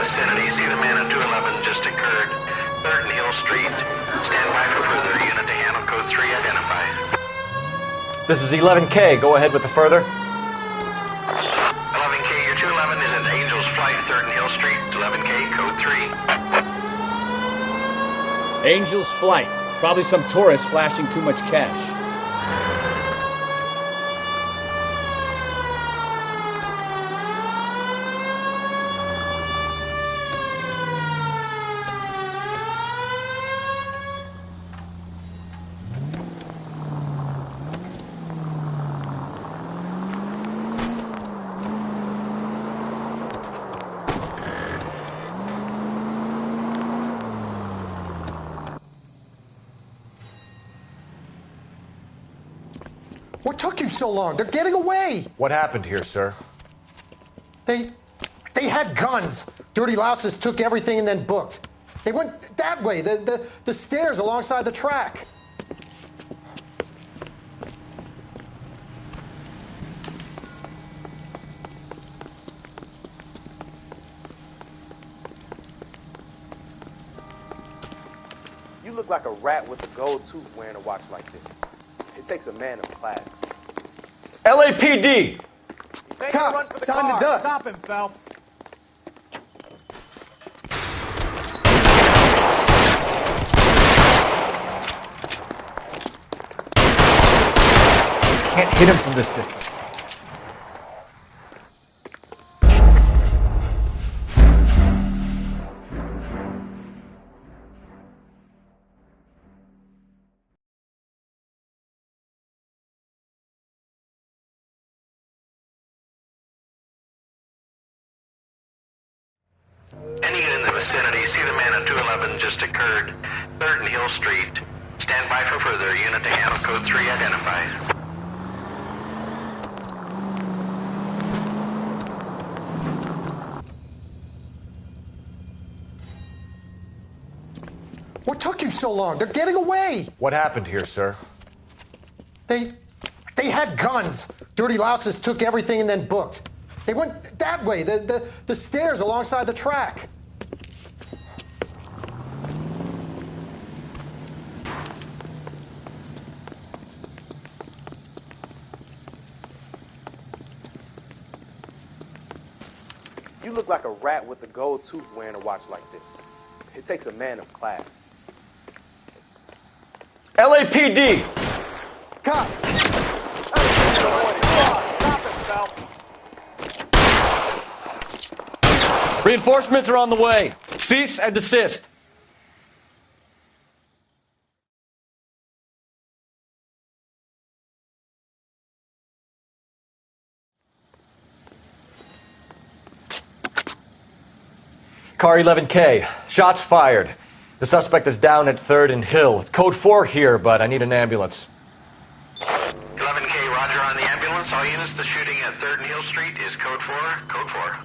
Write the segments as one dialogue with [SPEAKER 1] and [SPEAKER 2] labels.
[SPEAKER 1] Vicinity, see the man at 211 just occurred. 3rd and Hill Street. Stand by for further. Unit to handle code 3 identified.
[SPEAKER 2] This is 11K. Go ahead with the further.
[SPEAKER 1] 11K, your 211 is at Angel's Flight, 3rd and Hill Street. 11K, code 3.
[SPEAKER 3] Angel's Flight. Probably some tourist flashing too much cash.
[SPEAKER 4] What took you so long? They're getting away!
[SPEAKER 2] What happened here, sir?
[SPEAKER 4] They had guns. Dirty louses took everything and then booked. They went that way, the stairs alongside the track.
[SPEAKER 5] You look like a rat with a gold tooth wearing a watch like this. It takes a man of class.
[SPEAKER 2] LAPD!
[SPEAKER 5] Cops, time to dust.
[SPEAKER 3] Stop him, Phelps.
[SPEAKER 2] Can't hit him from this distance.
[SPEAKER 1] Any unit in the vicinity, see the man at 211 just occurred. 3rd and Hill Street. Stand by for further. Unit to handle code 3 identified.
[SPEAKER 4] What took you so long? They're getting away!
[SPEAKER 2] What happened here, sir?
[SPEAKER 4] They had guns. Dirty louses took everything and then booked. They went that way, the stairs alongside the track.
[SPEAKER 5] You look like a rat with a gold tooth wearing a watch like this. It takes a man of class.
[SPEAKER 2] LAPD!
[SPEAKER 5] Cops! Stop him, Phelps.
[SPEAKER 6] Reinforcements are on the way. Cease and desist.
[SPEAKER 2] Car 11K. Shots fired. The suspect is down at 3rd and Hill. It's code 4 here, but I need an ambulance.
[SPEAKER 1] 11K, roger on the ambulance. All units, the shooting at 3rd and Hill Street is code 4. Code 4.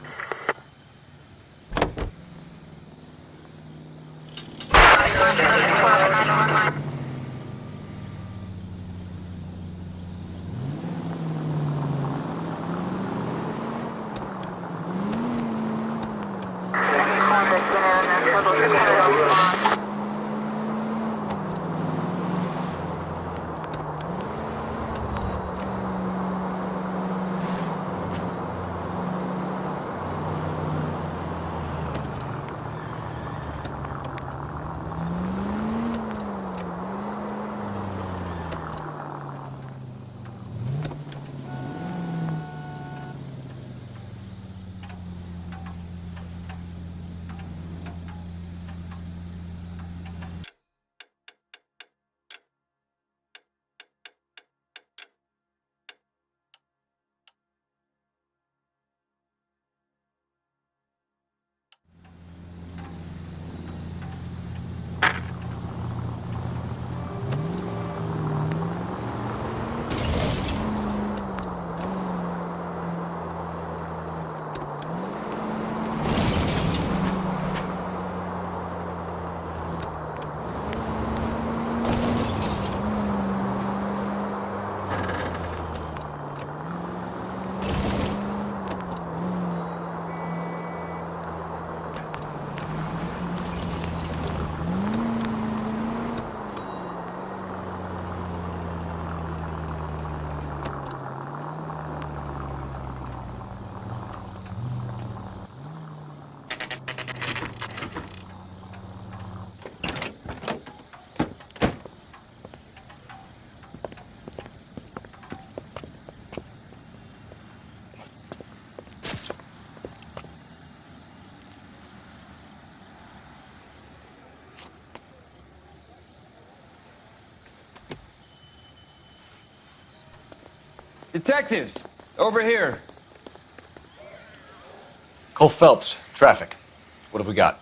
[SPEAKER 7] Detectives, over here.
[SPEAKER 2] Cole Phelps, traffic. What have we got?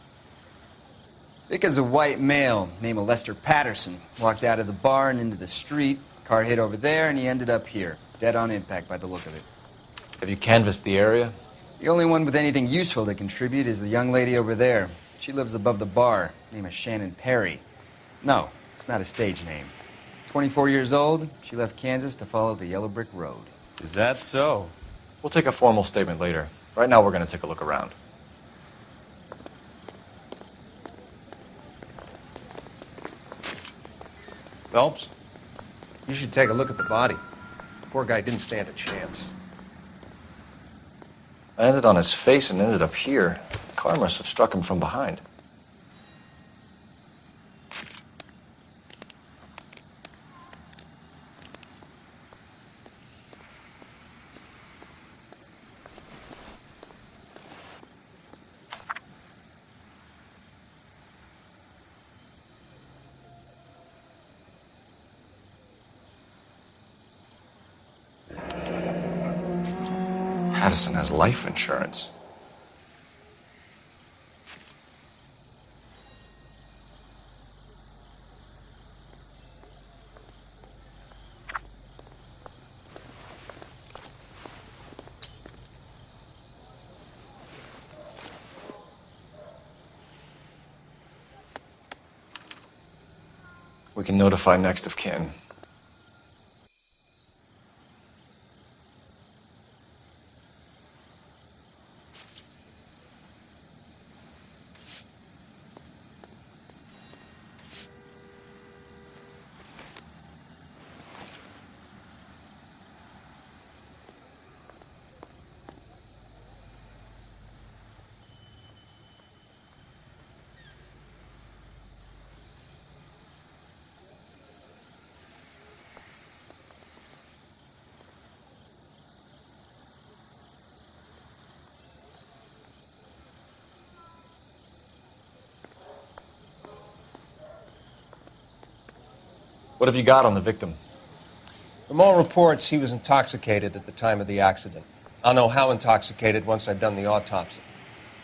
[SPEAKER 7] Vic is a white male named Lester Patterson. Walked out of the bar and into the street. Car hit over there, and he ended up here. Dead on impact by the look of it.
[SPEAKER 2] Have you canvassed the area?
[SPEAKER 7] The only one with anything useful to contribute is the young lady over there. She lives above the bar. Name is Shannon Perry. No, it's not a stage name. 24 years old, she left Kansas to follow the yellow brick road.
[SPEAKER 6] Is that so?
[SPEAKER 2] We'll take a formal statement later. Right now, we're going to take a look around.
[SPEAKER 8] Phelps, you should take a look at the body. Poor guy didn't stand a chance.
[SPEAKER 2] I landed on his face and ended up here. The car must have struck him from behind. Patterson has life insurance. We can notify next of kin. What have you got on the victim?
[SPEAKER 8] From all reports, he was intoxicated at the time of the accident. I'll know how intoxicated once I've done the autopsy.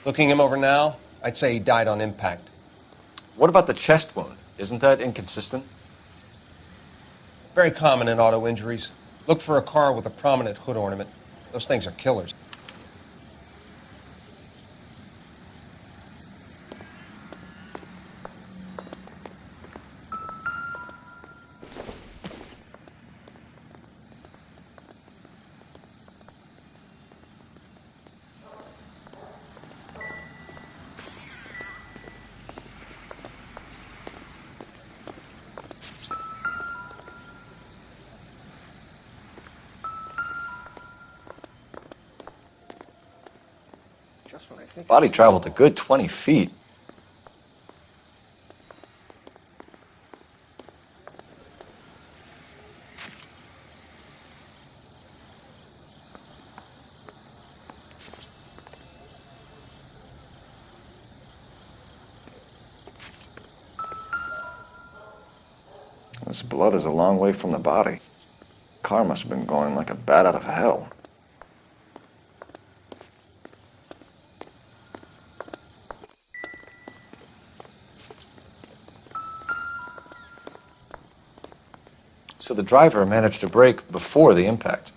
[SPEAKER 8] Looking him over now, I'd say he died on impact.
[SPEAKER 2] What about the chest wound? Isn't that inconsistent?
[SPEAKER 8] Very common in auto injuries. Look for a car with a prominent hood ornament. Those things are killers. Just when I think
[SPEAKER 2] Body traveled a good 20 feet. This blood is a long way from the body. Car must have been going like a bat out of hell. So the driver managed to brake before the impact.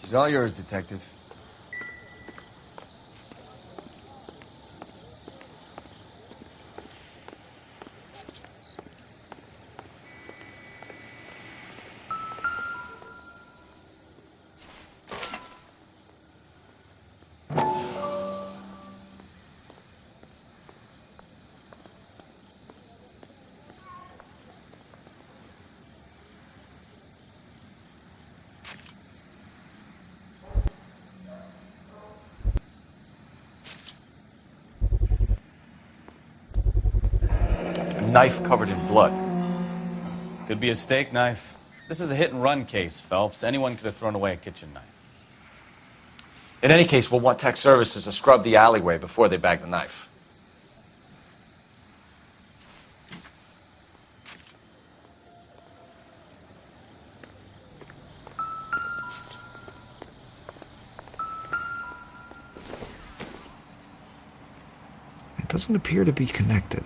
[SPEAKER 7] She's all yours, Detective.
[SPEAKER 2] knife covered in blood.
[SPEAKER 3] Could be a steak knife. This is a hit-and-run case, Phelps. Anyone could have thrown away a kitchen knife.
[SPEAKER 2] In any case, we'll want tech services to scrub the alleyway before they bag the knife.
[SPEAKER 9] It doesn't appear to be connected.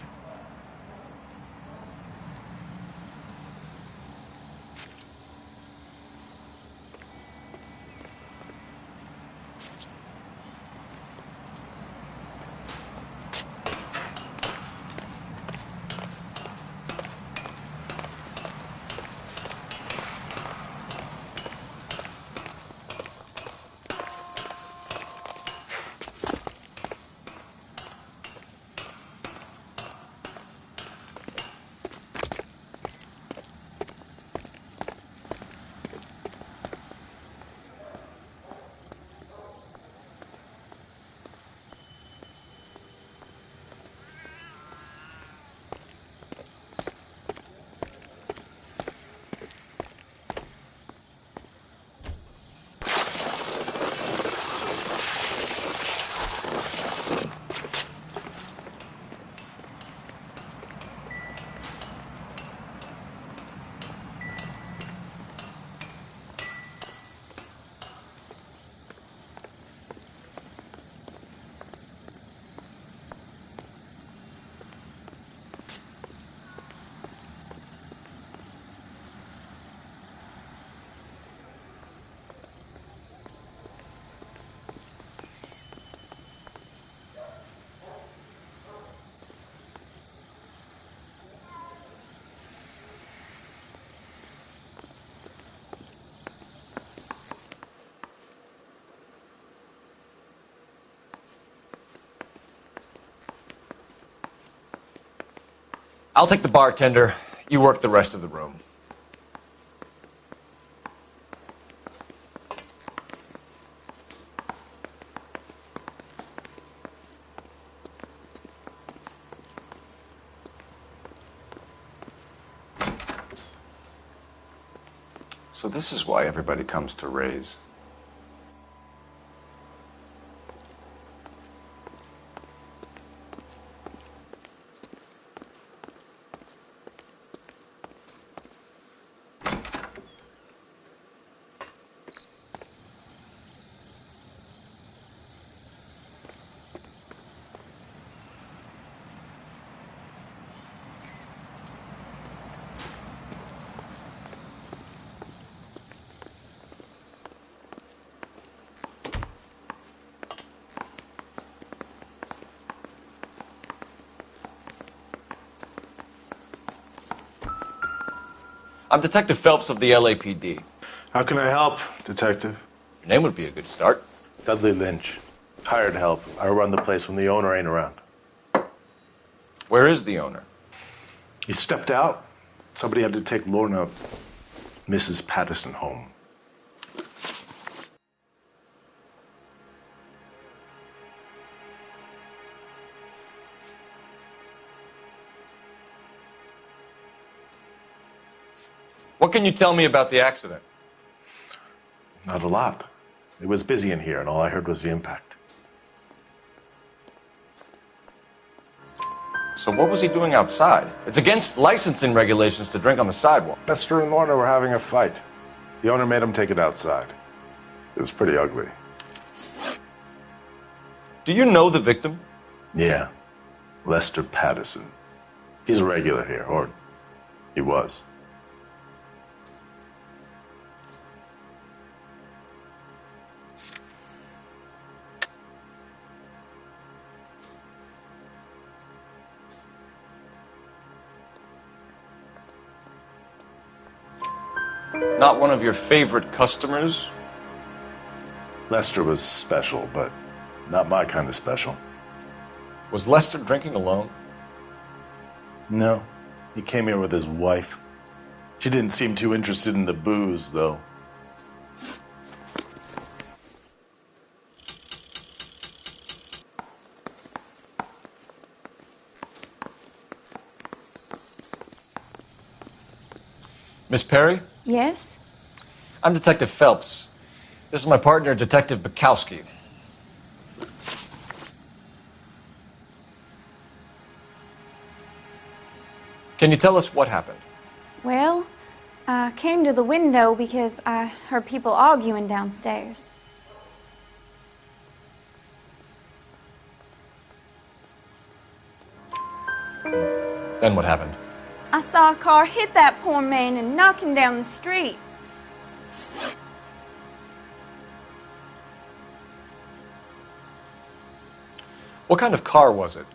[SPEAKER 2] I'll take the bartender. You work the rest of the room.
[SPEAKER 10] So this is why everybody comes to Ray's.
[SPEAKER 2] I'm Detective Phelps of the LAPD.
[SPEAKER 11] How can I help, Detective?
[SPEAKER 2] Your name would be a good start.
[SPEAKER 11] Dudley Lynch. Hired help. I run the place when the owner ain't around.
[SPEAKER 2] Where is the owner?
[SPEAKER 11] He stepped out. Somebody had to take Lorna, Mrs. Patterson, home.
[SPEAKER 2] What can you tell me about the accident?
[SPEAKER 11] Not a lot. It was busy in here, and all I heard was the impact.
[SPEAKER 2] So what was he doing outside? It's against licensing regulations to drink on the sidewalk.
[SPEAKER 11] Lester and Lorna were having a fight. The owner made him take it outside. It was pretty ugly.
[SPEAKER 2] Do you know the victim?
[SPEAKER 11] Yeah. Lester Patterson. He's a regular here, or he was.
[SPEAKER 2] Not one of your favorite customers?
[SPEAKER 11] Lester was special, but not my kind of special.
[SPEAKER 2] Was Lester drinking alone?
[SPEAKER 11] No. He came here with his wife. She didn't seem too interested in the booze, though.
[SPEAKER 2] Miss Perry?
[SPEAKER 12] Yes?
[SPEAKER 2] I'm Detective Phelps. This is my partner, Detective Bukowski. Can you tell us what happened?
[SPEAKER 12] Well, I came to the window because I heard people arguing downstairs.
[SPEAKER 2] Then what happened?
[SPEAKER 12] I saw a car hit that poor man and knock him down the street.
[SPEAKER 2] What kind of car was it?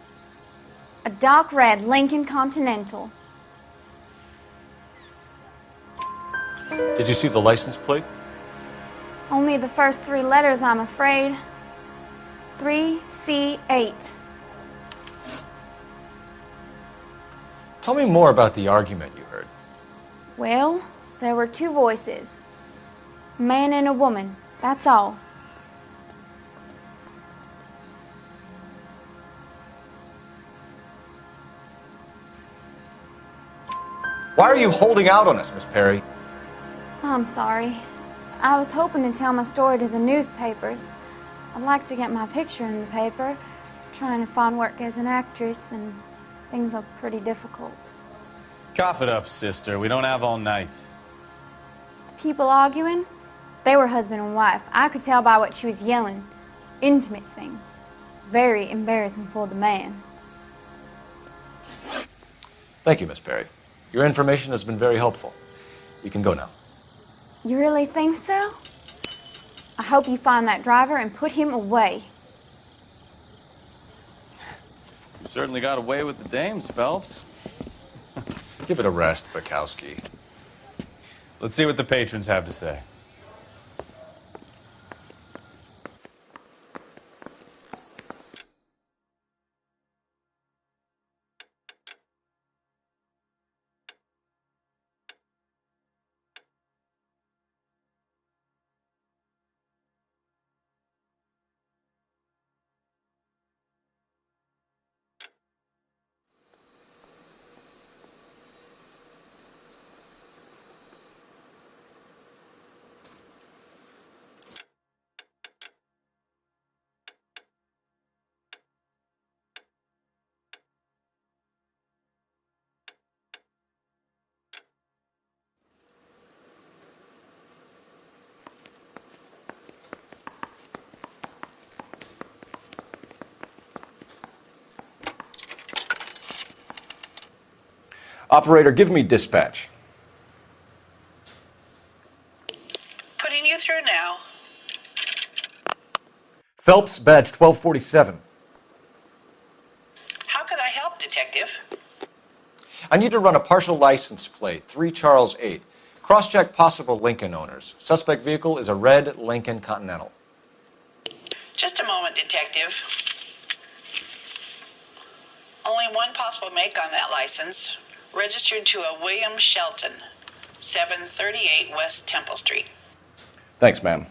[SPEAKER 12] A dark red Lincoln Continental.
[SPEAKER 2] Did you see the license plate?
[SPEAKER 12] Only the first 3 letters, I'm afraid. 3C8.
[SPEAKER 2] Tell me more about the argument you heard.
[SPEAKER 12] Well, there were 2 voices. A man and a woman, that's all.
[SPEAKER 2] Why are you holding out on us, Miss Perry?
[SPEAKER 12] I'm sorry. I was hoping to tell my story to the newspapers. I'd like to get my picture in the paper. Trying to find work as an actress, and things are pretty difficult.
[SPEAKER 3] Cough it up, sister. We don't have all night.
[SPEAKER 12] People arguing? They were husband and wife. I could tell by what she was yelling. Intimate things. Very embarrassing for the man.
[SPEAKER 2] Thank you, Miss Perry. Your information has been very helpful. You can go now.
[SPEAKER 12] You really think so? I hope you find that driver and put him away.
[SPEAKER 3] You certainly got away with the dames, Phelps.
[SPEAKER 2] Give it a rest, Bukowski.
[SPEAKER 3] Let's see what the patrons have to say.
[SPEAKER 2] Operator, give me dispatch.
[SPEAKER 13] Putting you through now.
[SPEAKER 2] Phelps, badge 1247.
[SPEAKER 13] How could I help, Detective?
[SPEAKER 2] I need to run a partial license plate, 3 Charles 8. Cross-check possible Lincoln owners. Suspect vehicle is a red Lincoln Continental.
[SPEAKER 13] Just a moment, Detective. Only one possible make on that license. Registered to a William Shelton, 738 West Temple Street.
[SPEAKER 2] Thanks, ma'am.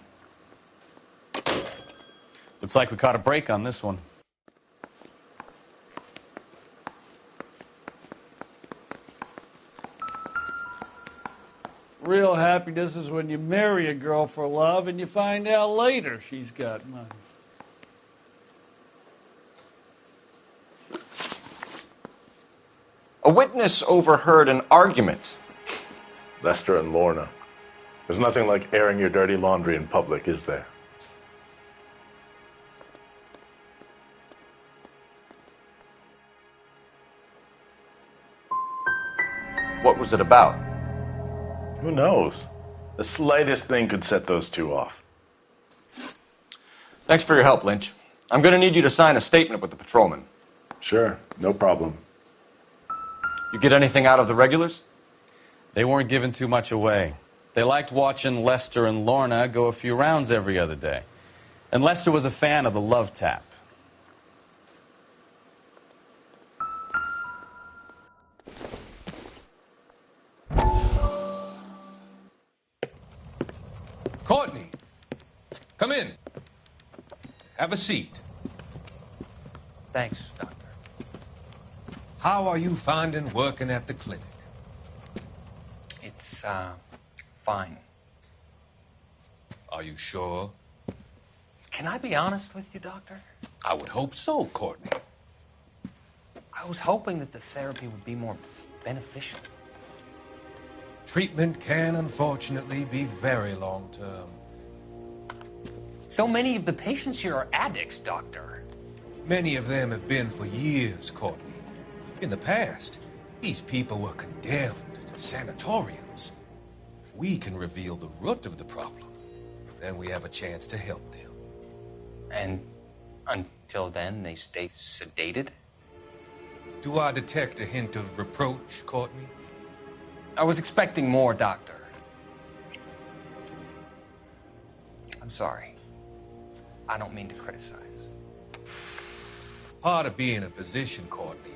[SPEAKER 3] Looks like we caught a break on this one.
[SPEAKER 14] Real happiness is when you marry a girl for love and you find out later she's got money.
[SPEAKER 2] A witness overheard an argument.
[SPEAKER 11] Lester and Lorna. There's nothing like airing your dirty laundry in public, is there?
[SPEAKER 2] What was it about?
[SPEAKER 11] Who knows? The slightest thing could set those 2 off.
[SPEAKER 2] Thanks for your help, Lynch. I'm going to need you to sign a statement with the patrolman.
[SPEAKER 11] Sure, no problem.
[SPEAKER 2] You get anything out of the regulars?
[SPEAKER 3] They weren't giving too much away. They liked watching Lester and Lorna go a few rounds every other day. And Lester was a fan of the love tap.
[SPEAKER 15] Courtney, come in. Have a seat.
[SPEAKER 16] Thanks, Doctor.
[SPEAKER 15] How are you finding working at the clinic?
[SPEAKER 16] It's, fine.
[SPEAKER 15] Are you sure?
[SPEAKER 16] Can I be honest with you, Doctor?
[SPEAKER 15] I would hope so, Courtney.
[SPEAKER 16] I was hoping that the therapy would be more beneficial.
[SPEAKER 15] Treatment can, unfortunately, be very long-term.
[SPEAKER 16] So many of the patients here are addicts, Doctor.
[SPEAKER 15] Many of them have been for years, Courtney. In the past, these people were condemned to sanatoriums. If we can reveal the root of the problem, then we have a chance to help them.
[SPEAKER 16] And until then, they stay sedated?
[SPEAKER 15] Do I detect a hint of reproach, Courtney?
[SPEAKER 16] I was expecting more, Doctor. I'm sorry. I don't mean to criticize.
[SPEAKER 15] Part of being a physician, Courtney,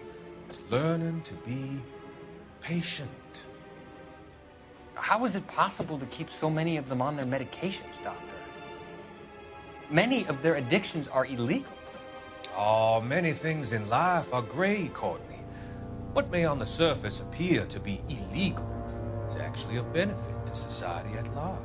[SPEAKER 15] is learning to be patient.
[SPEAKER 16] How is it possible to keep so many of them on their medications, Doctor? Many of their addictions are illegal.
[SPEAKER 15] Oh, many things in life are gray, Courtney. What may on the surface appear to be illegal is actually of benefit to society at large.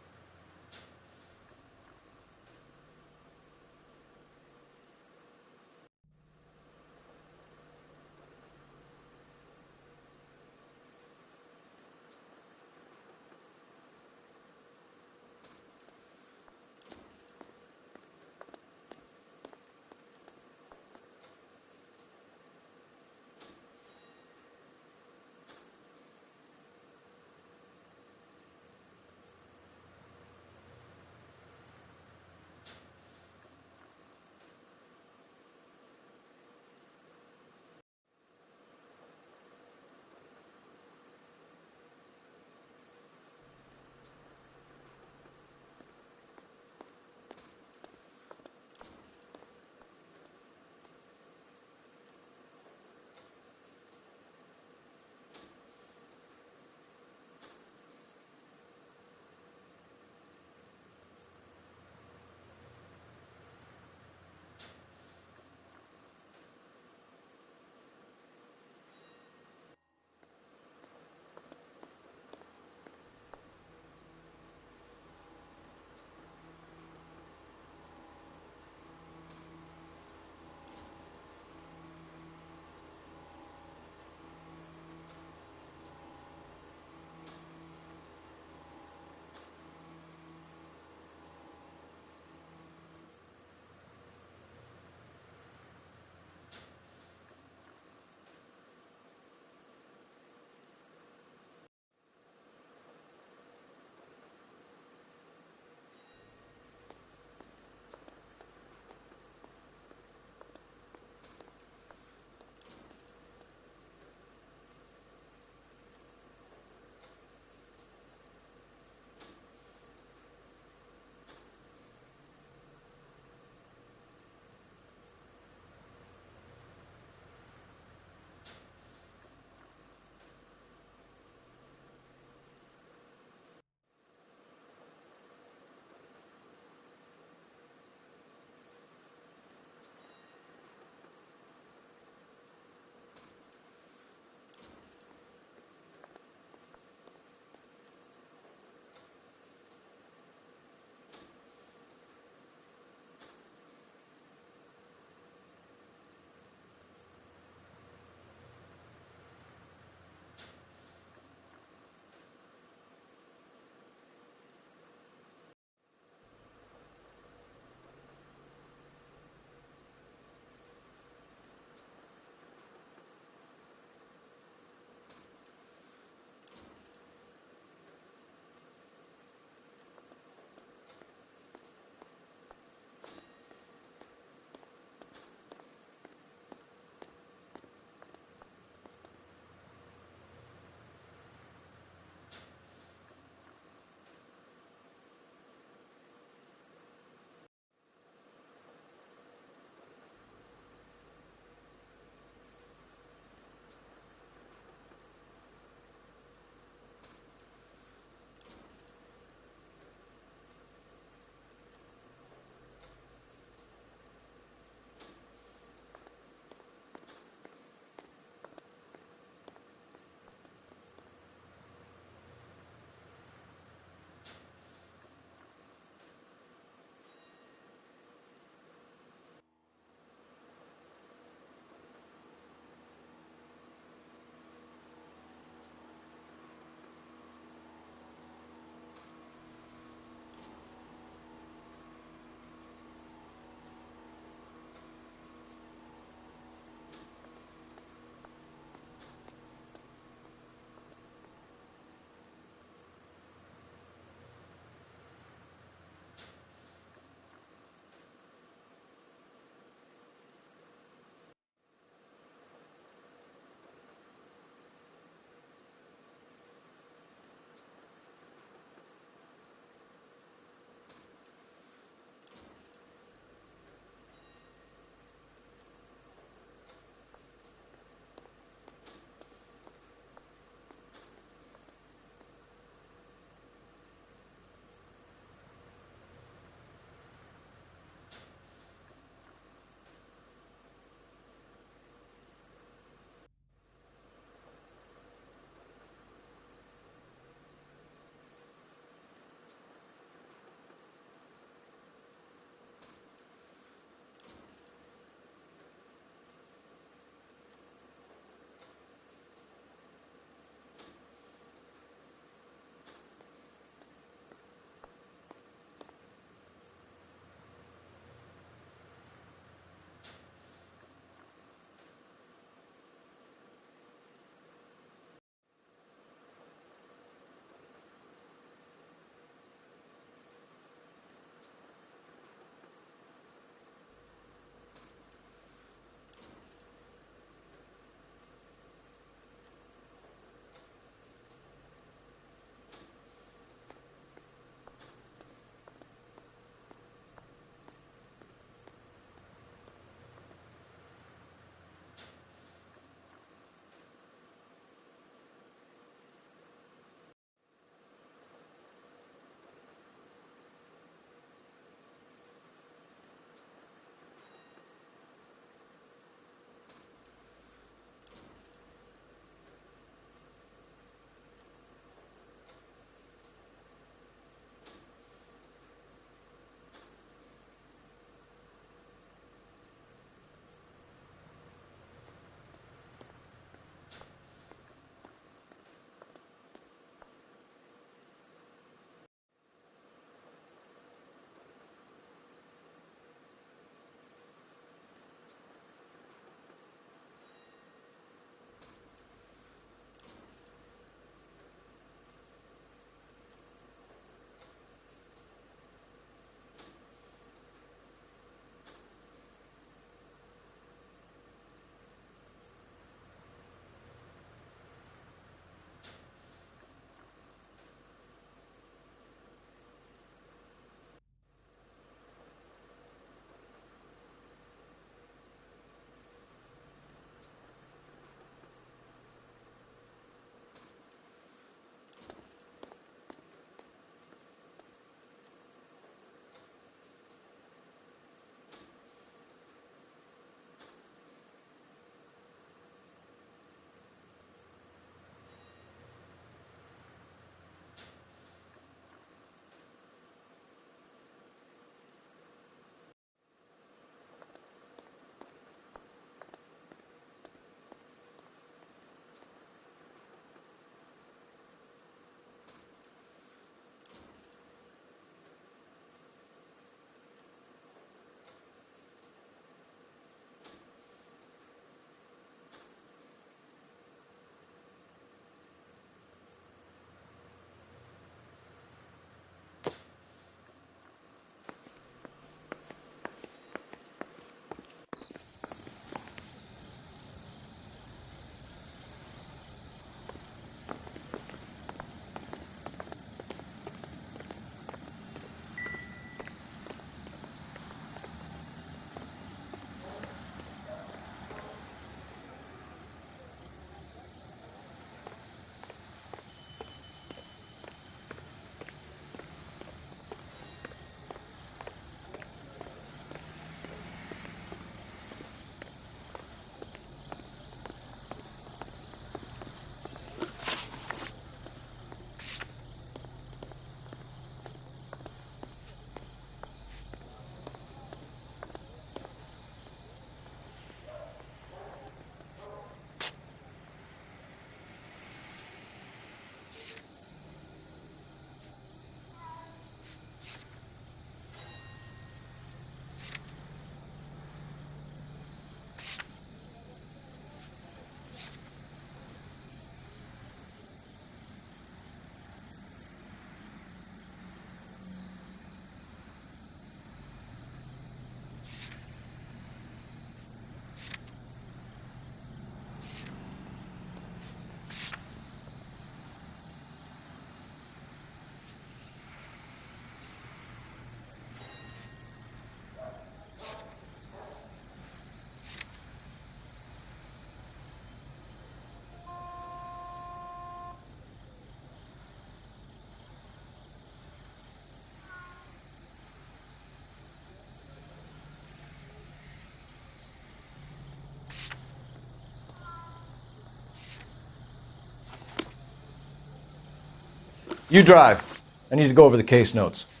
[SPEAKER 2] You drive. I need to go over the case notes.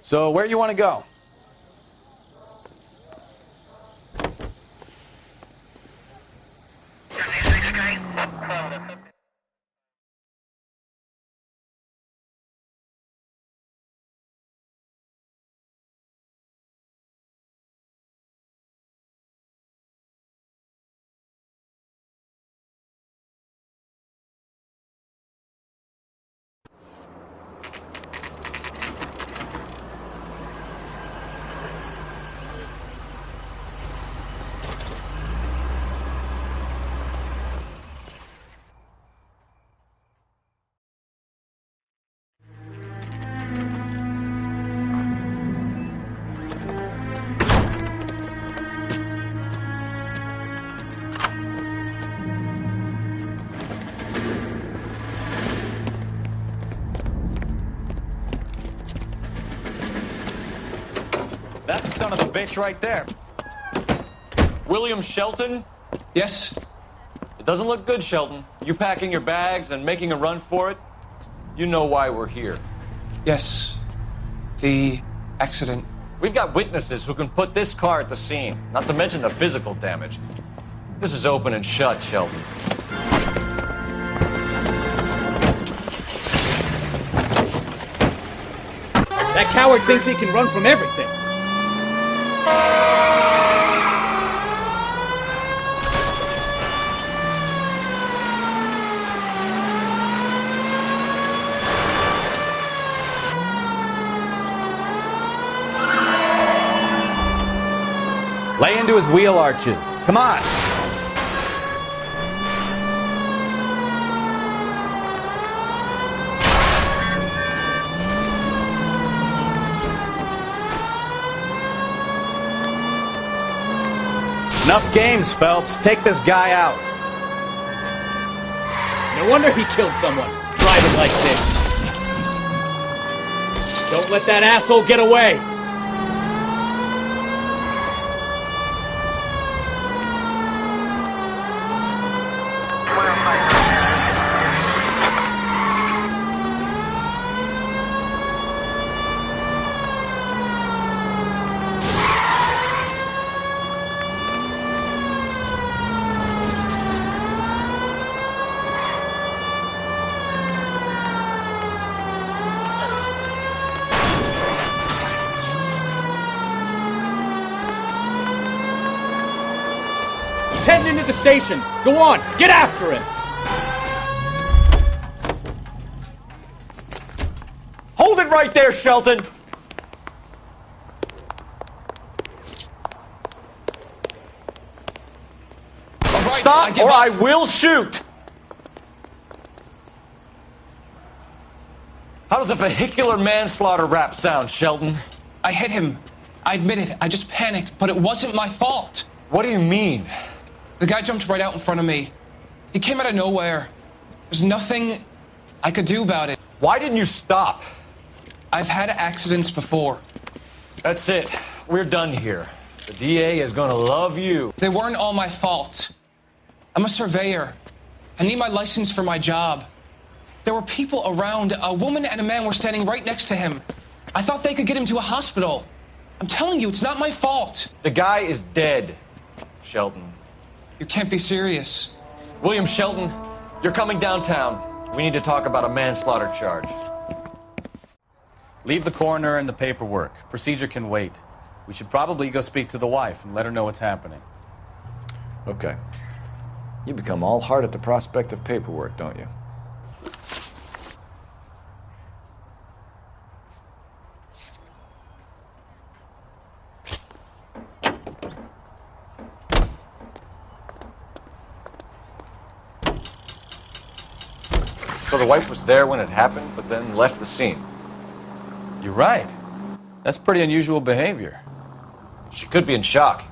[SPEAKER 3] So, where you want to go? That's the son of a bitch right there. William Shelton?
[SPEAKER 6] Yes?
[SPEAKER 2] It doesn't look good, Shelton. You packing your bags and making a run for it? You know why we're here.
[SPEAKER 6] Yes. The accident.
[SPEAKER 2] We've got witnesses who can put this car at the scene, not to mention the physical damage. This is open and shut, Shelton.
[SPEAKER 17] That coward thinks he can run from everything.
[SPEAKER 3] Lay into his wheel arches. Come on. Enough games, Phelps. Take this guy out.
[SPEAKER 17] No wonder he killed someone, driving like this. Don't let that asshole get away. Heading into the station. Go on, get after him.
[SPEAKER 2] Hold it right there, Shelton.
[SPEAKER 6] Right,
[SPEAKER 2] Stop or I will shoot. How does a vehicular manslaughter rap sound, Shelton?
[SPEAKER 6] I hit him. I admit it. I just panicked, but it wasn't my fault.
[SPEAKER 2] What do you mean?
[SPEAKER 6] The guy jumped right out in front of me. He came out of nowhere. There's nothing I could do about it.
[SPEAKER 2] Why didn't you stop?
[SPEAKER 6] I've had accidents before.
[SPEAKER 2] That's it. We're done here. The DA is gonna love you.
[SPEAKER 6] They weren't all my fault. I'm a surveyor. I need my license for my job. There were people around. A woman and a man were standing right next to him. I thought they could get him to a hospital. I'm telling you, it's not my fault.
[SPEAKER 2] The guy is dead, Shelton.
[SPEAKER 6] You can't be serious.
[SPEAKER 2] William Shelton, you're coming downtown. We need to talk about a manslaughter charge.
[SPEAKER 3] Leave the coroner and the paperwork. Procedure can wait. We should probably go speak to the wife and let her know what's happening.
[SPEAKER 2] Okay. You become all heart at the prospect of paperwork, don't you? So the wife was there when it happened, but then left the scene.
[SPEAKER 3] You're right. That's pretty unusual behavior.
[SPEAKER 2] She could be in shock.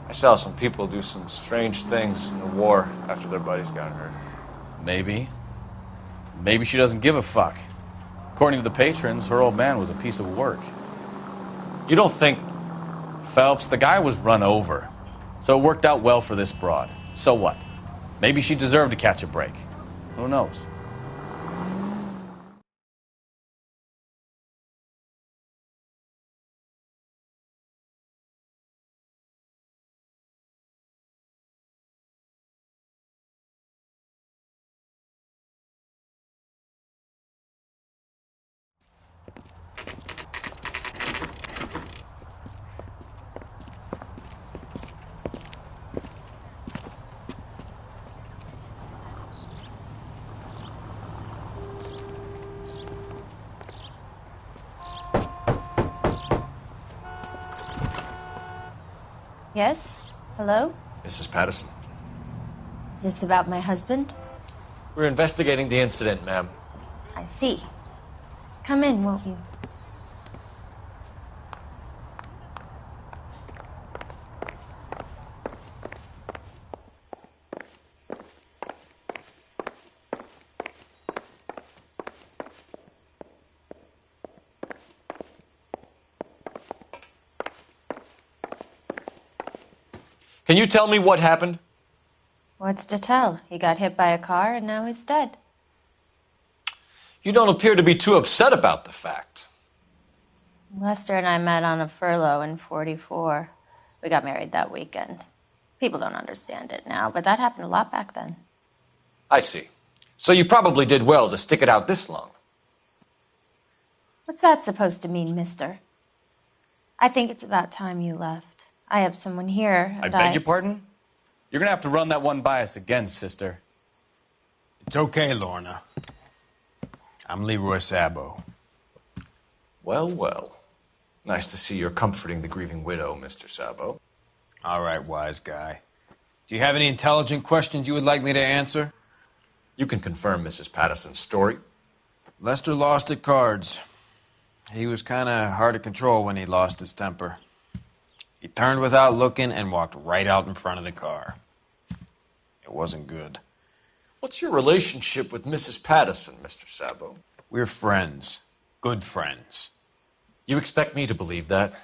[SPEAKER 2] I saw some people do some strange things in the war after their buddies got hurt.
[SPEAKER 3] Maybe. Maybe she doesn't give a fuck. According to the patrons, her old man was a piece of work.
[SPEAKER 2] You don't think...
[SPEAKER 3] Phelps, the guy was run over. So it worked out well for this broad. So what? Maybe she deserved to catch a break. Who knows?
[SPEAKER 18] Yes? Hello?
[SPEAKER 2] Mrs. Patterson.
[SPEAKER 18] Is this about my husband?
[SPEAKER 2] We're investigating the incident, ma'am.
[SPEAKER 18] I see. Come in, won't you?
[SPEAKER 2] Can you tell me what happened?
[SPEAKER 18] What's to tell? He got hit by a car and now he's dead.
[SPEAKER 2] You don't appear to be too upset about the fact.
[SPEAKER 18] Lester and I met on a furlough in '44. We got married that weekend. People don't understand it now, but that happened a lot back then.
[SPEAKER 2] I see. So you probably did well to stick it out this long.
[SPEAKER 18] What's that supposed to mean, mister? I think it's about time you left. I have someone here,
[SPEAKER 3] I
[SPEAKER 18] and
[SPEAKER 3] beg your pardon? You're gonna have to run that one by us again, sister.
[SPEAKER 19] It's okay, Lorna. I'm Leroy Sabo.
[SPEAKER 2] Well, well. Nice to see you're comforting the grieving widow, Mr. Sabo.
[SPEAKER 19] All right, wise guy. Do you have any intelligent questions you would like me to answer?
[SPEAKER 2] You can confirm Mrs. Patterson's story.
[SPEAKER 19] Lester lost at cards. He was kind of hard to control when he lost his temper. He turned without looking and walked right out in front of the car. It wasn't good.
[SPEAKER 2] What's your relationship with Mrs. Patterson, Mr. Sabo?
[SPEAKER 19] We're friends. Good friends.
[SPEAKER 2] You expect me to believe that?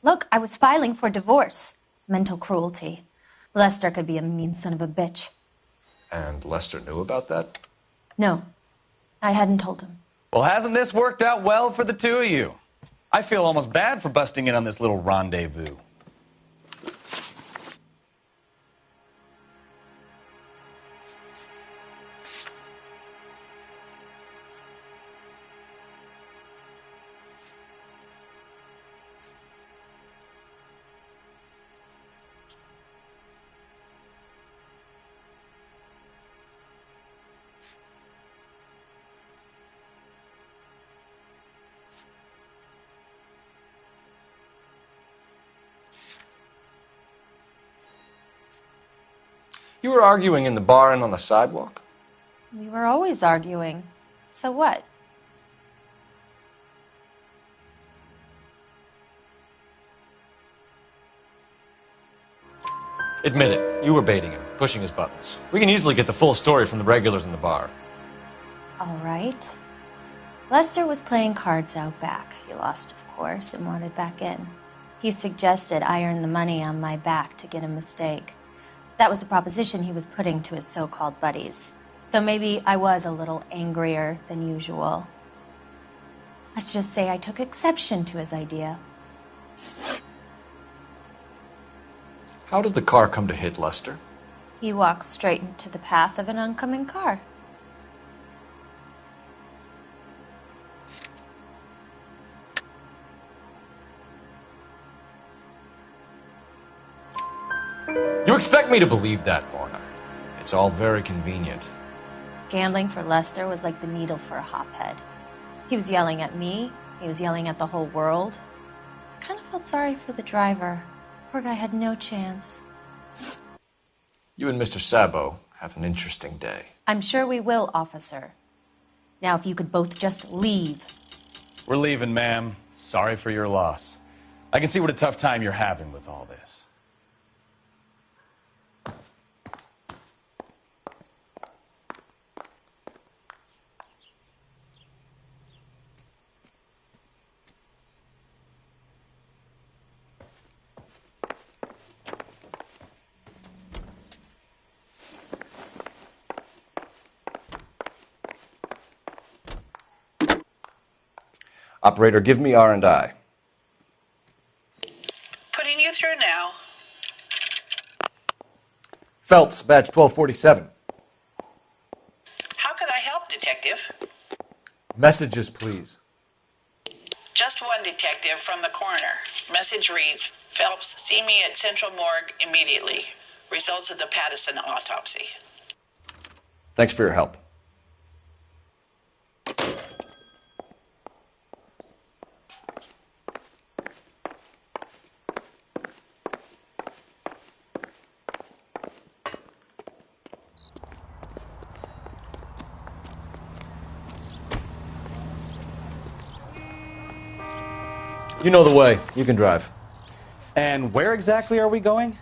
[SPEAKER 18] Look, I was filing for divorce. Mental cruelty. Lester could be a mean son of a bitch.
[SPEAKER 2] And Lester knew about that?
[SPEAKER 18] No, I hadn't told him.
[SPEAKER 3] Well, hasn't this worked out well for the two of you? I feel almost bad for busting in on this little rendezvous.
[SPEAKER 2] You were arguing in the bar and on the sidewalk?
[SPEAKER 18] We were always arguing. So what?
[SPEAKER 2] Admit it, you were baiting him, pushing his buttons. We can easily get the full story from the regulars in the bar.
[SPEAKER 18] All right. Lester was playing cards out back. He lost, of course, and wanted back in. He suggested I earn the money on my back to get a mistake. That was the proposition he was putting to his so-called buddies. So maybe I was a little angrier than usual. Let's just say I took exception to his idea.
[SPEAKER 2] How did the car come to hit Lester?
[SPEAKER 18] He walked straight into the path of an oncoming car.
[SPEAKER 2] You expect me to believe that, Lorna. It's all very convenient.
[SPEAKER 18] Gambling for Lester was like the needle for a hophead. He was yelling at me. He was yelling at the whole world. I kind of felt sorry for the driver. Poor guy had no chance.
[SPEAKER 2] You and Mr. Sabo have an interesting day.
[SPEAKER 18] I'm sure we will, officer. Now, if you could both just leave.
[SPEAKER 3] We're leaving, ma'am. Sorry for your loss. I can see what a tough time you're having with all this.
[SPEAKER 2] Operator, give me R&I.
[SPEAKER 13] Putting you through now.
[SPEAKER 2] Phelps, badge 1247.
[SPEAKER 13] How could I help, Detective?
[SPEAKER 2] Messages, please.
[SPEAKER 13] Just one detective from the coroner. Message reads, Phelps, see me at Central Morgue immediately. Results of the Patterson autopsy.
[SPEAKER 2] Thanks for your help. You know the way. You can drive.
[SPEAKER 3] And where exactly are we going?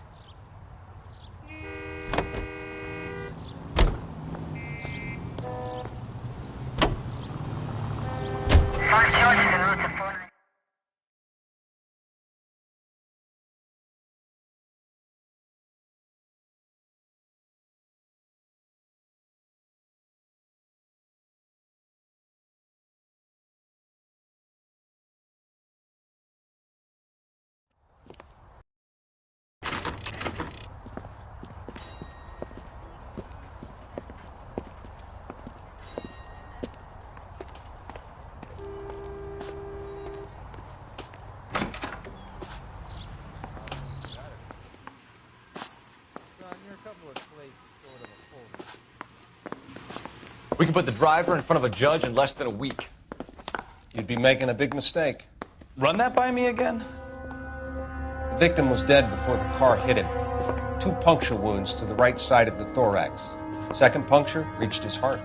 [SPEAKER 2] We can put the driver in front of a judge in less than a week.
[SPEAKER 8] You'd be making a big mistake.
[SPEAKER 3] Run that by me again?
[SPEAKER 8] The victim was dead before the car hit him. 2 puncture wounds to the right side of the thorax. Second puncture reached his heart.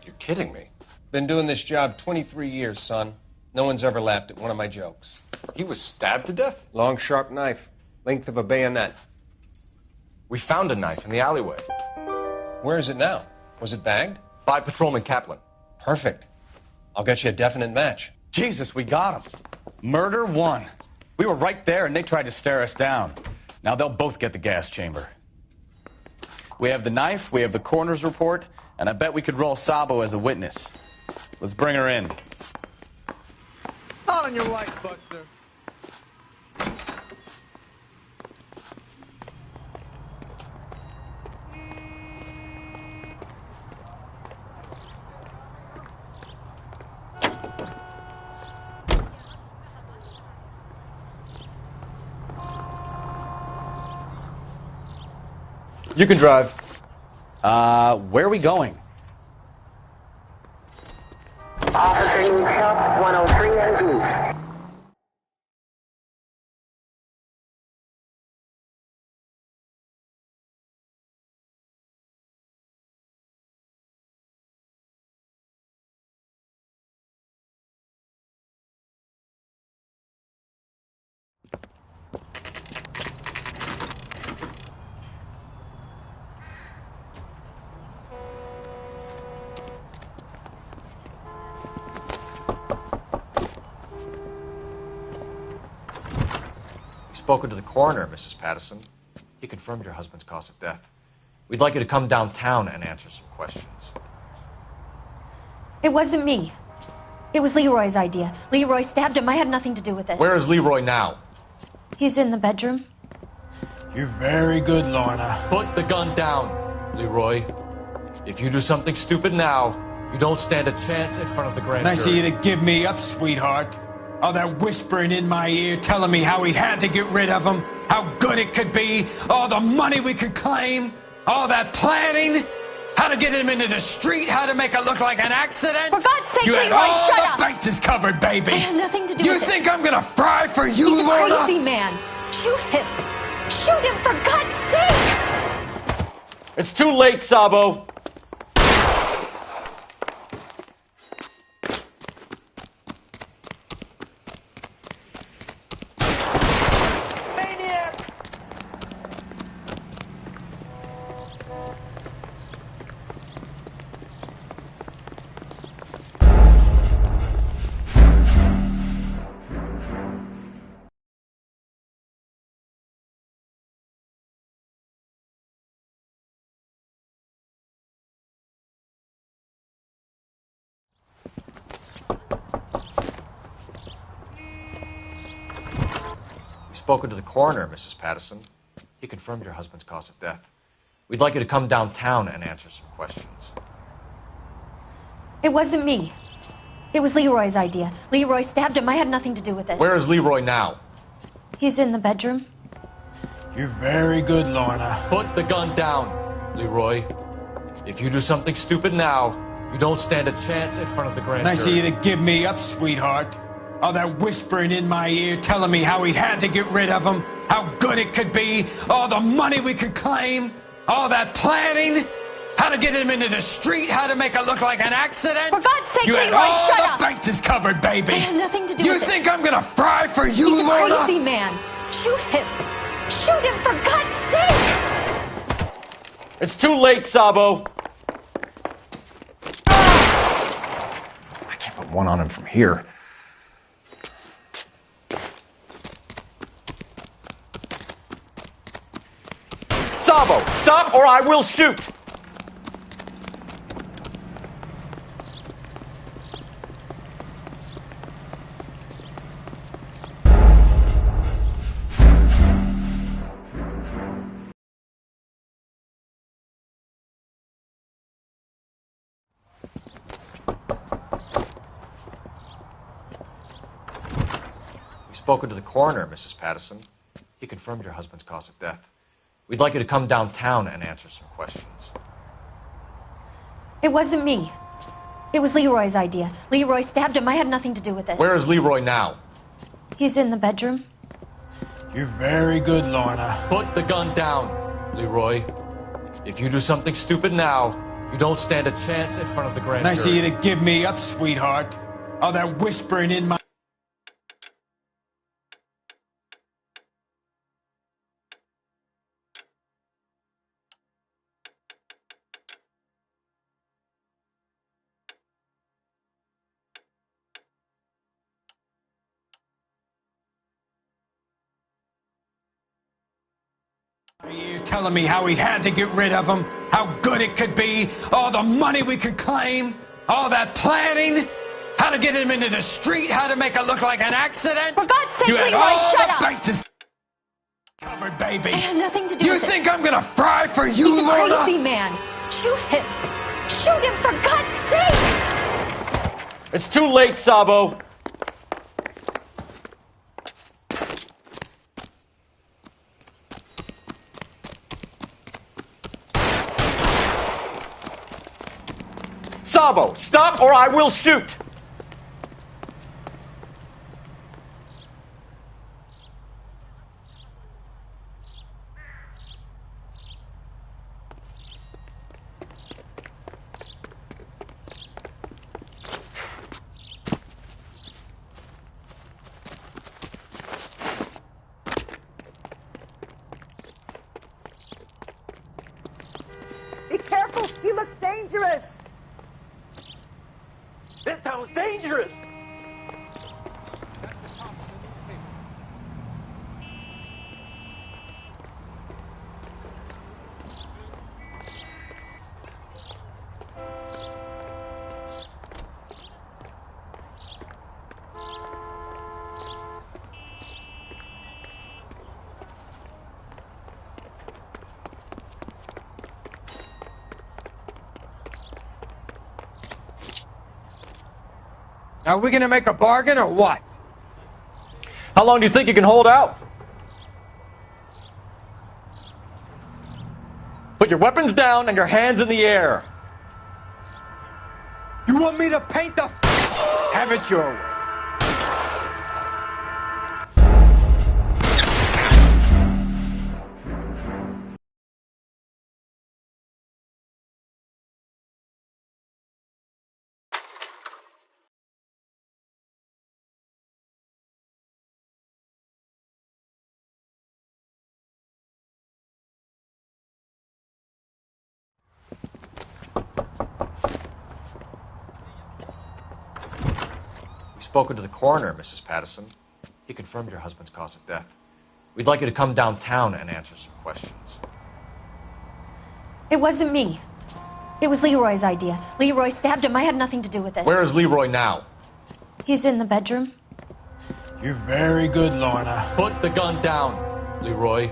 [SPEAKER 2] You're kidding me.
[SPEAKER 8] Been doing this job 23 years, son. No one's ever laughed at one of my jokes.
[SPEAKER 2] He was stabbed to death?
[SPEAKER 8] Long, sharp knife. Length of a bayonet.
[SPEAKER 2] We found a knife in the alleyway.
[SPEAKER 8] Where is it now? Was it bagged?
[SPEAKER 2] By Patrolman Kaplan.
[SPEAKER 8] Perfect. I'll get you a definite match.
[SPEAKER 3] Jesus, we got him. Murder 1. We were right there and they tried to stare us down. Now they'll both get the gas chamber. We have the knife, we have the coroner's report, and I bet we could roll Sabo as a witness. Let's bring her in.
[SPEAKER 17] Not on your life, Buster.
[SPEAKER 2] You can drive.
[SPEAKER 3] Where are we going?
[SPEAKER 20] Officer needs help, 103 and east.
[SPEAKER 2] Spoken to the coroner, Mrs. Patterson. He confirmed your husband's cause of death. We'd like you to come downtown and answer some questions.
[SPEAKER 18] It wasn't me. It was Leroy's idea. Leroy stabbed him. I had nothing to do with it.
[SPEAKER 2] Where is Leroy now?
[SPEAKER 18] He's in the bedroom.
[SPEAKER 19] You're very good, Lorna.
[SPEAKER 2] Put the gun down, Leroy. If you do something stupid now, you don't stand a chance in front of the grand jury.
[SPEAKER 19] Nice of you to give me up, sweetheart. All that whispering in my ear telling me how we had to get rid of him, how good it could be, all the money we could claim, all that planning, how to get him into the street, how to make it look like an accident.
[SPEAKER 18] For God's sake,
[SPEAKER 19] you
[SPEAKER 18] Leroy,
[SPEAKER 19] had all
[SPEAKER 18] shut
[SPEAKER 19] the
[SPEAKER 18] up!
[SPEAKER 19] bases covered, baby.
[SPEAKER 18] I had nothing to do with it.
[SPEAKER 19] You think I'm gonna fry for you,
[SPEAKER 18] He's
[SPEAKER 19] Lorna?
[SPEAKER 18] a crazy man. Shoot him. Shoot him, for God's sake!
[SPEAKER 2] It's too late, Sabo. Spoken to the coroner, Mrs. Patterson. He confirmed your husband's cause of death. We'd like you to come downtown and answer some questions.
[SPEAKER 18] It wasn't me. It was Leroy's idea. Leroy stabbed him. I had nothing to do with it.
[SPEAKER 2] Where is Leroy now?
[SPEAKER 18] He's in the bedroom.
[SPEAKER 19] You're very good, Lorna.
[SPEAKER 2] Put the gun down, Leroy. If you do something stupid now, you don't stand a chance in front of the grand
[SPEAKER 19] Nice of
[SPEAKER 2] jury.
[SPEAKER 19] you to give me up, sweetheart. All that whispering in my ear telling me how we had to get rid of him, how good it could be, all the money we could claim, all that planning,
[SPEAKER 15] how to get him into the street, how to make it look like an accident.
[SPEAKER 18] For God's sake,
[SPEAKER 15] you had
[SPEAKER 18] Leroy,
[SPEAKER 15] all
[SPEAKER 18] shut
[SPEAKER 15] the
[SPEAKER 18] up!
[SPEAKER 15] bases covered, baby.
[SPEAKER 18] I have nothing to do
[SPEAKER 15] You
[SPEAKER 18] with it.
[SPEAKER 15] think I'm gonna fry for you,
[SPEAKER 18] He's a
[SPEAKER 15] Lorna?
[SPEAKER 18] crazy man. Shoot him. Shoot him, for God's sake!
[SPEAKER 2] It's too late, Sabo. I can't put one on him from here. Sabo, stop or I will shoot! We've spoken to the coroner, Mrs. Patterson. He confirmed your husband's cause of death. We'd like you to come downtown and answer some questions.
[SPEAKER 18] It wasn't me. It was Leroy's idea. Leroy stabbed him. I had nothing to do with it.
[SPEAKER 2] Where is Leroy now?
[SPEAKER 18] He's in the bedroom.
[SPEAKER 19] You're very good, Lorna.
[SPEAKER 2] Put the gun down, Leroy. If you do something stupid now, you don't stand a chance in front of the grand
[SPEAKER 19] Nice of
[SPEAKER 2] jury.
[SPEAKER 19] you to give me up, sweetheart. All that whispering in my... You're telling me how we had to get rid of him, how good it could be, all the money we could claim, all that planning, how to get him into the street, how to make it look like an accident.
[SPEAKER 18] For God's sake,
[SPEAKER 19] you had
[SPEAKER 18] Leroy,
[SPEAKER 19] all
[SPEAKER 18] shut
[SPEAKER 19] the
[SPEAKER 18] up!
[SPEAKER 19] bases covered, baby.
[SPEAKER 18] I have nothing to do
[SPEAKER 19] You
[SPEAKER 18] with it.
[SPEAKER 19] think I'm gonna fry for you,
[SPEAKER 18] He's a
[SPEAKER 19] Lorna?
[SPEAKER 18] crazy man. Shoot him. Shoot him, for God's sake!
[SPEAKER 2] It's too late, Sabo. Sabo, stop or I will shoot!
[SPEAKER 21] Be careful! He looks dangerous! This town's dangerous!
[SPEAKER 17] Now, are we gonna make a bargain or what?
[SPEAKER 2] How long do you think you can hold out? Put your weapons down and your hands in the air.
[SPEAKER 17] You want me to paint the... Have it your way.
[SPEAKER 2] We've spoken to the coroner, Mrs. Patterson. He confirmed your husband's cause of death. We'd like you to come downtown and answer some questions.
[SPEAKER 18] It wasn't me. It was Leroy's idea. Leroy stabbed him. I had nothing to do with it.
[SPEAKER 2] Where is Leroy now?
[SPEAKER 18] He's in the bedroom.
[SPEAKER 19] You're very good, Lorna.
[SPEAKER 2] Put the gun down, Leroy.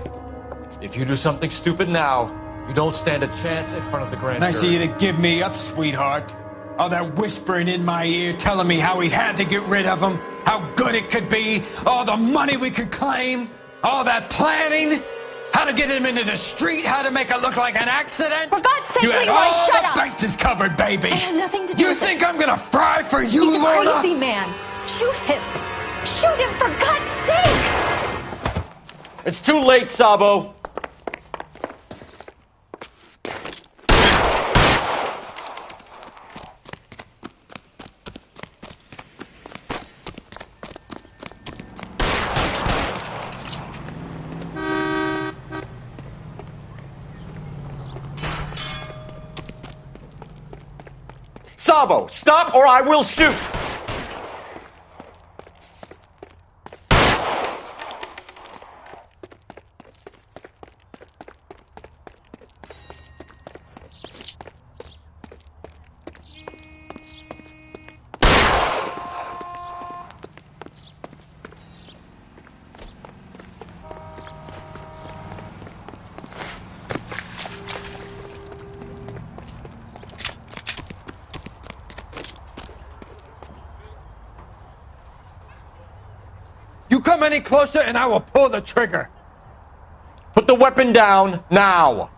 [SPEAKER 2] If you do something stupid now, you don't stand a chance in front of the grand
[SPEAKER 19] Nice of
[SPEAKER 2] jury.
[SPEAKER 19] you to give me up, sweetheart. All that whispering in my ear, telling me how we had to get rid of him, how good it could be, all the money we could claim, all that planning, how to get him into the street, how to make it look like an accident.
[SPEAKER 18] For God's sake,
[SPEAKER 19] you had
[SPEAKER 18] Leroy,
[SPEAKER 19] all
[SPEAKER 18] shut
[SPEAKER 19] the
[SPEAKER 18] up!
[SPEAKER 19] bases covered, baby.
[SPEAKER 18] I have nothing to do
[SPEAKER 19] You
[SPEAKER 18] with
[SPEAKER 19] think
[SPEAKER 18] it.
[SPEAKER 19] I'm gonna fry for you,
[SPEAKER 18] He's a
[SPEAKER 19] Lorna?
[SPEAKER 18] crazy man. Shoot him. Shoot him, for God's sake!
[SPEAKER 2] It's too late, Sabo. Sabo, stop or I will shoot!
[SPEAKER 19] You come any closer and I will pull the trigger.
[SPEAKER 2] Put the weapon down, now!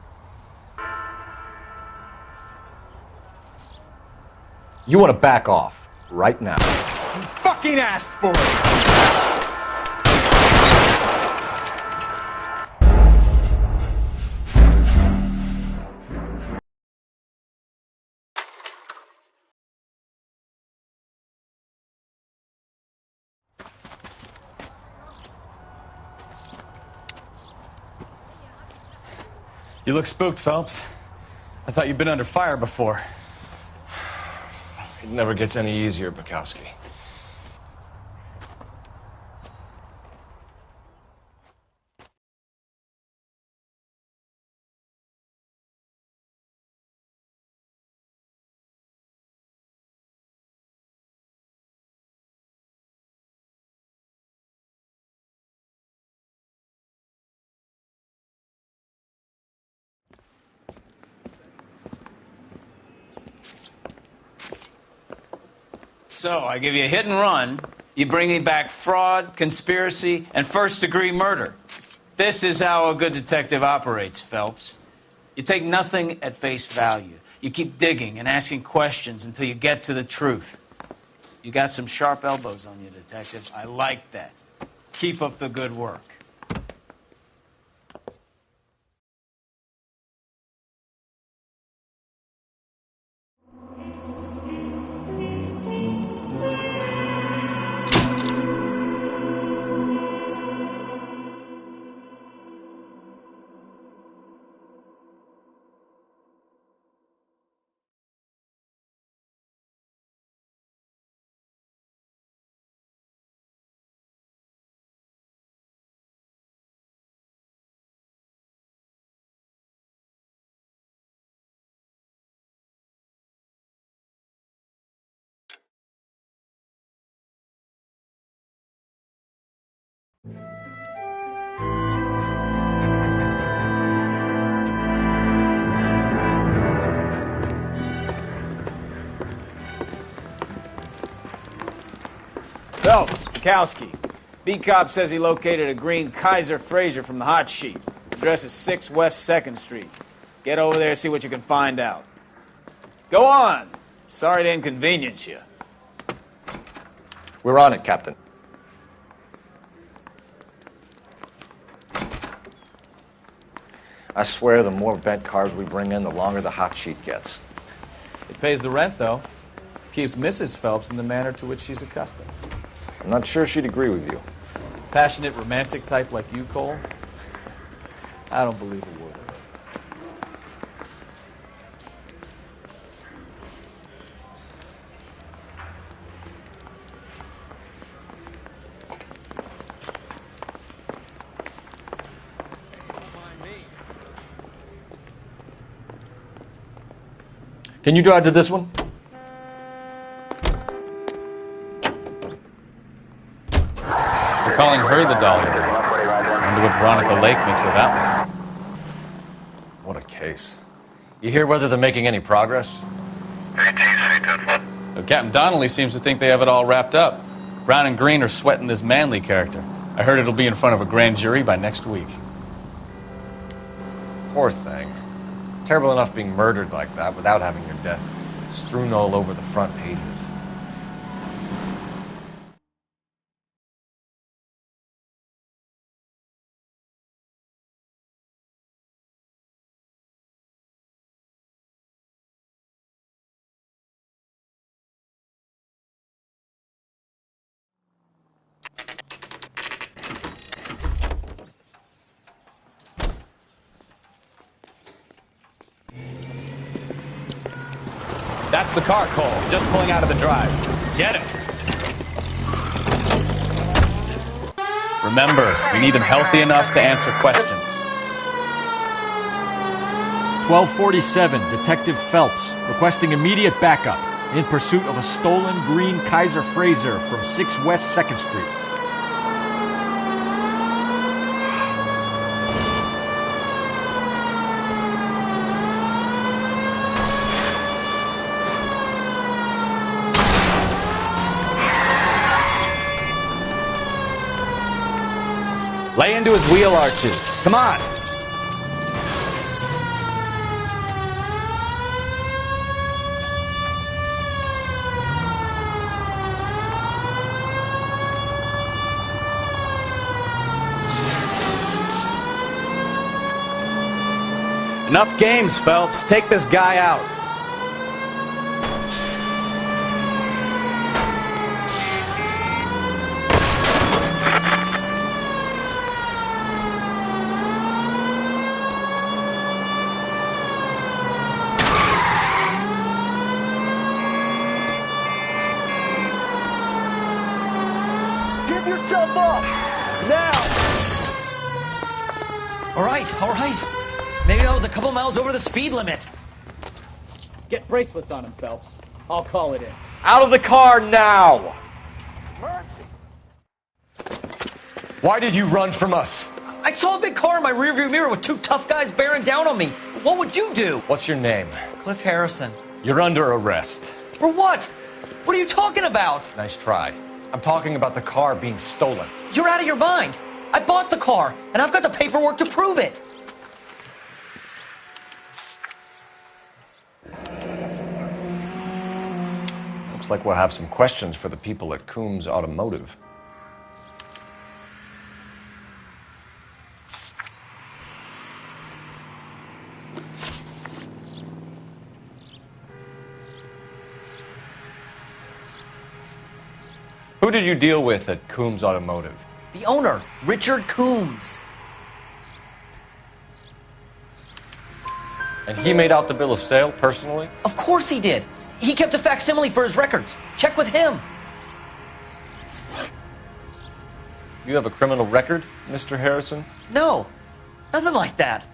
[SPEAKER 2] You want to back off, right now.
[SPEAKER 19] You fucking asked for it!
[SPEAKER 3] You look spooked, Phelps. I thought you'd been under fire before.
[SPEAKER 2] It never gets any easier, Bukowski.
[SPEAKER 4] So, I give you a hit and run. You bring me back fraud, conspiracy, and first-degree murder. This is how a good detective operates, Phelps. You take nothing at face value. You keep digging and asking questions until you get to the truth. You got some sharp elbows on you, detective. I like that. Keep up the good work.
[SPEAKER 22] Phelps, Bukowski. B-Cop says he located a green Kaiser Fraser from the hot sheet. Address is 6 West 2nd Street. Get over there, see what you can find out. Go on. Sorry to inconvenience you.
[SPEAKER 2] We're on it, Captain. I swear the more bent cars we bring in, the longer the hot sheet gets.
[SPEAKER 3] It pays the rent, though. Keeps Mrs. Phelps in the manner to which she's accustomed.
[SPEAKER 2] I'm not sure she'd agree with you.
[SPEAKER 3] Passionate, romantic type like you, Cole? I don't believe a word of it.
[SPEAKER 2] Can you drive to this one?
[SPEAKER 3] We're calling her the Dolly. Wonder what Veronica Lake makes of that one.
[SPEAKER 2] What a case. You hear whether they're making any progress?
[SPEAKER 3] Captain Donnelly seems to think they have it all wrapped up. Brown and Green are sweating this Manley character. I heard it'll be in front of a grand jury by next week.
[SPEAKER 2] Poor thing. Terrible enough being murdered like that without having your death strewn all over the front pages.
[SPEAKER 3] That's the car, Cole. Just pulling out of the drive. Get him. Remember, we need him healthy enough to answer questions.
[SPEAKER 1] 1247, Detective Phelps, requesting immediate backup in pursuit of a stolen green Kaiser Frazer from 6 West 2nd Street.
[SPEAKER 3] Lay into his wheel arches. Come on. Enough games, Phelps. Take this guy out.
[SPEAKER 21] Give yourself up! Now!
[SPEAKER 5] All right. Maybe I was a couple miles over the speed limit.
[SPEAKER 17] Get bracelets on him, Phelps. I'll call it in.
[SPEAKER 2] Out of the car now!
[SPEAKER 21] Mercy!
[SPEAKER 2] Why did you run from us?
[SPEAKER 5] I saw a big car in my rearview mirror with 2 tough guys bearing down on me. What would you do?
[SPEAKER 2] What's your name?
[SPEAKER 5] Cliff Harrison.
[SPEAKER 2] You're under arrest.
[SPEAKER 5] For what? What are you talking about?
[SPEAKER 2] Nice try. I'm talking about the car being stolen.
[SPEAKER 5] You're out of your mind. I bought the car, and I've got the paperwork to prove it.
[SPEAKER 2] Looks like we'll have some questions for the people at Coombs Automotive. Who did you deal with at Coombs Automotive?
[SPEAKER 5] The owner, Richard Coombs.
[SPEAKER 2] And he made out the bill of sale personally?
[SPEAKER 5] Of course he did. He kept a facsimile for his records. Check with him.
[SPEAKER 2] You have a criminal record, Mr. Harrison?
[SPEAKER 5] No, nothing like that.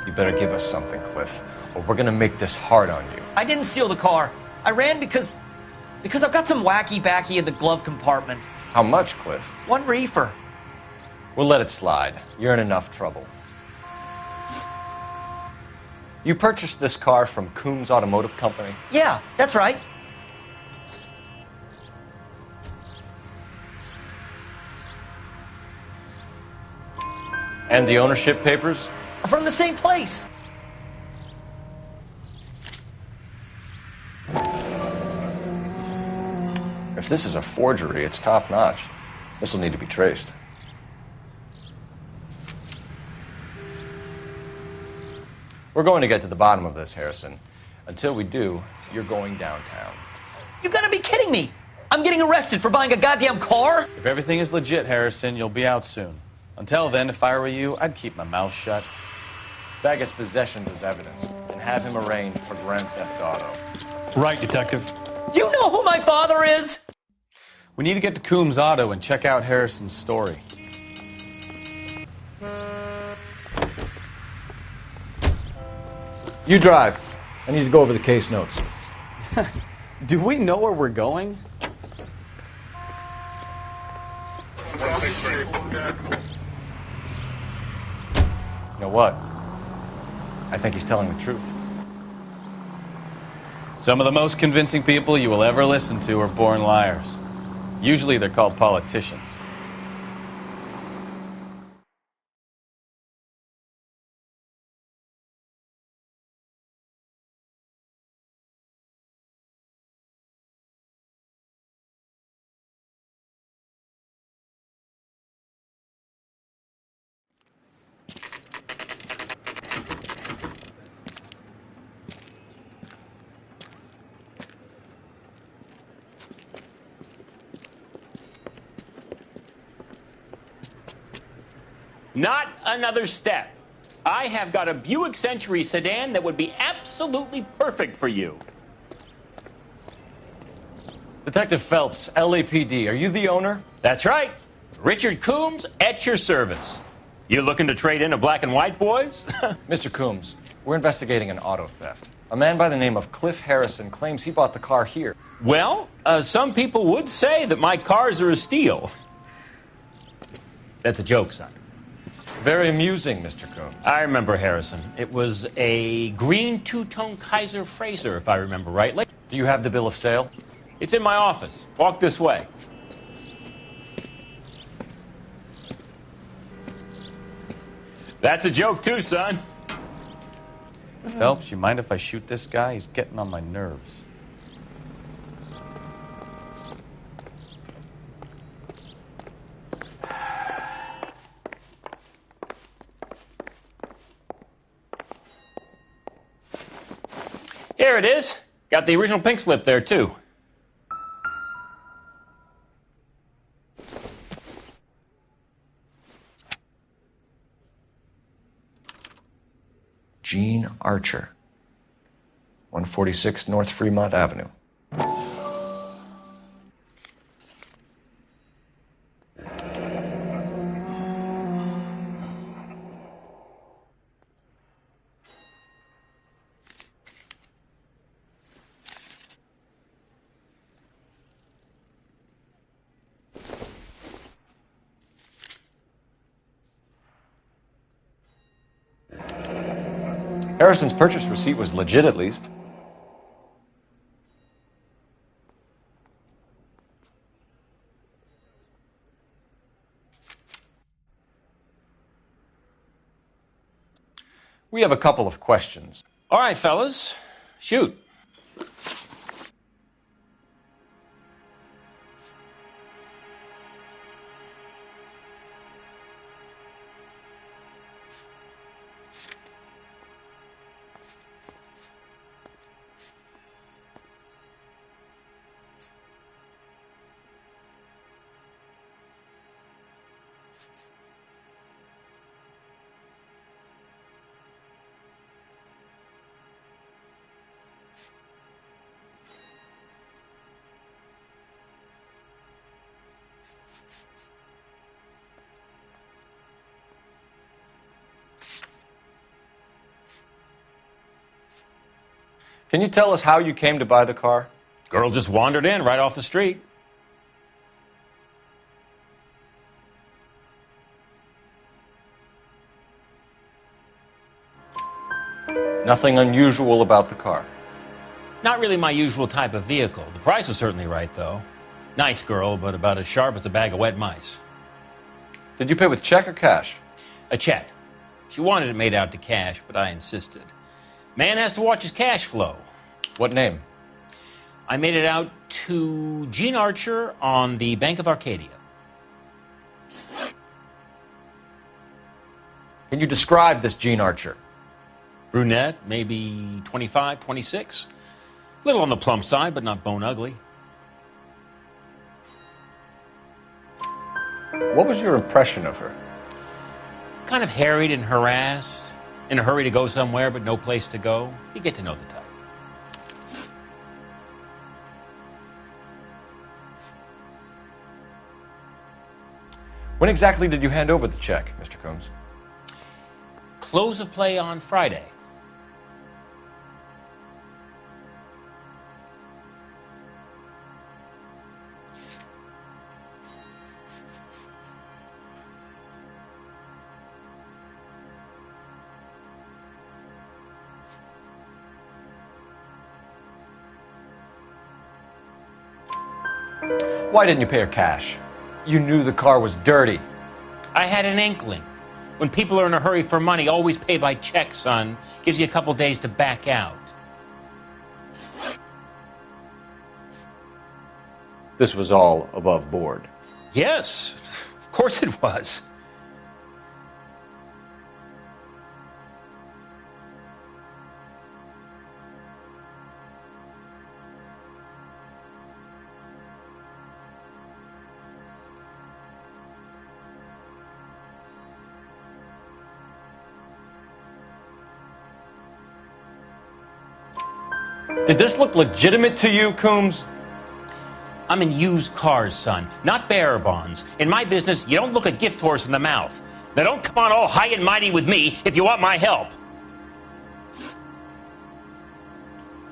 [SPEAKER 2] You better give us something, Cliff, or we're gonna make this hard on you.
[SPEAKER 5] I didn't steal the car. I ran because I've got some wacky backy in the glove compartment.
[SPEAKER 2] How much, Cliff?
[SPEAKER 5] 1 reefer.
[SPEAKER 2] We'll let it slide. You're in enough trouble. You purchased this car from Coombs Automotive Company?
[SPEAKER 5] Yeah, that's right.
[SPEAKER 2] And the ownership papers?
[SPEAKER 5] From the same place.
[SPEAKER 2] If this is a forgery, it's top-notch. This will need to be traced. We're going to get to the bottom of this, Harrison. Until we do, you're going downtown.
[SPEAKER 5] You gotta be kidding me! I'm getting arrested for buying a goddamn car?
[SPEAKER 3] If everything is legit, Harrison, you'll be out soon. Until then, if I were you, I'd keep my mouth shut.
[SPEAKER 2] Tag his possessions as evidence and have him arraigned for grand theft auto.
[SPEAKER 3] Right, Detective.
[SPEAKER 5] Do you know who my father is?
[SPEAKER 3] We need to get to Coombs Auto and check out Harrison's story.
[SPEAKER 2] You drive. I need to go over the case notes.
[SPEAKER 3] Do we know where we're going?
[SPEAKER 2] You know what? I think he's telling the truth.
[SPEAKER 3] Some of the most convincing people you will ever listen to are born liars. Usually they're called politicians.
[SPEAKER 23] Not another step.
[SPEAKER 7] I have got a Buick Century sedan that would be absolutely perfect for you.
[SPEAKER 2] Detective Phelps, LAPD, are you the owner?
[SPEAKER 7] That's right. Richard Coombs at your service. You looking to trade in a black and white, boys?
[SPEAKER 2] Mr. Coombs, we're investigating an auto theft. A man by the name of Cliff Harrison claims he bought the car here.
[SPEAKER 7] Well, some people would say that my cars are a steal. That's a joke, son.
[SPEAKER 2] Very amusing, Mr. Coombs.
[SPEAKER 7] I remember Harrison. It was a green two-tone Kaiser Frazer, if I remember rightly.
[SPEAKER 2] Do you have the bill of sale?
[SPEAKER 7] It's in my office. Walk this way. That's a joke, too, son. Phelps, you mind if I shoot this guy? He's getting on my nerves. Here it is. Got the original pink slip there, too.
[SPEAKER 2] Gene Archer, 146 North Fremont Avenue. Harrison's purchase receipt was legit, at least. We have a couple of questions.
[SPEAKER 7] All right, fellas. Shoot.
[SPEAKER 2] Can you tell us how you came to buy the car?
[SPEAKER 7] Girl just wandered in right off the street.
[SPEAKER 2] Nothing unusual about the car.
[SPEAKER 7] Not really my usual type of vehicle. The price was certainly right, though. Nice girl, but about as sharp as a bag of wet mice.
[SPEAKER 2] Did you pay with check or cash?
[SPEAKER 7] A check. She wanted it made out to cash, but I insisted. Man has to watch his cash flow.
[SPEAKER 2] What name?
[SPEAKER 7] I made it out to Gene Archer on the Bank of Arcadia.
[SPEAKER 2] Can you describe this Gene Archer?
[SPEAKER 7] Brunette, maybe 25, 26. Little on the plump side, but not bone ugly.
[SPEAKER 2] What was your impression of her?
[SPEAKER 7] Kind of harried and harassed, in a hurry to go somewhere, but no place to go. You get to know the type.
[SPEAKER 2] When exactly did you hand over the check, Mr. Coombs?
[SPEAKER 7] Close of play on Friday.
[SPEAKER 2] Why didn't you pay her cash? You knew the car was dirty.
[SPEAKER 7] I had an inkling. When people are in a hurry for money, always pay by check, son. Gives you a couple days to back out.
[SPEAKER 2] This was all above board.
[SPEAKER 7] Yes, of course it was.
[SPEAKER 2] Did this look legitimate to you, Coombs?
[SPEAKER 7] I'm in used cars, son, not bearer bonds. In my business, you don't look a gift horse in the mouth. Now don't come on all high and mighty with me if you want my help.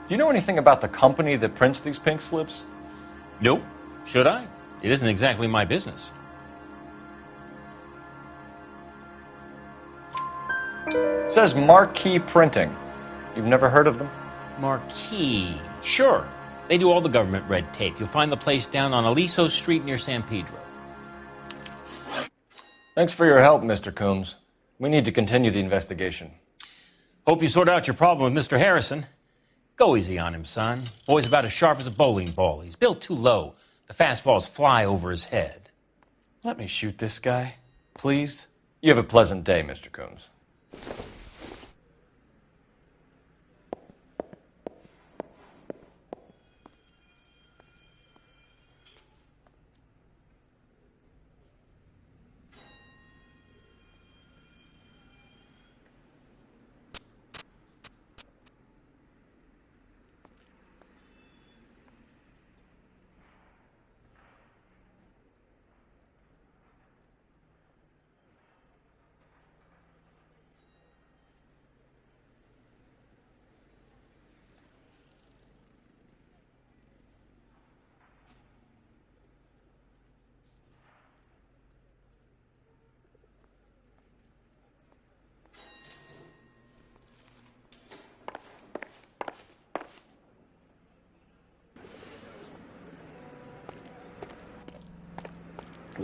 [SPEAKER 2] Do you know anything about the company that prints these pink slips?
[SPEAKER 7] Nope. Should I? It isn't exactly my business.
[SPEAKER 2] It says Marquee Printing. You've never heard of them?
[SPEAKER 7] Marquee. Sure. They do all the government red tape. You'll find the place down on Aliso Street near San Pedro.
[SPEAKER 2] Thanks for your help, Mr. Coombs. We need to continue the investigation.
[SPEAKER 7] Hope you sort out your problem with Mr. Harrison. Go easy on him, son. Boy's about as sharp as a bowling ball. He's built too low. The fastballs fly over his head.
[SPEAKER 2] Let me shoot this guy, please. You have a pleasant day, Mr. Coombs.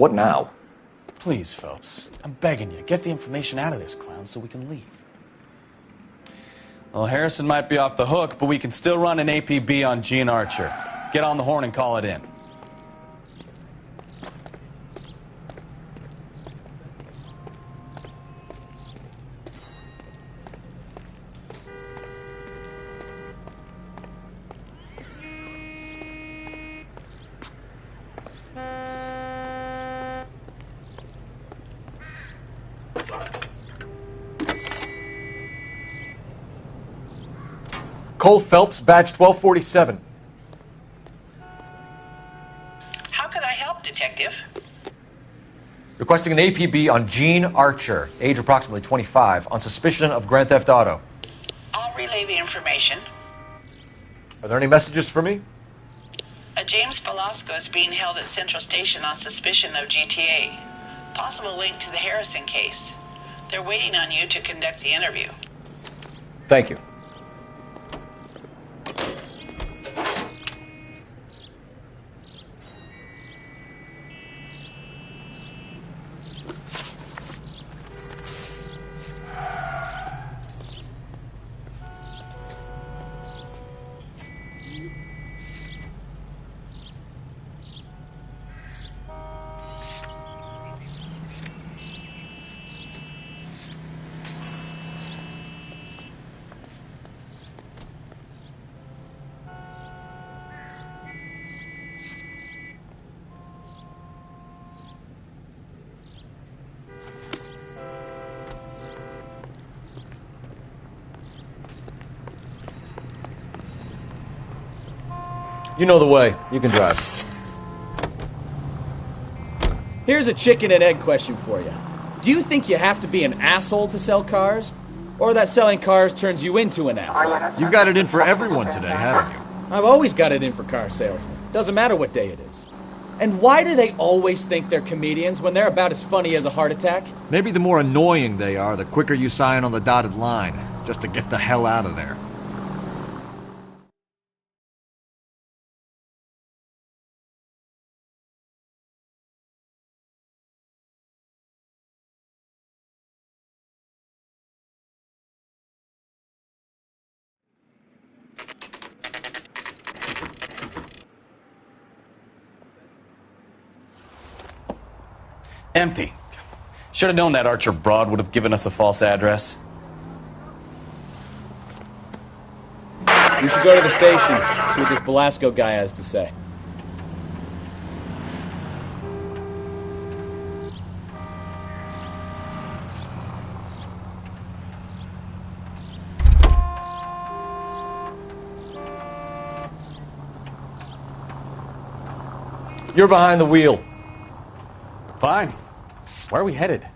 [SPEAKER 2] What now?
[SPEAKER 3] Please, Phelps. I'm begging you. Get the information out of this clown so we can leave. Well, Harrison might be off the hook, but we can still run an APB on Gene Archer. Get on the horn and call it in.
[SPEAKER 2] Cole Phelps, badge 1247.
[SPEAKER 13] How could I help, Detective?
[SPEAKER 2] Requesting an APB on Gene Archer, age approximately 25, on suspicion of Grand Theft Auto.
[SPEAKER 13] I'll relay the information.
[SPEAKER 2] Are there any messages for me?
[SPEAKER 13] A James Velasco is being held at Central Station on suspicion of GTA. Possible link to the Harrison case. They're waiting on you to conduct the interview.
[SPEAKER 2] Thank you. You know the way. You can drive.
[SPEAKER 17] Here's a chicken and egg question for you. Do you think you have to be an asshole to sell cars? Or that selling cars turns you into an asshole?
[SPEAKER 1] You've got it in for everyone today, haven't you?
[SPEAKER 17] I've always got it in for car salesmen. Doesn't matter what day it is. And why do they always think they're comedians when they're about as funny as a heart attack?
[SPEAKER 1] Maybe the more annoying they are, the quicker you sign on the dotted line, just to get the hell out of there.
[SPEAKER 3] Empty. Should have known that Archer broad would have given us a false address.
[SPEAKER 17] You should go to the station, see what this Velasco guy has to say.
[SPEAKER 2] You're behind the wheel.
[SPEAKER 3] Fine. Where are we headed?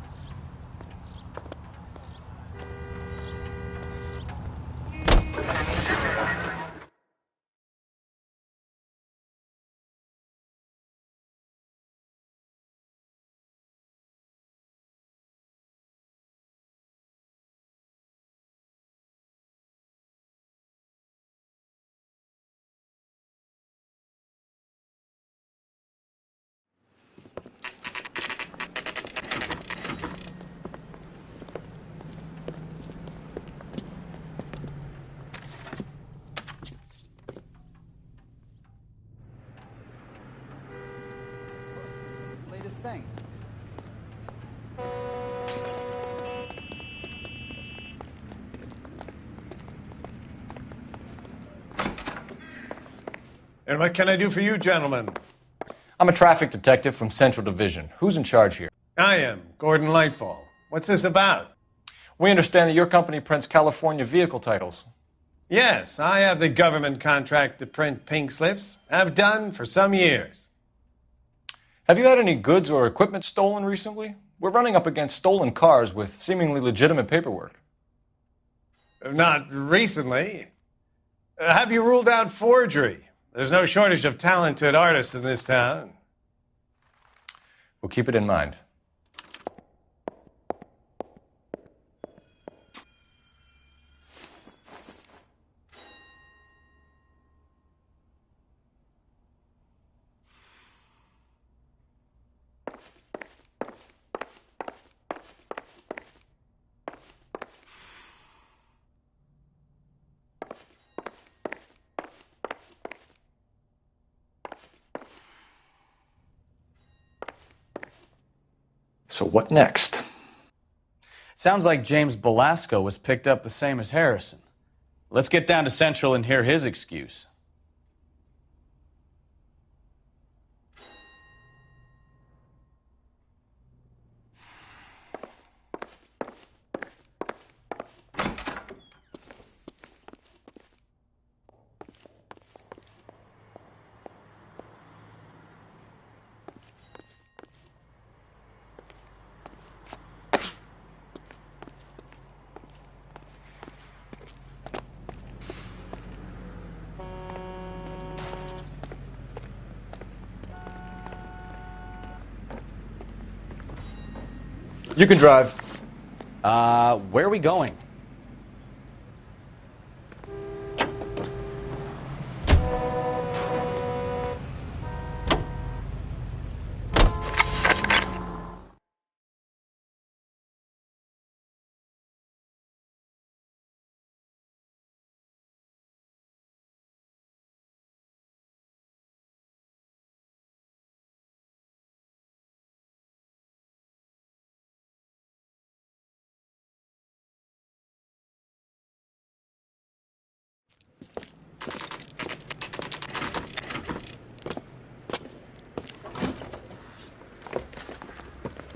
[SPEAKER 9] Latest thing.
[SPEAKER 10] And what can I do for you, gentlemen?
[SPEAKER 2] I'm a traffic detective from Central Division. Who's in charge here?
[SPEAKER 10] I am, Gordon Lightfall. What's this about?
[SPEAKER 2] We understand that your company prints California vehicle titles.
[SPEAKER 10] Yes, I have the government contract to print pink slips. I've done for some years.
[SPEAKER 2] Have you had any goods or equipment stolen recently? We're running up against stolen cars with seemingly legitimate paperwork.
[SPEAKER 10] Not recently. Have you ruled out forgery? There's no shortage of talented artists in this town.
[SPEAKER 2] We'll keep it in mind. So what next?
[SPEAKER 3] Sounds like James Belasco was picked up the same as Harrison. Let's get down to Central and hear his excuse.
[SPEAKER 2] You can drive.
[SPEAKER 3] Where are we going?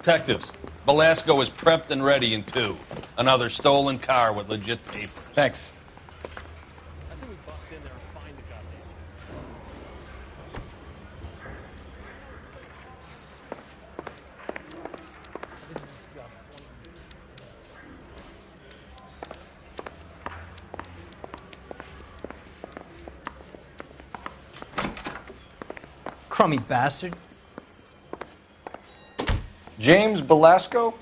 [SPEAKER 23] Detectives, Belasco is prepped and ready in 2. Another stolen car with legit papers.
[SPEAKER 2] Thanks.
[SPEAKER 7] I say we bust in there and find the goddamn.
[SPEAKER 24] Crummy bastard.
[SPEAKER 2] James Belasco?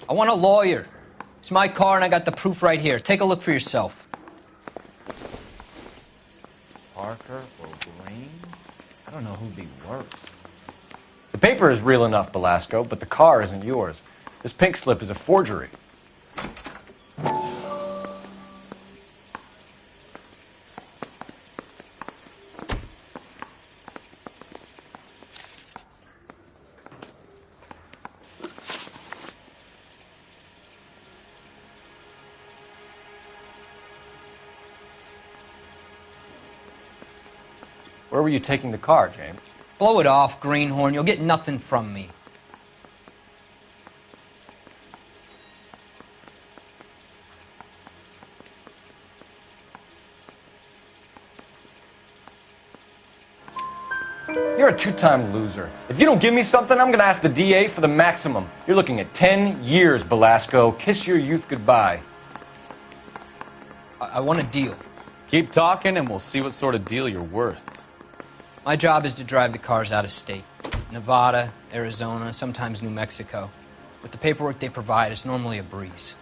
[SPEAKER 24] I want a lawyer. It's my car and I got the proof right here. Take a look for yourself.
[SPEAKER 2] Parker or Green? I don't know who'd be worse. The paper is real enough, Belasco, but the car isn't yours. This pink slip is a forgery. Where were you taking the car, James?
[SPEAKER 24] Blow it off, greenhorn. You'll get nothing from me.
[SPEAKER 2] You're a two-time loser. If you don't give me something, I'm going to ask the DA for the maximum. You're looking at 10 years, Belasco. Kiss your youth goodbye.
[SPEAKER 24] I want a deal.
[SPEAKER 3] Keep talking and we'll see what sort of deal you're worth.
[SPEAKER 24] My job is to drive the cars out of state. Nevada, Arizona, sometimes New Mexico. With the paperwork they provide, it's normally a breeze.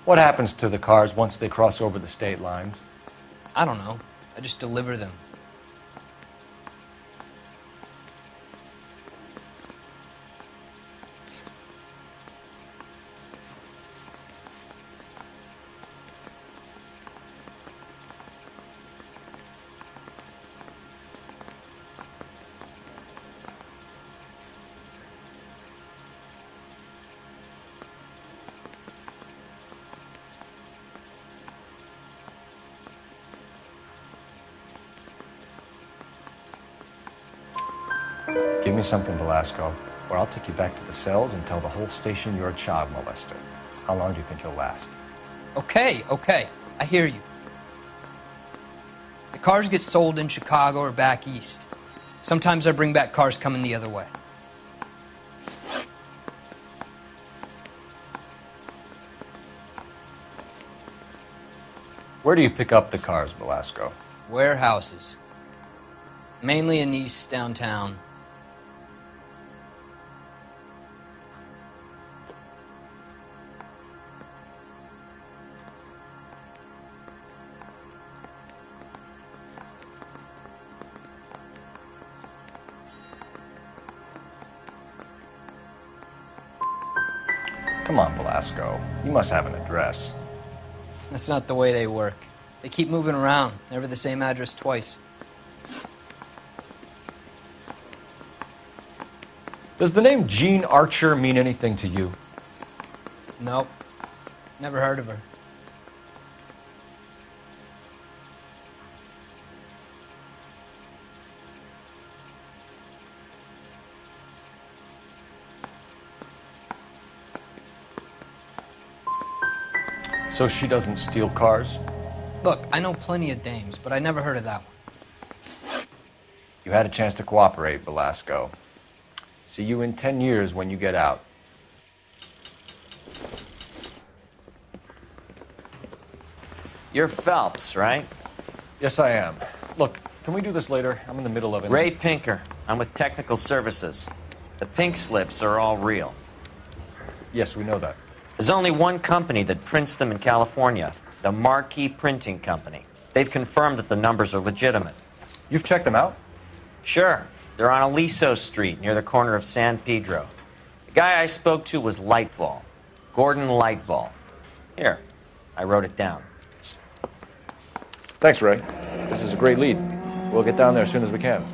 [SPEAKER 2] What happens to the cars once they cross over the state lines?
[SPEAKER 24] I don't know. I just deliver them.
[SPEAKER 2] Give me something, Belasco, or I'll take you back to the cells and tell the whole station you're a child molester. How long do you think you'll last?
[SPEAKER 24] Okay. I hear you. The cars get sold in Chicago or back east. Sometimes I bring back cars coming the other way.
[SPEAKER 2] Where do you pick up the cars, Belasco?
[SPEAKER 24] Warehouses. Mainly in East downtown.
[SPEAKER 2] Come on, Belasco. You must have an address.
[SPEAKER 24] That's not the way they work. They keep moving around, never the same address twice.
[SPEAKER 2] Does the name Jean Archer mean anything to you?
[SPEAKER 24] Nope. Never heard of her.
[SPEAKER 2] So she doesn't steal cars?
[SPEAKER 24] Look, I know plenty of dames, but I never heard of that one.
[SPEAKER 2] You had a chance to cooperate, Belasco. See you in 10 years when you get out.
[SPEAKER 9] You're Phelps, right?
[SPEAKER 2] Yes, I am. Look, can we do this later? I'm in the middle of it.
[SPEAKER 9] Ray Pinker. I'm with Technical Services. The pink slips are all real.
[SPEAKER 2] Yes, we know that.
[SPEAKER 9] There's only one company that prints them in California, the Marquee Printing Company. They've confirmed that the numbers are legitimate.
[SPEAKER 2] You've checked them out?
[SPEAKER 9] Sure. They're on Aliso Street, near the corner of San Pedro. The guy I spoke to was Lightfall. Gordon Lightfall. Here, I wrote it down.
[SPEAKER 2] Thanks, Ray. This is a great lead. We'll get down there as soon as we can.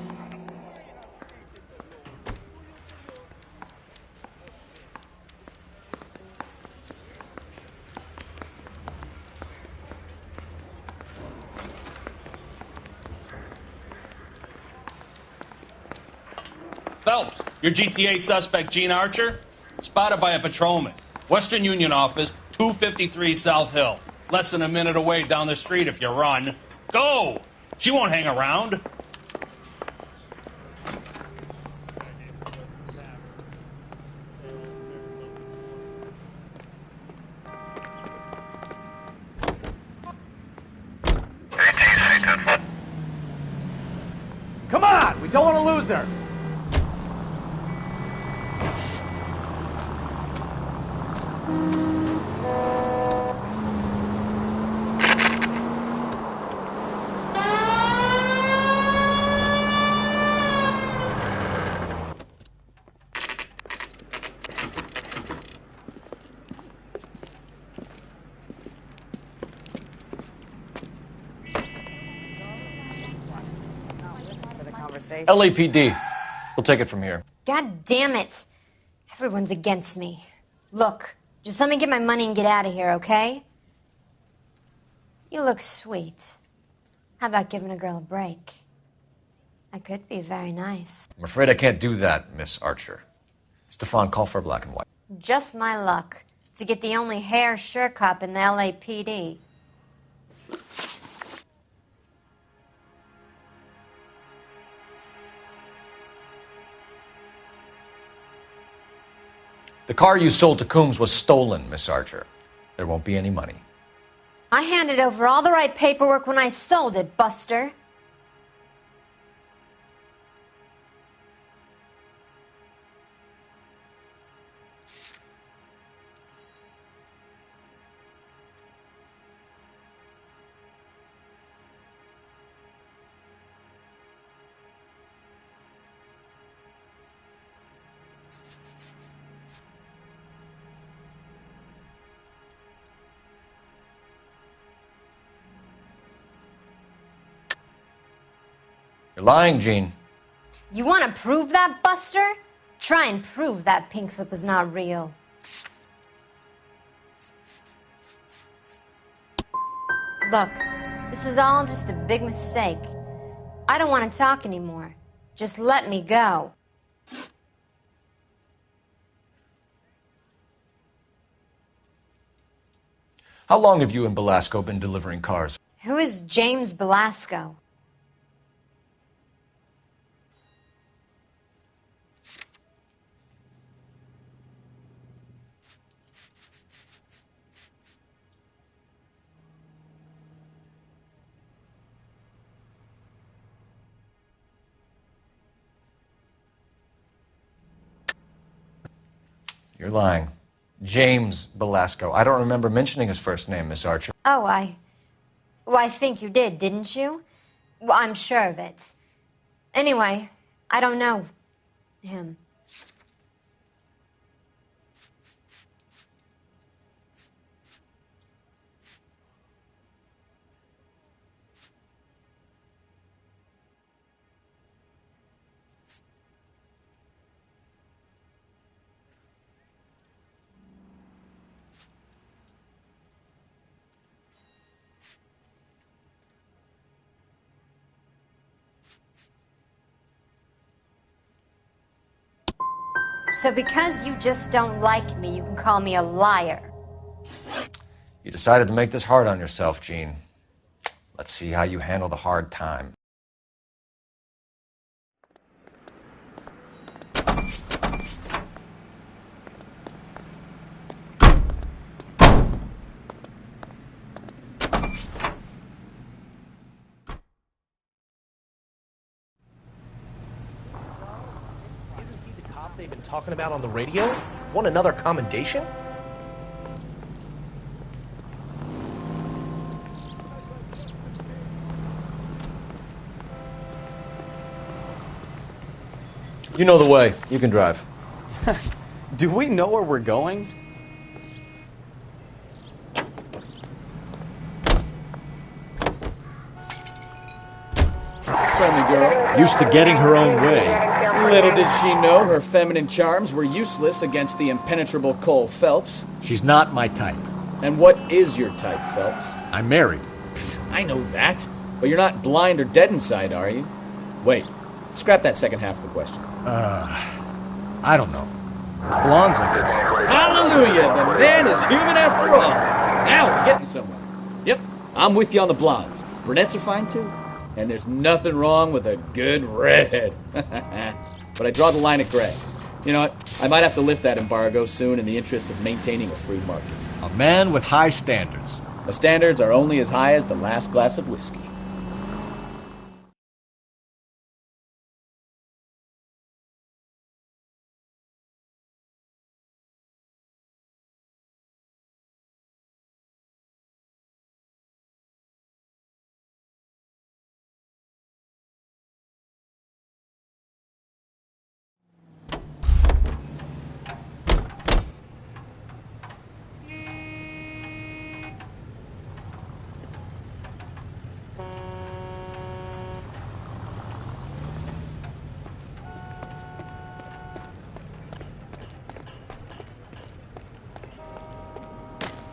[SPEAKER 23] Phelps, your GTA suspect, Gene Archer, spotted by a patrolman. Western Union office, 253 South Hill. Less than a minute away down the street if you run. Go! She won't hang around.
[SPEAKER 21] Come on! We don't want to lose her!
[SPEAKER 2] LAPD. We'll take it from here.
[SPEAKER 11] God damn it. Everyone's against me. Look, just let me get my money and get out of here, okay? You look sweet. How about giving a girl a break? I could be very nice.
[SPEAKER 2] I'm afraid I can't do that, Miss Archer.
[SPEAKER 1] Stefan, call for black and white.
[SPEAKER 11] Just my luck to get the only hair sure cop in the LAPD.
[SPEAKER 1] The car you sold to Coombs was stolen, Miss Archer. There won't be any money.
[SPEAKER 11] I handed over all the right paperwork when I sold it, Buster.
[SPEAKER 1] You're lying, Gene.
[SPEAKER 11] You want to prove that, Buster? Try and prove that pink slip was not real. Look, this is all just a big mistake. I don't want to talk anymore. Just let me go.
[SPEAKER 1] How long have you and Belasco been delivering cars?
[SPEAKER 11] Who is James Belasco?
[SPEAKER 1] You're lying. James Belasco. I don't remember mentioning his first name, Miss Archer.
[SPEAKER 11] Oh, I think you did, didn't you? Well, I'm sure of it. Anyway, I don't know him. So because you just don't like me, you can call me a liar.
[SPEAKER 1] You decided to make this hard on yourself, Gene. Let's see how you handle the hard time.
[SPEAKER 6] They've been talking about on the radio? Want another commendation?
[SPEAKER 1] You know the way. You can drive.
[SPEAKER 2] Do we know where we're going?
[SPEAKER 17] Friendly girl.
[SPEAKER 1] Used to getting her own way.
[SPEAKER 17] Little did she know her feminine charms were useless against the impenetrable Cole Phelps.
[SPEAKER 1] She's not my type.
[SPEAKER 17] And what is your type, Phelps?
[SPEAKER 1] I'm married.
[SPEAKER 17] I know that. But you're not blind or dead inside, are you? Wait. Scrap that second half of the question.
[SPEAKER 1] I don't know. Blondes, I guess.
[SPEAKER 17] Hallelujah! The man is human after all. Now we're getting somewhere. Yep, I'm with you on the blondes. Brunettes are fine too. And there's nothing wrong with a good redhead. But I draw the line at gray. You know what? I might have to lift that embargo soon in the interest of maintaining a free market.
[SPEAKER 1] A man with high standards.
[SPEAKER 17] The standards are only as high as the last glass of whiskey.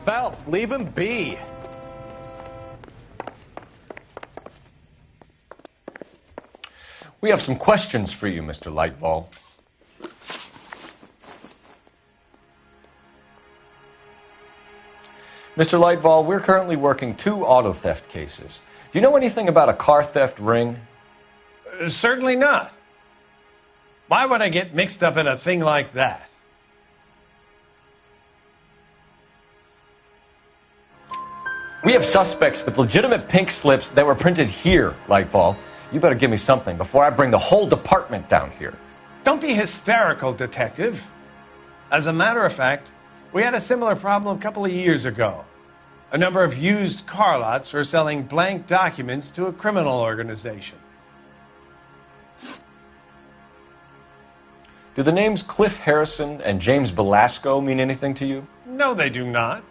[SPEAKER 2] Phelps, leave him be.
[SPEAKER 1] We have some questions for you, Mr. Lightfall.
[SPEAKER 2] Mr. Lightval, we're currently working 2 auto theft cases. Do you know anything about a car theft ring?
[SPEAKER 10] Certainly not. Why would I get mixed up in a thing like that?
[SPEAKER 2] We have suspects with legitimate pink slips that were printed here, Lightval. You better give me something before I bring the whole department down here.
[SPEAKER 10] Don't be hysterical, Detective. As a matter of fact, we had a similar problem a couple of years ago. A number of used car lots were selling blank documents to a criminal organization.
[SPEAKER 2] Do the names Cliff Harrison and James Belasco mean anything to you?
[SPEAKER 10] No, they do not.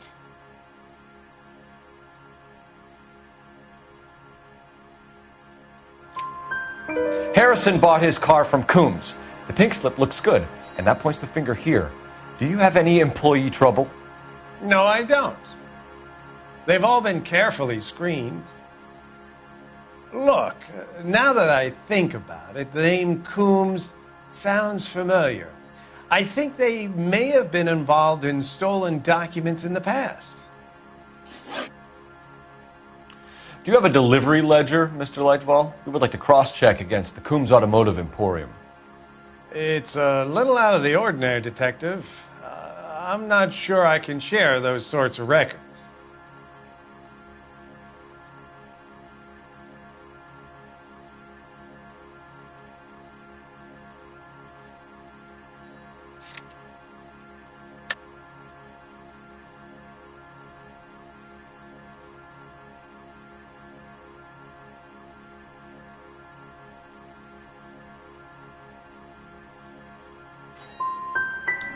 [SPEAKER 2] Harrison bought his car from Coombs. The pink slip looks good, and that points the finger here. Do you have any employee trouble?
[SPEAKER 10] No, I don't. They've all been carefully screened. Look, now that I think about it, the name Coombs sounds familiar. I think they may have been involved in stolen documents in the past.
[SPEAKER 2] Do you have a delivery ledger, Mr. Lightval? We would like to cross-check against the Coombs Automotive Emporium.
[SPEAKER 10] It's a little out of the ordinary, Detective. I'm not sure I can share those sorts of records.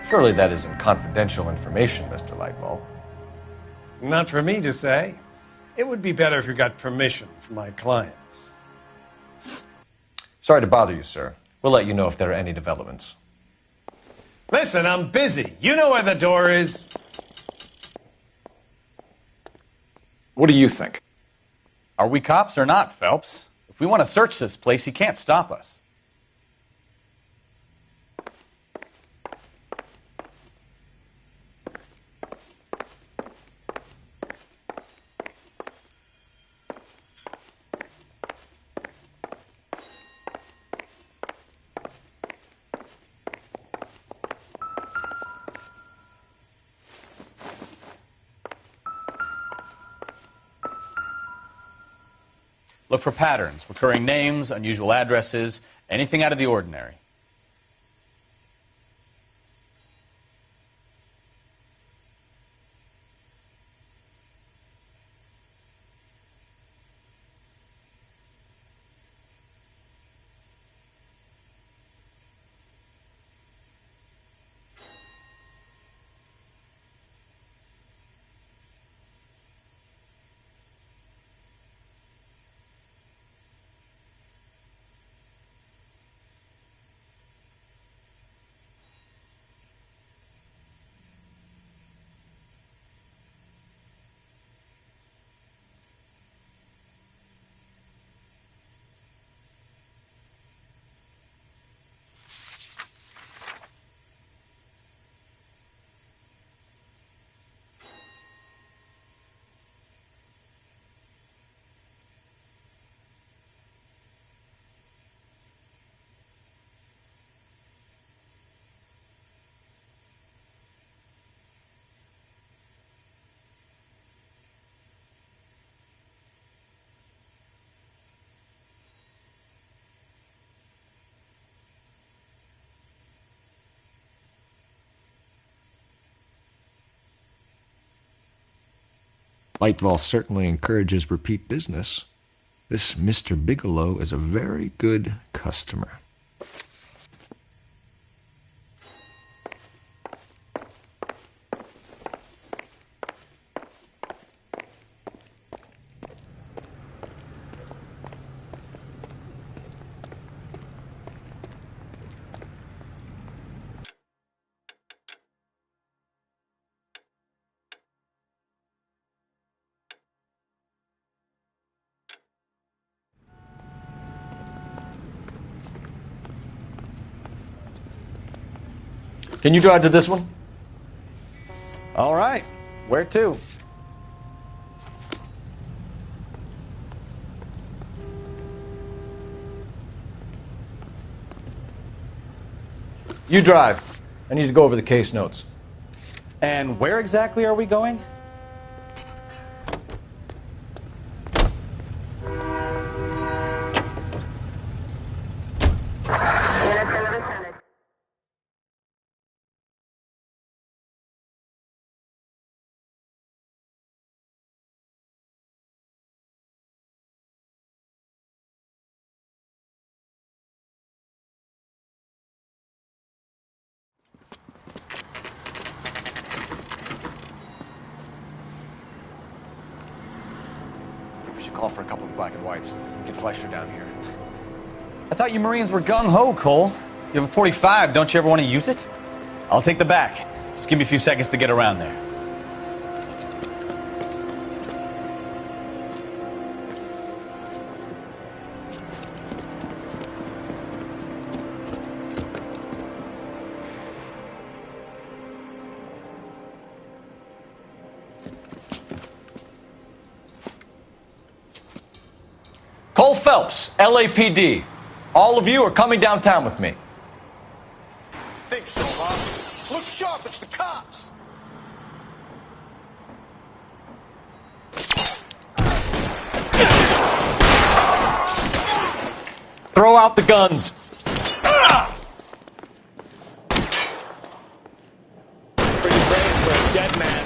[SPEAKER 2] Surely that isn't confidential information, Mr. Lightval.
[SPEAKER 10] Not for me to say. It would be better if you got permission from my clients.
[SPEAKER 2] Sorry to bother you, sir. We'll let you know if there are any developments.
[SPEAKER 10] Listen, I'm busy. You know where the door is.
[SPEAKER 3] What do you think? Are we cops or not, Phelps? If we want to search this place, he can't stop us. Look for patterns, recurring names, unusual addresses, anything out of the ordinary.
[SPEAKER 1] Lightval certainly encourages repeat business. This Mr. Bigelow is a very good customer.
[SPEAKER 2] Can you drive to this one?
[SPEAKER 3] All right. Where to?
[SPEAKER 2] You drive. I need to go over the case notes.
[SPEAKER 3] And where exactly are we going?
[SPEAKER 2] We should call for a couple of black and whites. Get Fleischer down here.
[SPEAKER 3] I thought you Marines were gung-ho, Cole. You have a 45. Don't you ever want to use it? I'll take the back. Just give me a few seconds to get around there.
[SPEAKER 2] Cole Phelps, LAPD. All of you are coming downtown with me.
[SPEAKER 21] Think so, huh? Look sharp, it's the cops.
[SPEAKER 2] Throw out the guns.
[SPEAKER 21] Pretty brave for a dead man.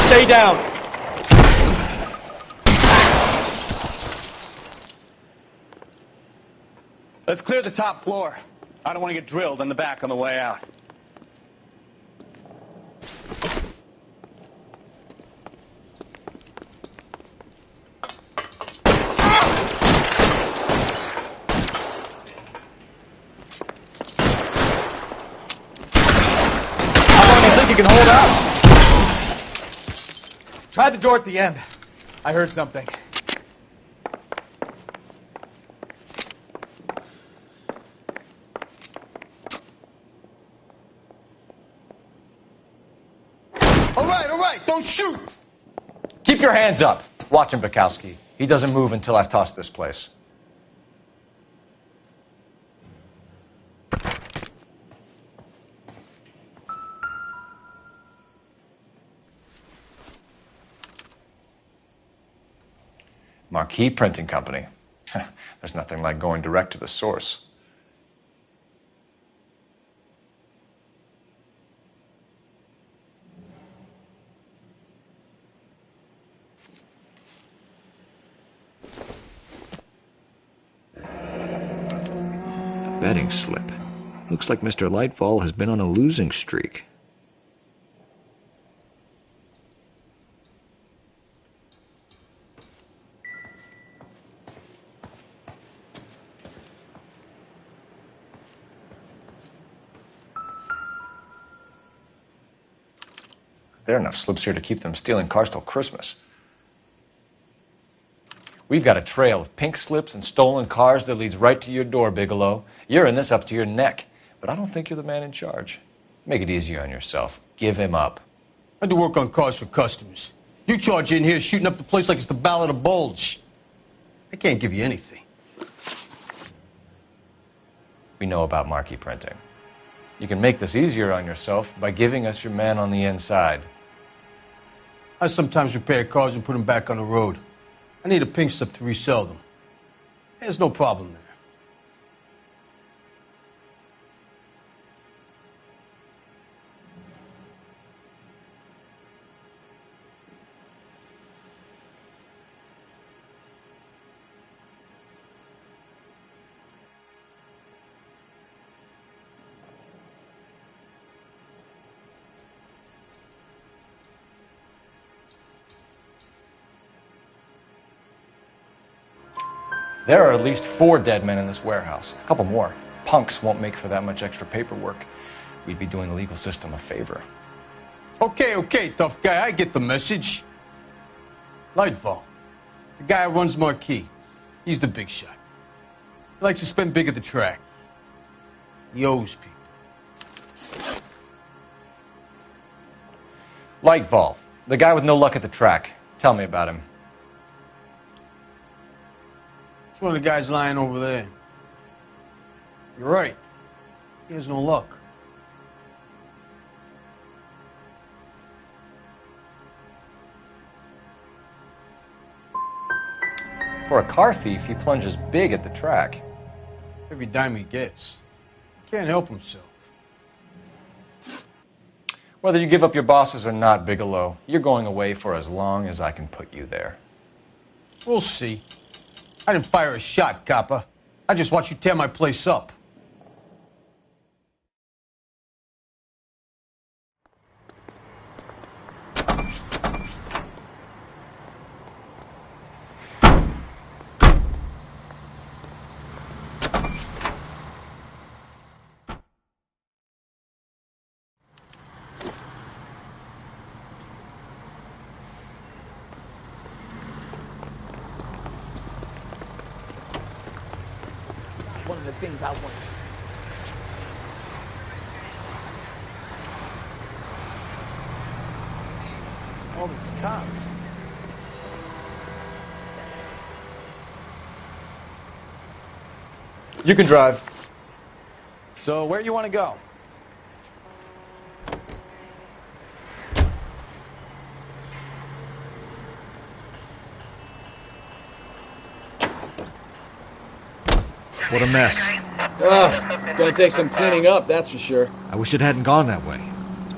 [SPEAKER 2] Stay down.
[SPEAKER 3] Let's clear the top floor. I don't want to get drilled in the back on the way out.
[SPEAKER 2] How long do you think you can hold out?
[SPEAKER 22] Try the door at the end. I heard something.
[SPEAKER 21] All right, don't shoot!
[SPEAKER 2] Keep your hands up. Watch him, Bukowski. He doesn't move until I've tossed this place. Marquee Printing Company. There's nothing like going direct to the source. A betting slip. Looks like Mr. Lightfall has been on a losing streak. There are enough slips here to keep them stealing cars till Christmas. We've got a trail of pink slips and stolen cars that leads right to your door, Bigelow. You're in this up to your neck, but I don't think you're the man in charge. Make it easier on yourself. Give him up.
[SPEAKER 21] I do work on cars for customers. You charge in here shooting up the place like it's the Ballad of Bulge. I can't give you anything.
[SPEAKER 2] We know about marquee printing. You can make this easier on yourself by giving us your man on the inside.
[SPEAKER 21] I sometimes repair cars and put them back on the road. I need a pink slip to resell them. There's no problem there.
[SPEAKER 2] There are at least 4 dead men in this warehouse. A couple more. Punks won't make for that much extra paperwork. We'd be doing the legal system a favor.
[SPEAKER 21] Okay, tough guy. I get the message. Lightfall, the guy who runs Marquis. He's the big shot. He likes to spend big at the track. He owes people.
[SPEAKER 2] Lightfall, the guy with no luck at the track. Tell me about him.
[SPEAKER 21] It's one of the guys lying over there. You're right. He has no luck.
[SPEAKER 2] For a car thief, he plunges big at the track.
[SPEAKER 21] Every dime he gets. He can't help himself.
[SPEAKER 2] Whether you give up your bosses or not, Bigelow, you're going away for as long as I can put you there.
[SPEAKER 21] We'll see. I didn't fire a shot, copper. I just watched you tear my place up.
[SPEAKER 8] One of the things I want. All these cops.
[SPEAKER 22] You can drive. So where you want to go?
[SPEAKER 1] What a mess.
[SPEAKER 17] Gonna take some cleaning up, that's for sure.
[SPEAKER 1] I wish it hadn't gone that way.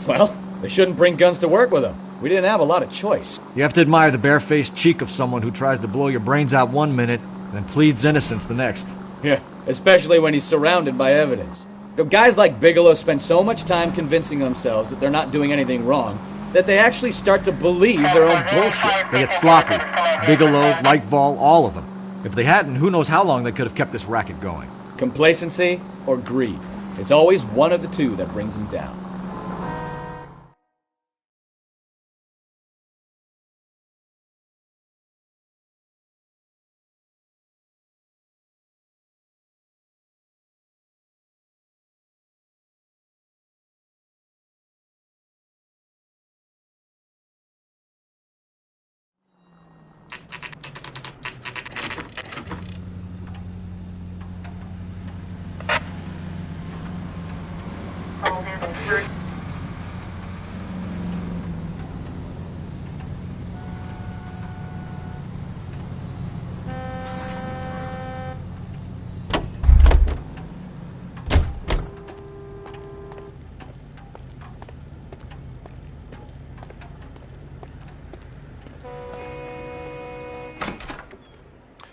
[SPEAKER 17] Well, they shouldn't bring guns to work with them. We didn't have a lot of choice.
[SPEAKER 1] You have to admire the barefaced cheek of someone who tries to blow your brains out one minute, then pleads innocence the next.
[SPEAKER 17] Yeah, especially when he's surrounded by evidence. You know, guys like Bigelow spend so much time convincing themselves that they're not doing anything wrong that they actually start to believe their own bullshit.
[SPEAKER 1] They get sloppy. Bigelow, Lightfall, all of them. If they hadn't, who knows how long they could have kept this racket going.
[SPEAKER 17] Complacency or greed. It's always one of the two that brings them down.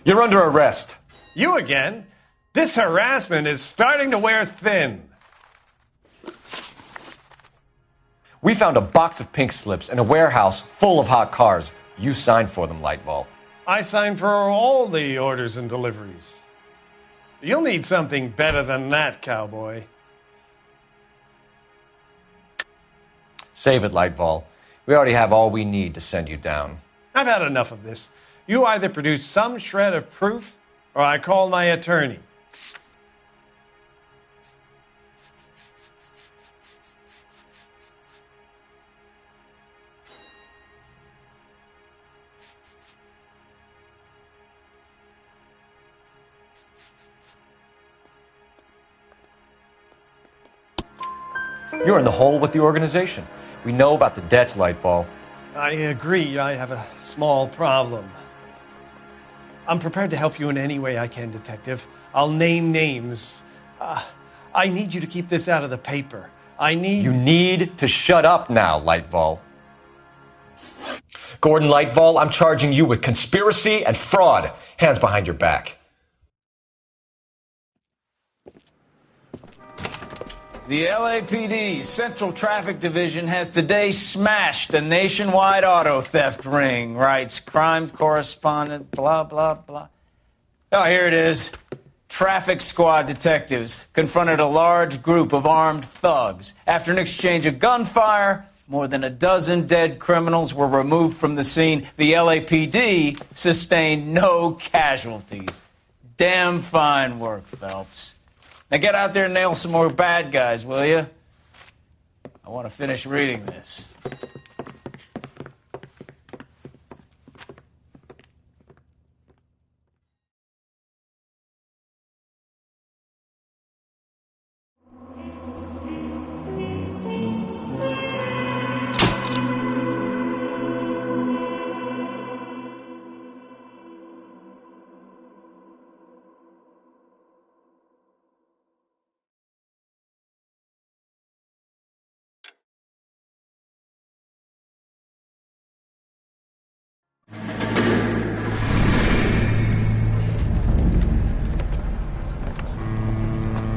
[SPEAKER 2] You're under arrest.
[SPEAKER 10] You again? This harassment is starting to wear thin.
[SPEAKER 2] We found a box of pink slips in a warehouse full of hot cars. You signed for them, Lightball.
[SPEAKER 10] I signed for all the orders and deliveries. You'll need something better than that, cowboy.
[SPEAKER 2] Save it, Lightball. We already have all we need to send you down.
[SPEAKER 10] I've had enough of this. You either produce some shred of proof, or I call my attorney.
[SPEAKER 2] You're in the hole with the organization. We know about the debts, Lightball.
[SPEAKER 10] I agree. I have a small problem. I'm prepared to help you in any way I can, Detective. I'll name names. I need you to keep this out of the paper. You
[SPEAKER 2] need to shut up now, Lightball. Gordon Lightball, I'm charging you with conspiracy and fraud. Hands behind your back.
[SPEAKER 4] The LAPD Central Traffic Division has today smashed a nationwide auto theft ring, writes crime correspondent, blah, blah, blah. Oh, here it is. Traffic squad detectives confronted a large group of armed thugs. After an exchange of gunfire, more than a dozen dead criminals were removed from the scene. The LAPD sustained no casualties. Damn fine work, Phelps. Now get out there and nail some more bad guys, will you? I want to finish reading this.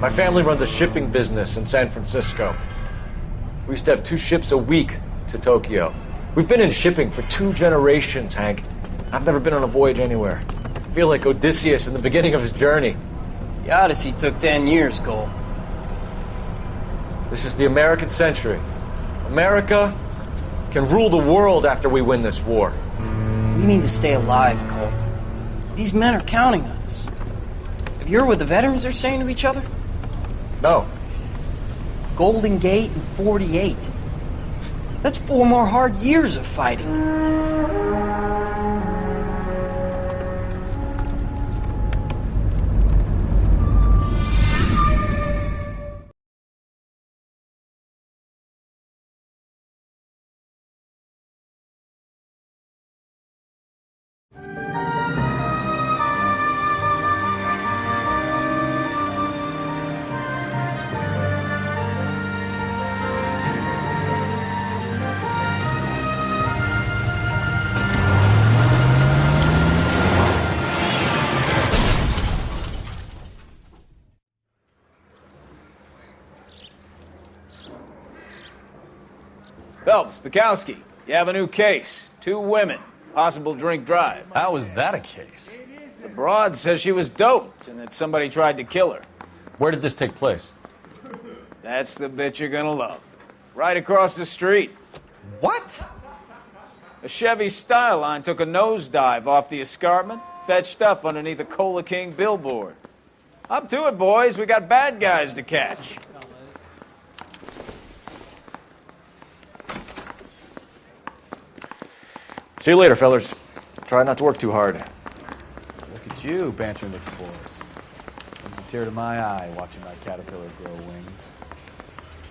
[SPEAKER 2] My family runs a shipping business in San Francisco. We used to have 2 ships a week to Tokyo. We've been in shipping for 2 generations, Hank. I've never been on a voyage anywhere. I feel like Odysseus in the beginning of his journey.
[SPEAKER 24] The Odyssey took 10 years, Cole.
[SPEAKER 2] This is the American century. America can rule the world after we win this war.
[SPEAKER 24] We need to stay alive, Cole. These men are counting on us. Have you heard what the veterans are saying to each other?
[SPEAKER 2] No.
[SPEAKER 24] Golden Gate and 48. That's 4 more hard years of fighting.
[SPEAKER 22] Phelps, Bukowski, you have a new case. 2 women, possible drink drive.
[SPEAKER 3] How is that a case?
[SPEAKER 22] The broad says she was doped and that somebody tried to kill her.
[SPEAKER 2] Where did this take place?
[SPEAKER 22] That's the bit you're gonna love. Right across the street.
[SPEAKER 2] What?
[SPEAKER 22] A Chevy Styline took a nosedive off the escarpment, fetched up underneath a Cola King billboard. Up to it, boys. We got bad guys to catch.
[SPEAKER 2] See you later, fellers. Try not to work too hard.
[SPEAKER 3] Look at you, bantering with the boys. Brings a tear to my eye watching my caterpillar grow wings.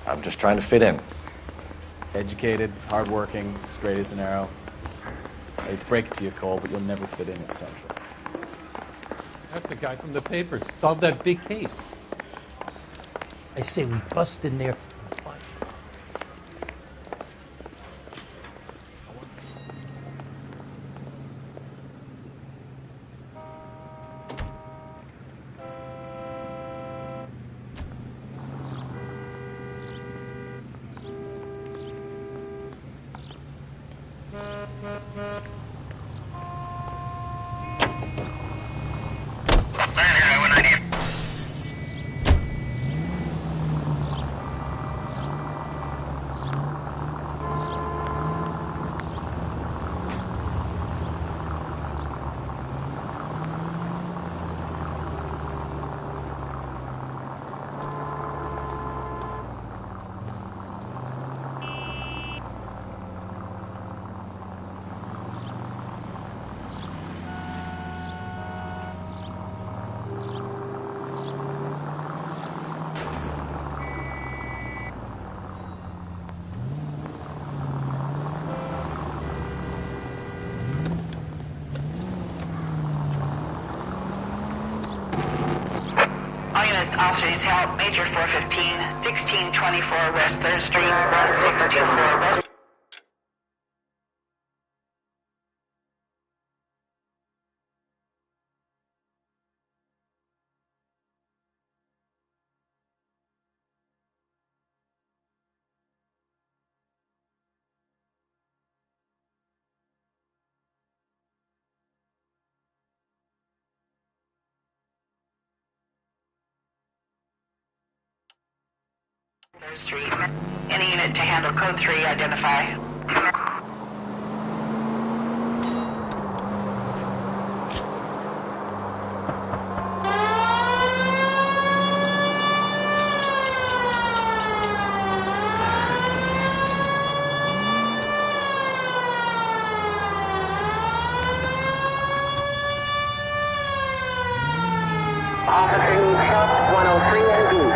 [SPEAKER 2] I'm just trying to fit in.
[SPEAKER 3] Educated, hardworking, straight as an arrow. I hate to break it to you, Cole, but you'll never fit in at Central.
[SPEAKER 12] That's the guy from the papers. Solved that big case. I say we bust in there.
[SPEAKER 13] Officers help. Major 415, 1624 West 3rd Street, 1624 West. 3rd Street. Any unit to handle code 3, identify. Officer needs help, 103 and B.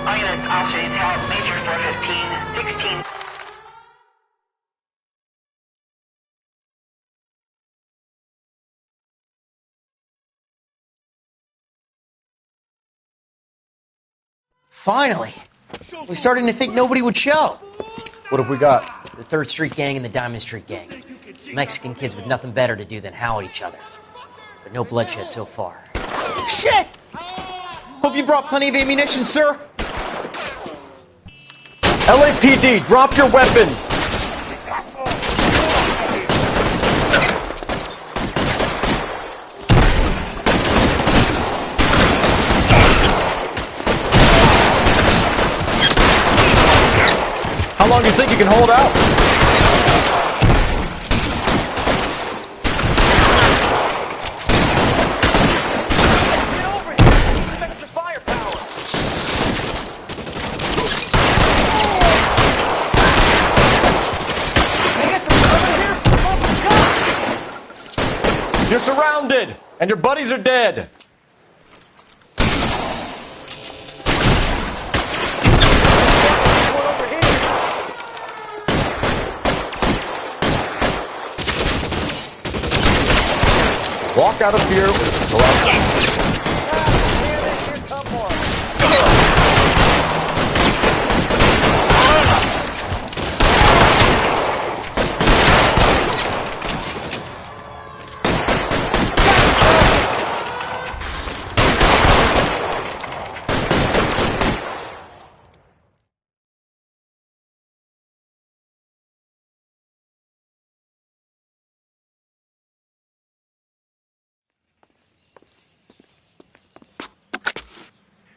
[SPEAKER 13] All units, officer needs help, Major 415, 16.
[SPEAKER 5] Finally! We're starting to think nobody would show.
[SPEAKER 2] What have we got?
[SPEAKER 5] The 3rd Street Gang and the Diamond Street Gang. Mexican kids with nothing better to do than howl at each other. But no bloodshed so far. Shit! Hope you brought plenty of ammunition, sir.
[SPEAKER 2] LAPD, drop your weapons! How long do you think you can hold out? You're surrounded, and your buddies are dead. Walk out of here or go outside.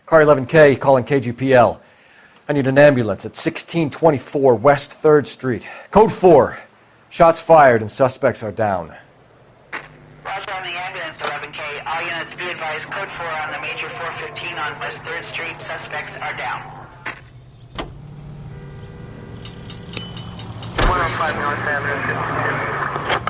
[SPEAKER 2] Car 11K calling KGPL. I need an ambulance at 1624 West 3rd Street. Code 4. Shots fired and suspects are down.
[SPEAKER 13] Roger on the ambulance, 11K. All units be advised, code 4 on the Major 415 on West 3rd Street. Suspects are down. 105 North Avenue, 52.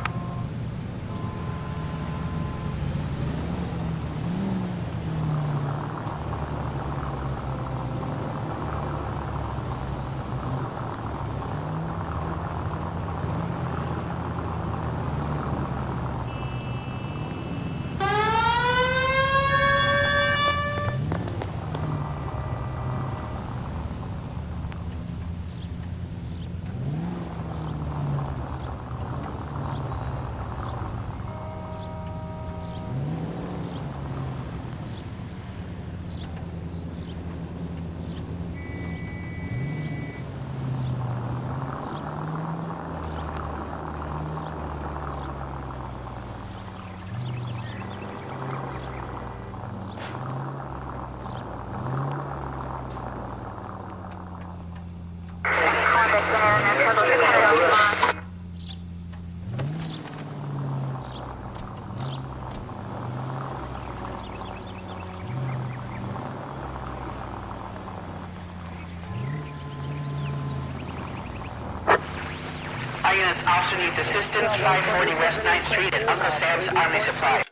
[SPEAKER 13] units also needs assistance. 540 West 9th Street at Uncle Sam's Army Supply.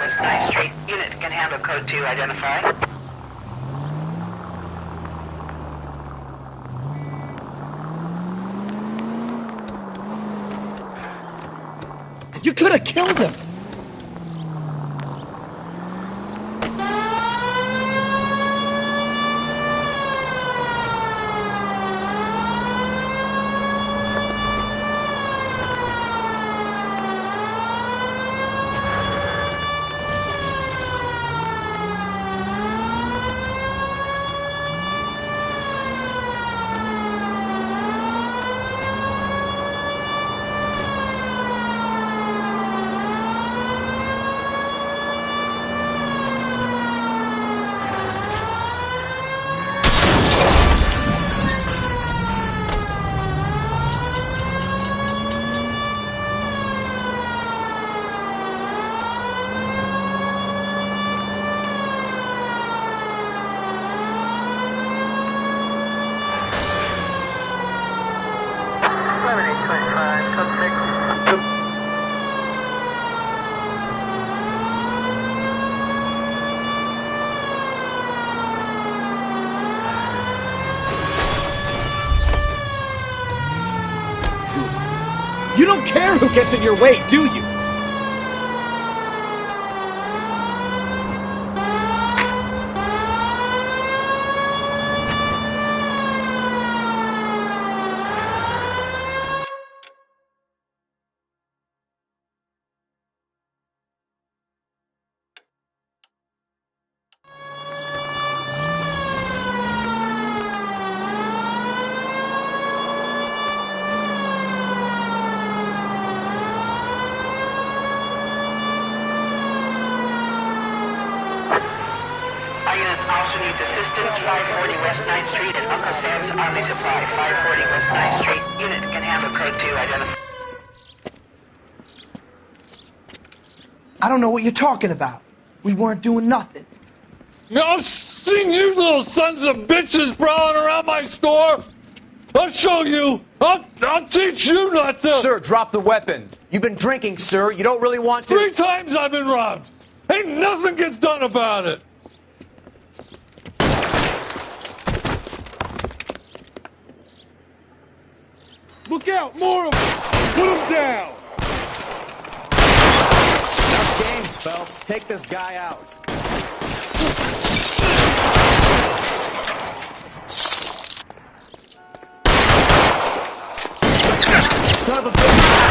[SPEAKER 13] West 9th Street. Unit can handle code 2. Identify.
[SPEAKER 6] You could have killed him! You don't care who gets in your way, do you?
[SPEAKER 13] Our units also needs assistance. 540 West 9th Street at Uncle Sam's Army Supply. 540 West 9th Street. Unit can handle code 2. Identify.
[SPEAKER 8] I don't know what you're talking about. We weren't doing nothing.
[SPEAKER 14] I've seen you little sons of bitches prowling around my store. I'll show you. I'll teach you not to.
[SPEAKER 15] Sir, drop the weapon. You've been drinking, sir. You don't really want to.
[SPEAKER 14] 3 times I've been robbed. Ain't nothing gets done about it.
[SPEAKER 16] Look out! More of them! Put them down!
[SPEAKER 3] Enough games, Phelps. Take this guy out.
[SPEAKER 15] Son of a bitch!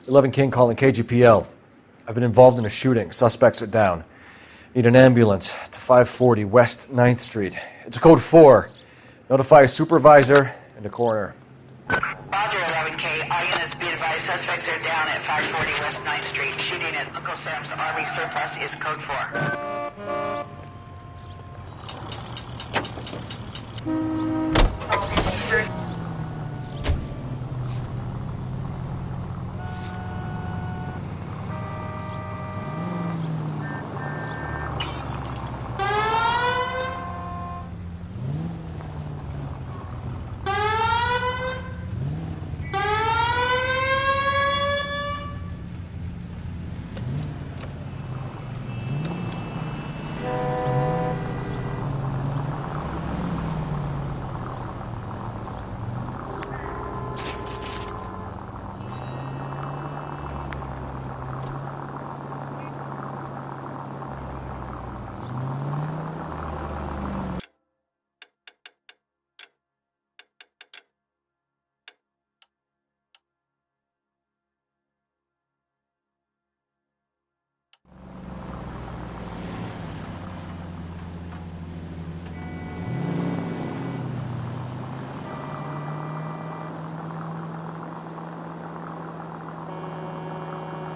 [SPEAKER 2] 11 King calling KGPL. I've been involved in a shooting. Suspects are down. Need an ambulance to 540 West 9th Street. It's a code 4. Notify a supervisor and a coroner.
[SPEAKER 13] Roger, 11K. All units be advised, suspects are down at 540 West 9th Street. Shooting at Uncle Sam's Army surplus is code 4.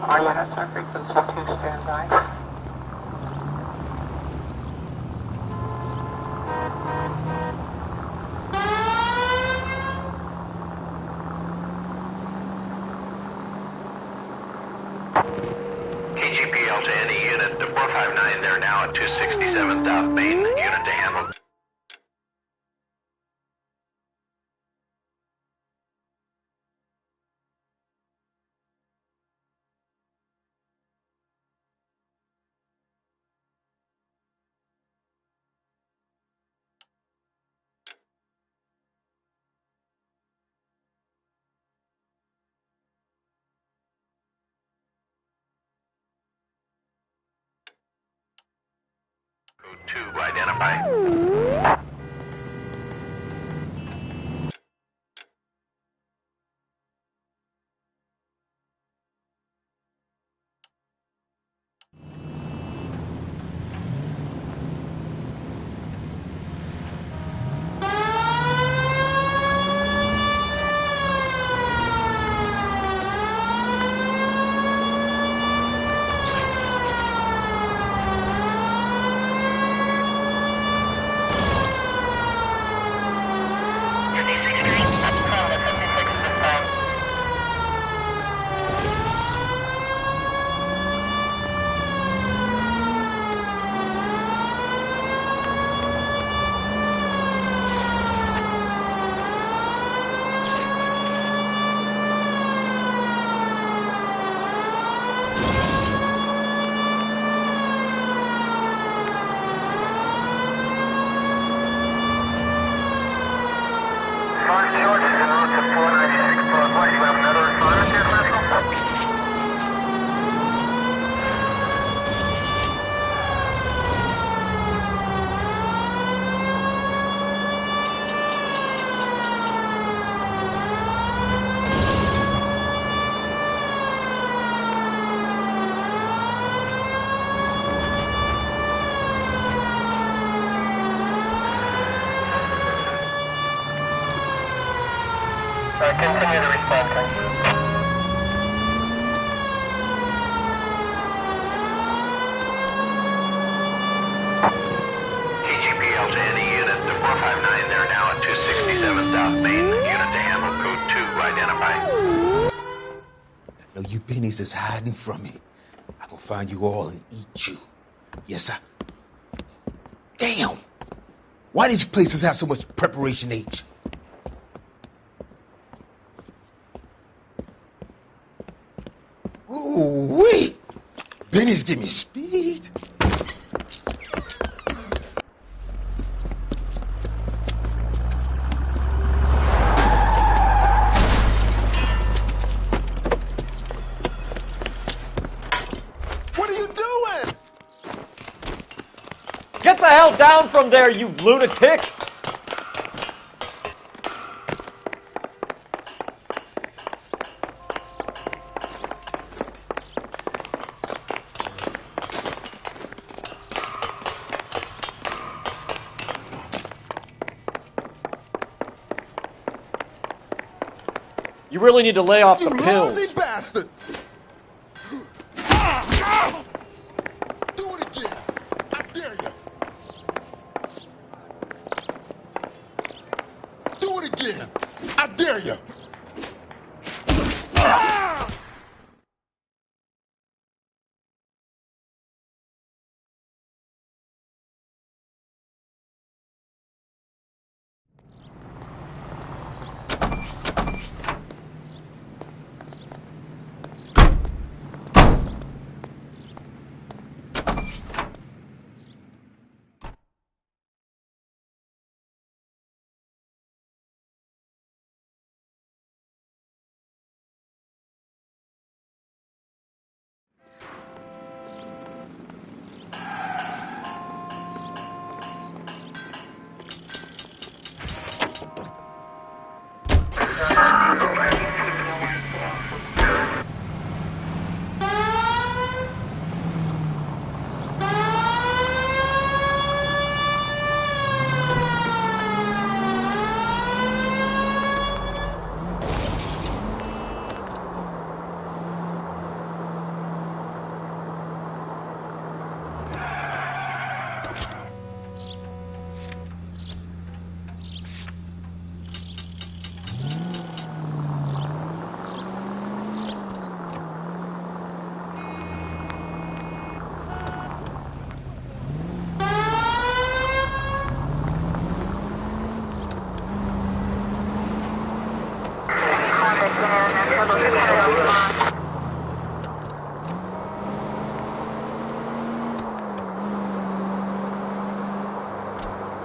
[SPEAKER 7] All units are frequency 2 standby.
[SPEAKER 18] KGPL to any unit, the 459, they're now at 267 South Main, unit to handle. Code 2, identify. Continue to respond, thank you. KGPL to any unit, the 459, they're now at 267 South Main, unit to handle, code 2, identify.
[SPEAKER 19] Now you pennies is hiding from me. I'm gonna find you all and eat you. Yes, sir. Damn! Why these places have so much preparation H? Ooh-wee! Benny's give me speed.
[SPEAKER 16] What are you doing?
[SPEAKER 2] Get the hell down from there, you lunatic! You really need to lay off the pills.
[SPEAKER 19] Lousy bastard! Do it again! I dare you! Do it again! I dare you!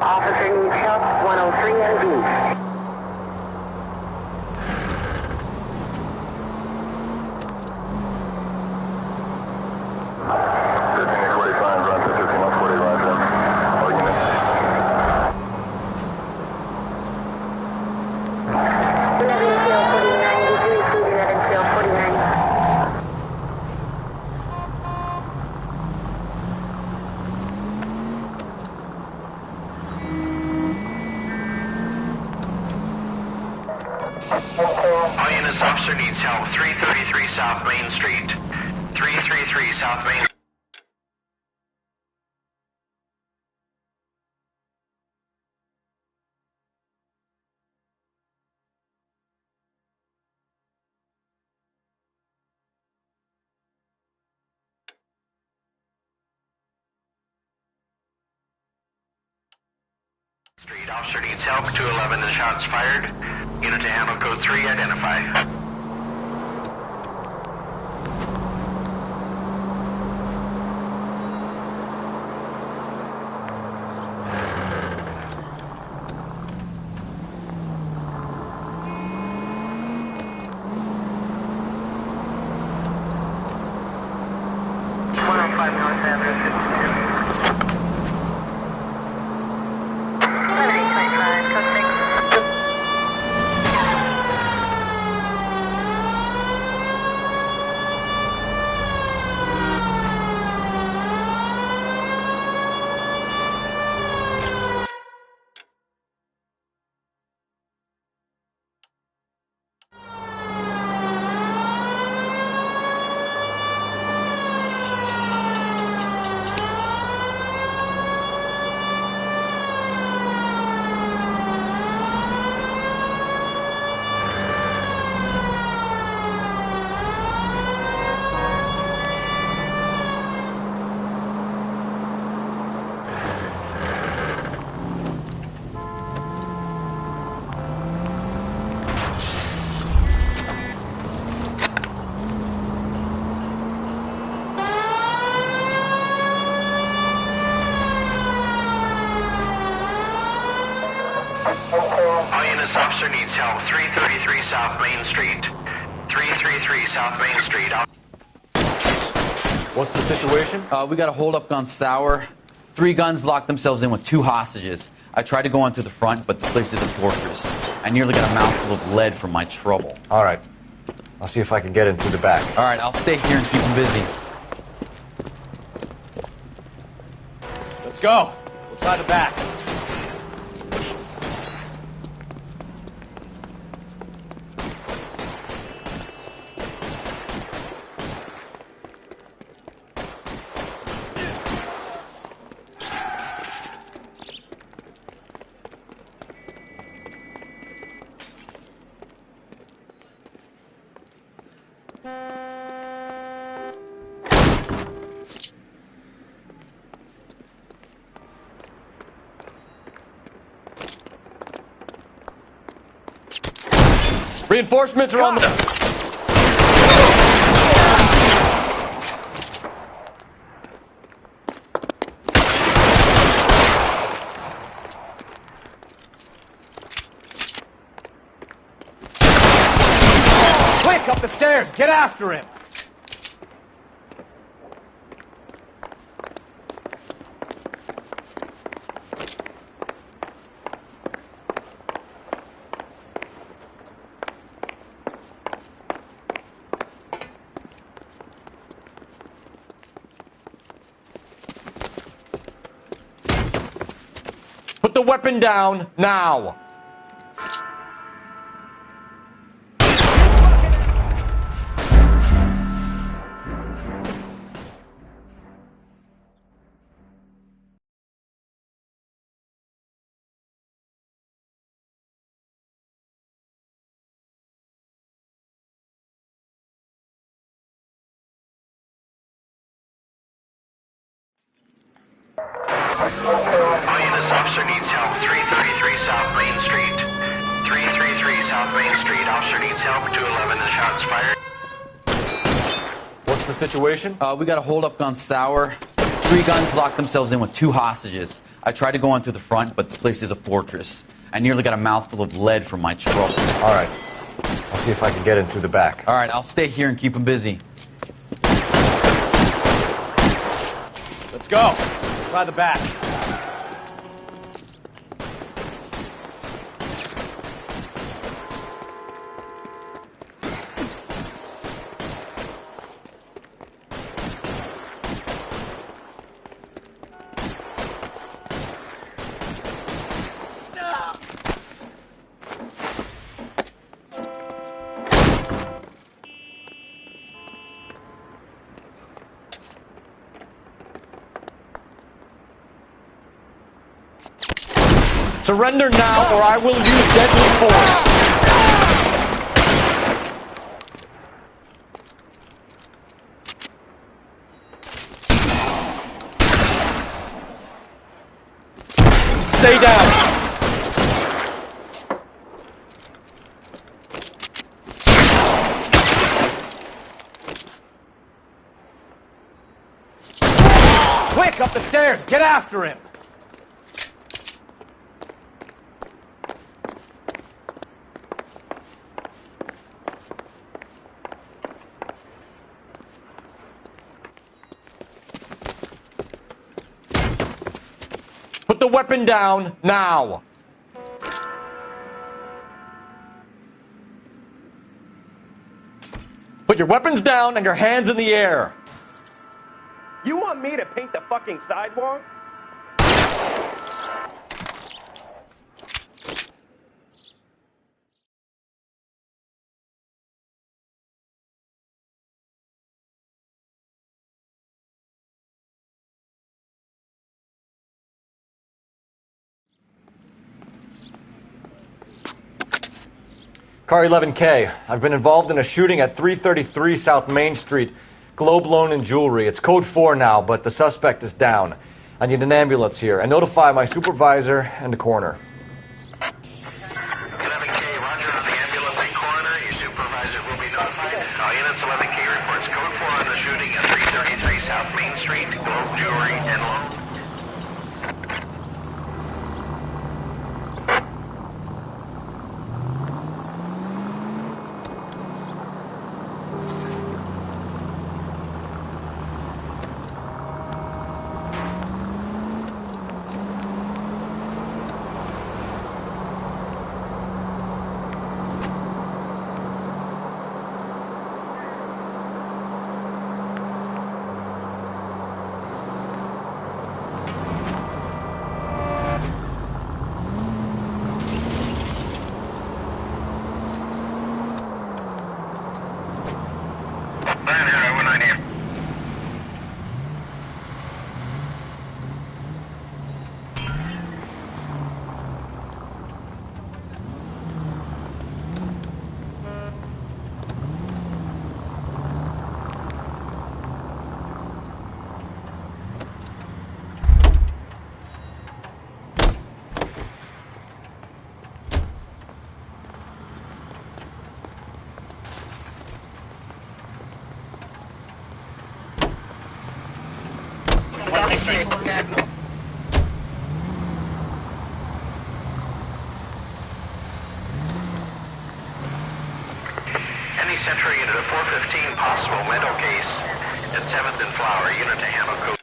[SPEAKER 7] Officer needs help, 103 and B.
[SPEAKER 18] All units, officer needs help. 333 South Main Street. 333 South Main. Street. Officer needs help. 211 and shots fired. Unit to handle code 3, identify. This officer needs help. 333 South Main Street. 333 South Main Street.
[SPEAKER 2] What's the situation?
[SPEAKER 9] We got a hold-up gone sour. 3 guns locked themselves in with 2 hostages. I tried to go on through the front, but the place is a fortress. I nearly got a mouthful of lead from my trouble.
[SPEAKER 2] All right. I'll see if I can get in through the back.
[SPEAKER 9] All right, I'll stay here and keep them busy.
[SPEAKER 2] Let's go. We'll try the back. Reinforcements are on the...
[SPEAKER 22] Quick, up the stairs! Get after him!
[SPEAKER 2] Put the weapon down, now!
[SPEAKER 18] All units, officer needs help. 333 South Main Street. 333 South Main Street. Officer needs help. 211 and shots fired.
[SPEAKER 2] What's the situation?
[SPEAKER 9] We got a hold-up on Sour. 3 guns locked themselves in with 2 hostages. I tried to go on through the front, but the place is a fortress. I nearly got a mouthful of lead from my trouble.
[SPEAKER 2] All right. I'll see if I can get in through the back.
[SPEAKER 9] All right, I'll stay here and keep them busy.
[SPEAKER 22] Let's go. Try the back.
[SPEAKER 2] Surrender now, or I will use deadly force. Stay down.
[SPEAKER 22] Quick, up the stairs! Get after him!
[SPEAKER 2] Put the weapon down, now! Put your weapons down and your hands in the air!
[SPEAKER 15] You want me to paint the fucking sidewalk?
[SPEAKER 2] Car 11K, I've been involved in a shooting at 333 South Main Street. Globe Loan and Jewelry. It's code 4 now, but the suspect is down. I need an ambulance here. And notify my supervisor and the coroner.
[SPEAKER 18] 11K, roger on the ambulance and coroner. Your supervisor will be notified. All units, 11K reports code 4 on the shooting at 333 South Main Street. Globe Jewelry and Loan. Any Central unit of 415, possible mental case at 7th and Flower. Unit to handle code.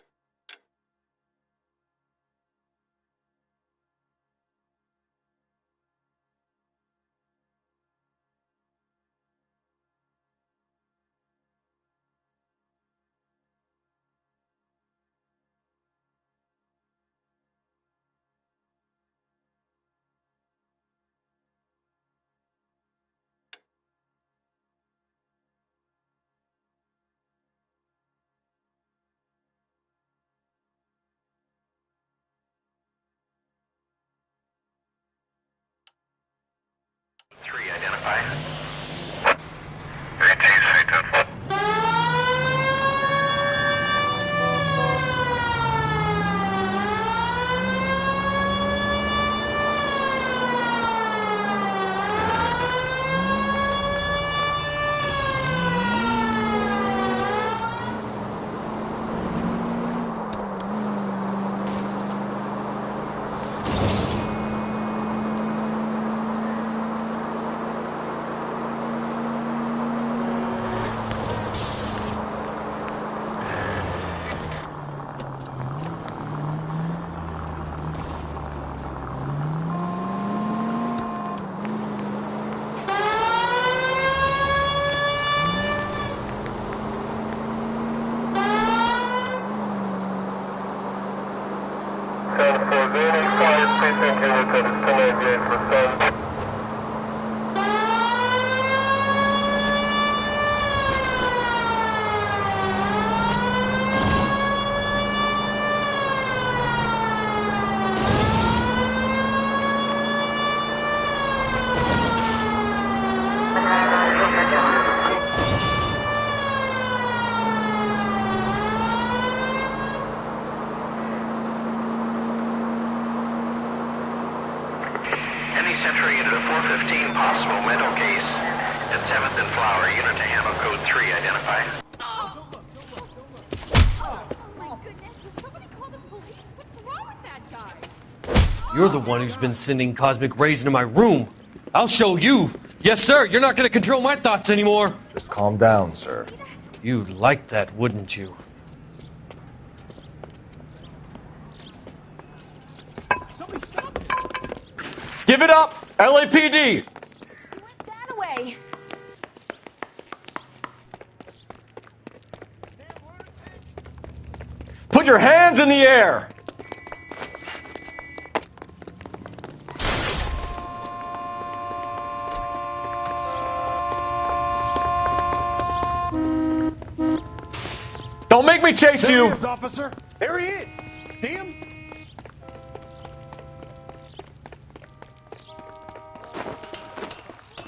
[SPEAKER 18] Three, identify. Any Central unit of 415, possible mental case at 7th and Flower. Unit to handle code 3, identify.
[SPEAKER 11] Oh my goodness, somebody call the police? What's wrong with that guy?
[SPEAKER 14] You're the one who's been sending cosmic rays into my room. I'll show you. Yes, sir. You're not going to control my thoughts anymore.
[SPEAKER 2] Just calm down, sir.
[SPEAKER 14] You'd like that, wouldn't you?
[SPEAKER 11] Somebody stop it!
[SPEAKER 2] Give it up! LAPD!
[SPEAKER 11] That way.
[SPEAKER 2] Put your hands in the air! Don't make me chase
[SPEAKER 16] There
[SPEAKER 2] you!
[SPEAKER 16] he is, officer. There he is. See him?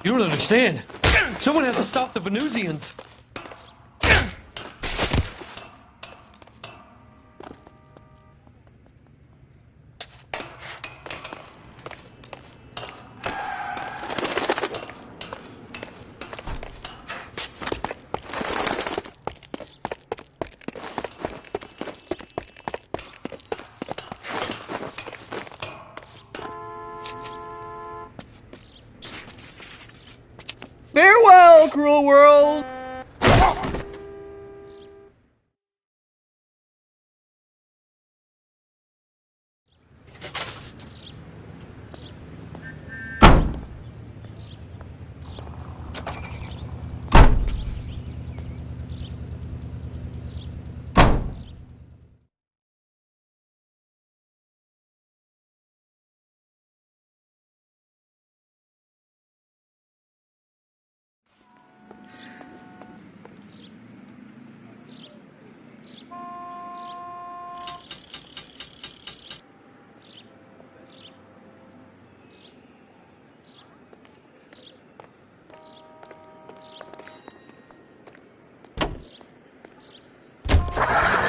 [SPEAKER 14] You don't understand. Someone has to stop the Venusians.
[SPEAKER 20] Farewell, cruel world!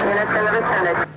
[SPEAKER 7] Units in the vicinity.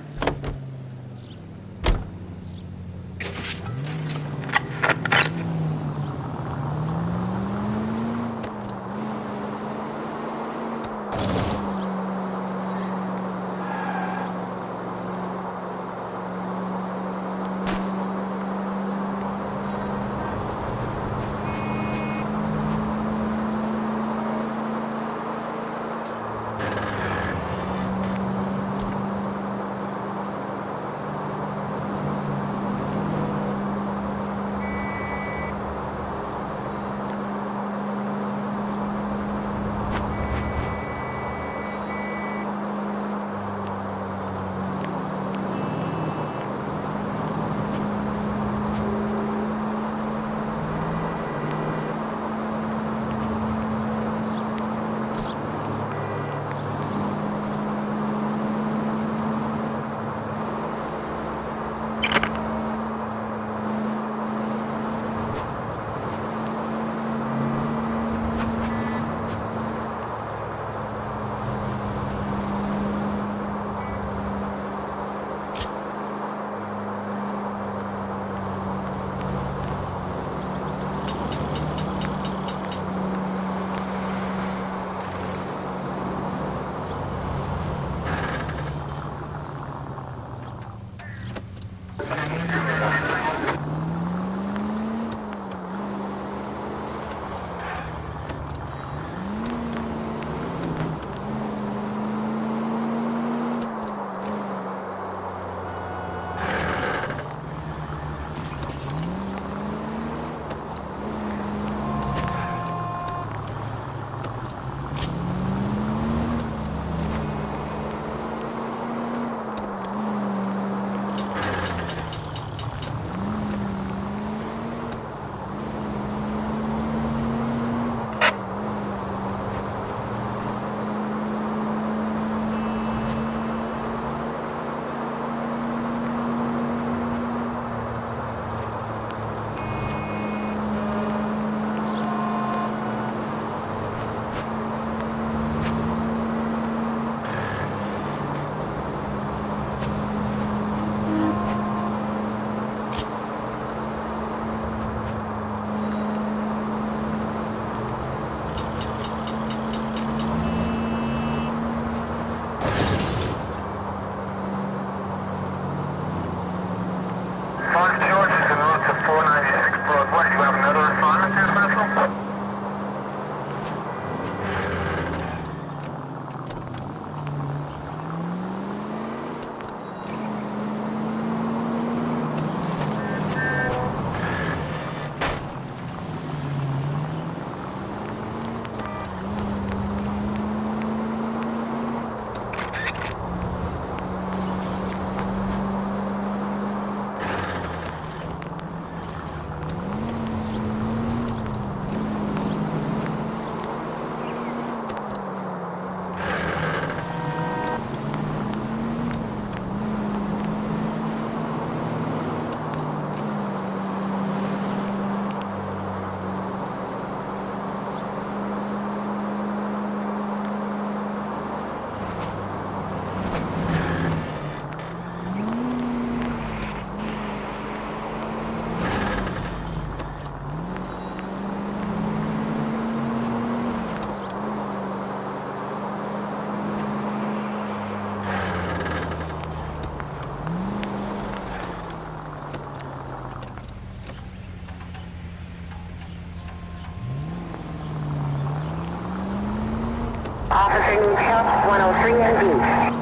[SPEAKER 7] Officer needs help, 103 and B.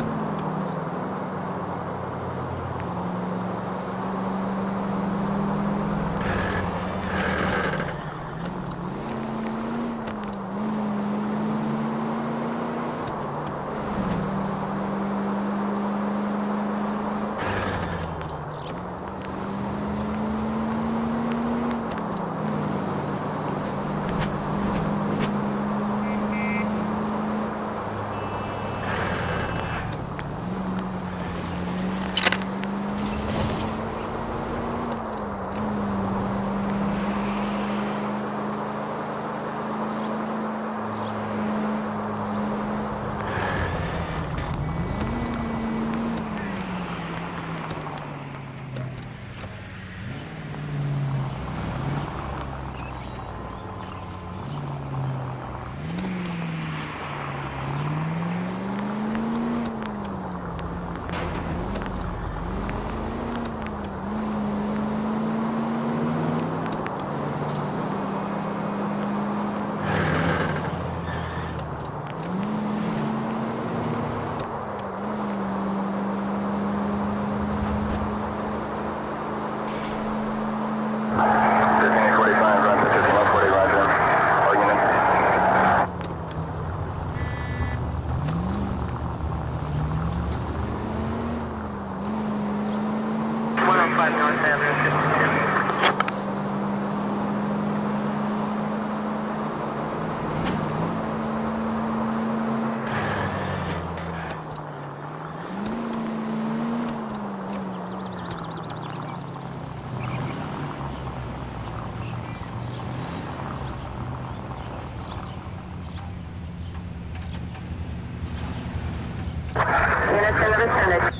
[SPEAKER 7] Units in the vicinity.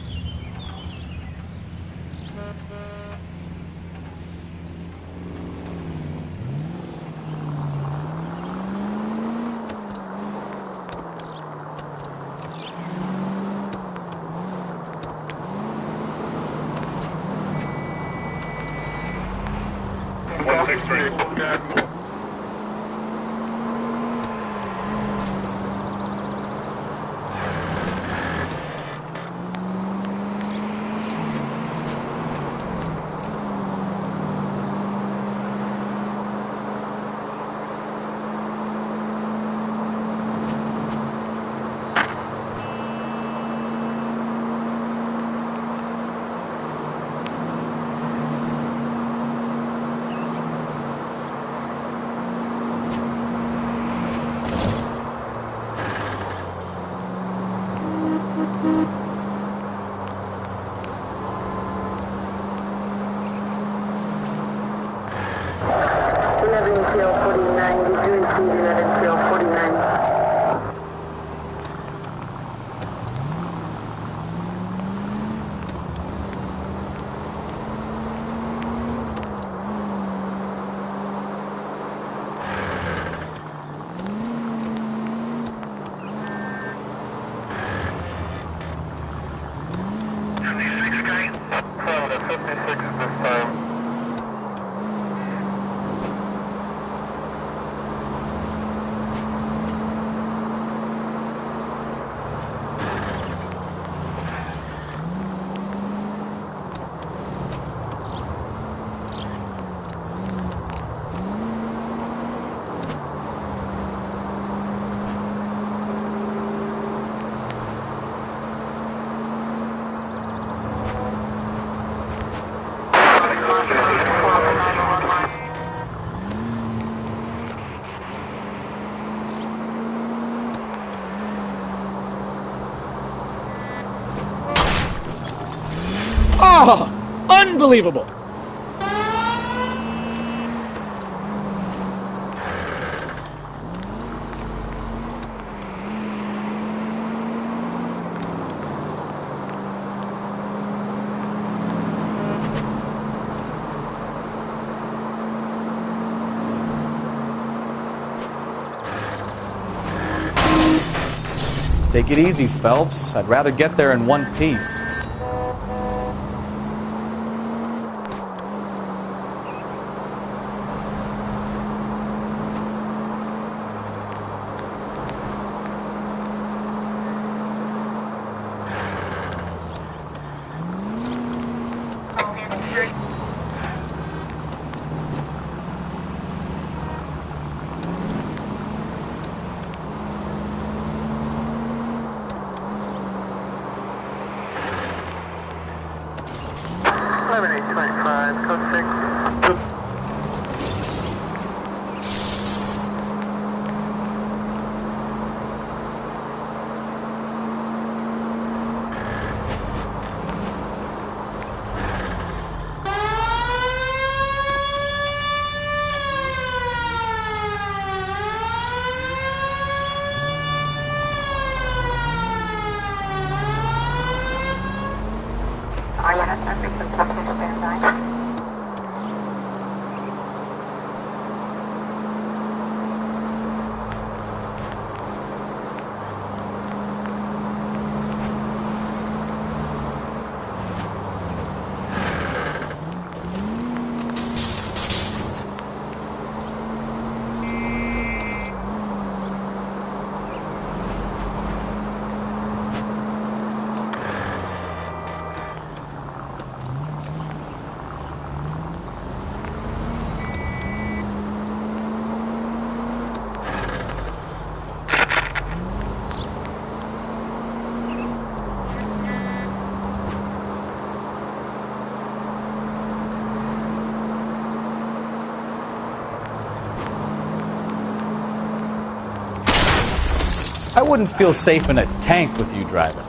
[SPEAKER 6] Oh, unbelievable!
[SPEAKER 3] Take it easy, Phelps. I'd rather get there in one piece.
[SPEAKER 7] 7825, code 6.
[SPEAKER 3] I wouldn't feel safe in a tank with you driving.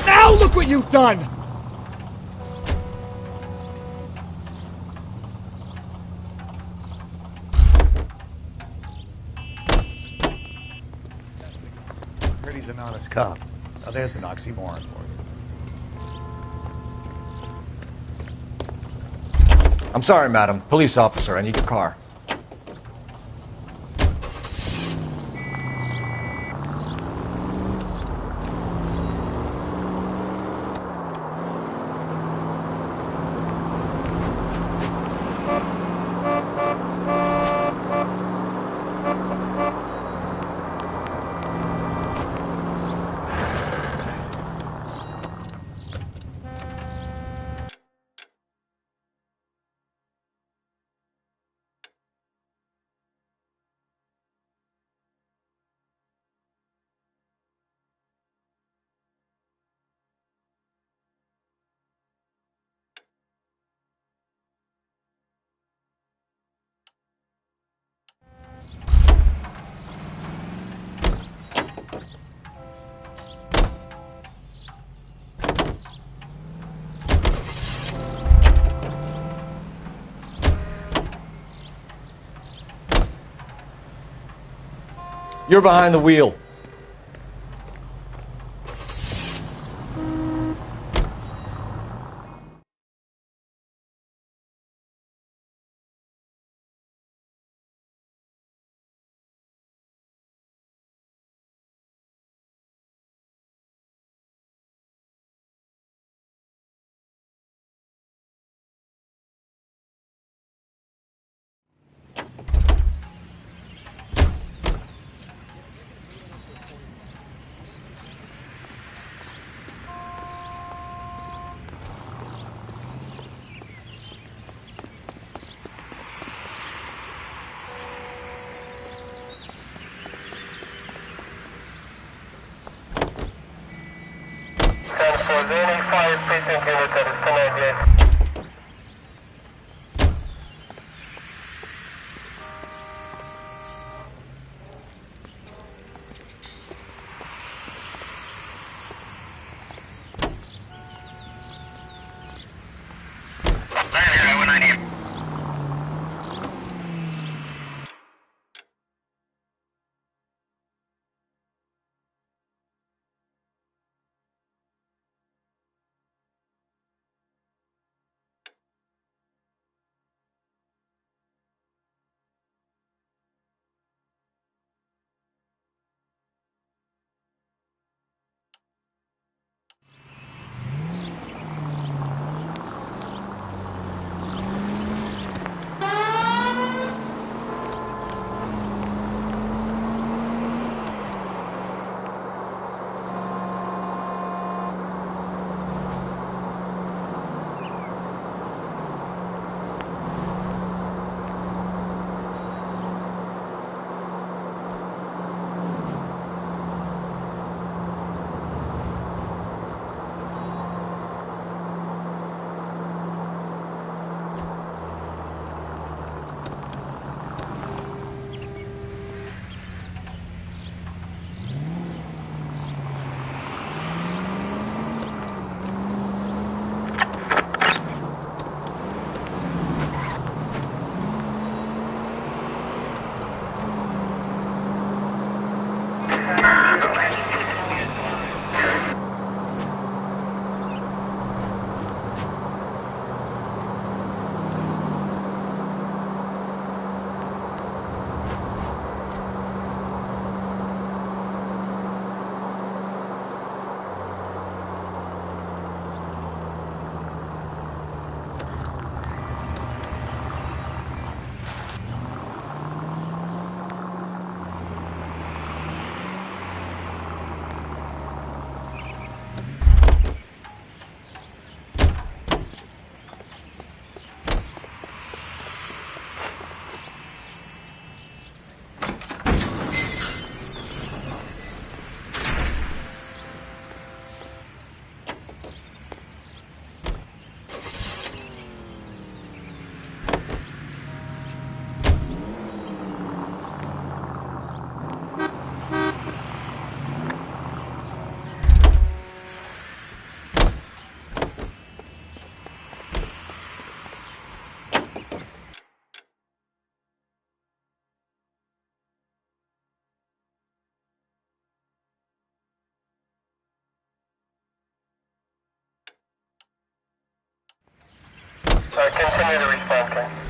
[SPEAKER 16] Now look what you've done!
[SPEAKER 1] Heard he's an honest cop. Now there's an oxymoron for you.
[SPEAKER 2] I'm sorry, madam. Police officer, I need your car. You're behind the wheel.
[SPEAKER 7] Alright, continue to respond, okay?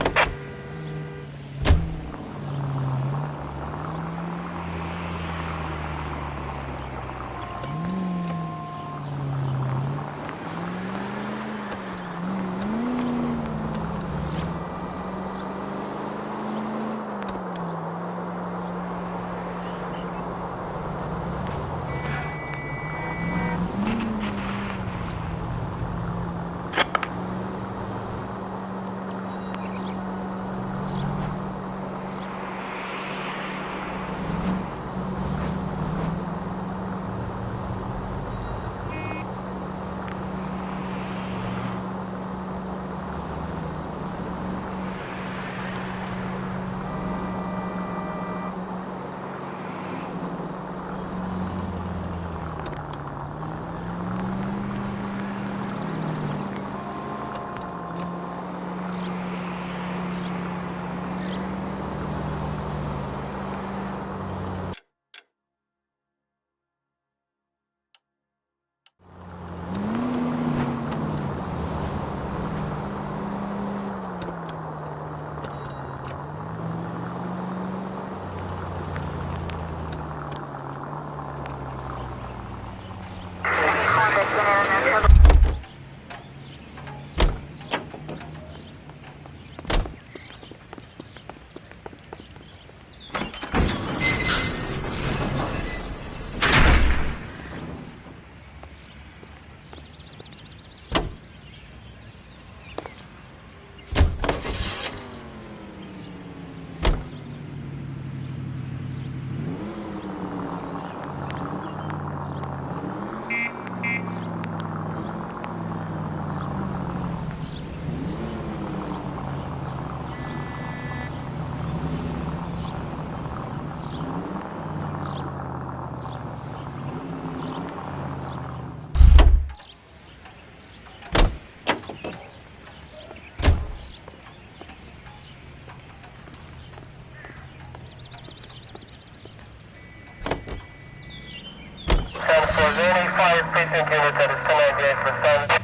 [SPEAKER 7] Precinct unit that is 1098 respond.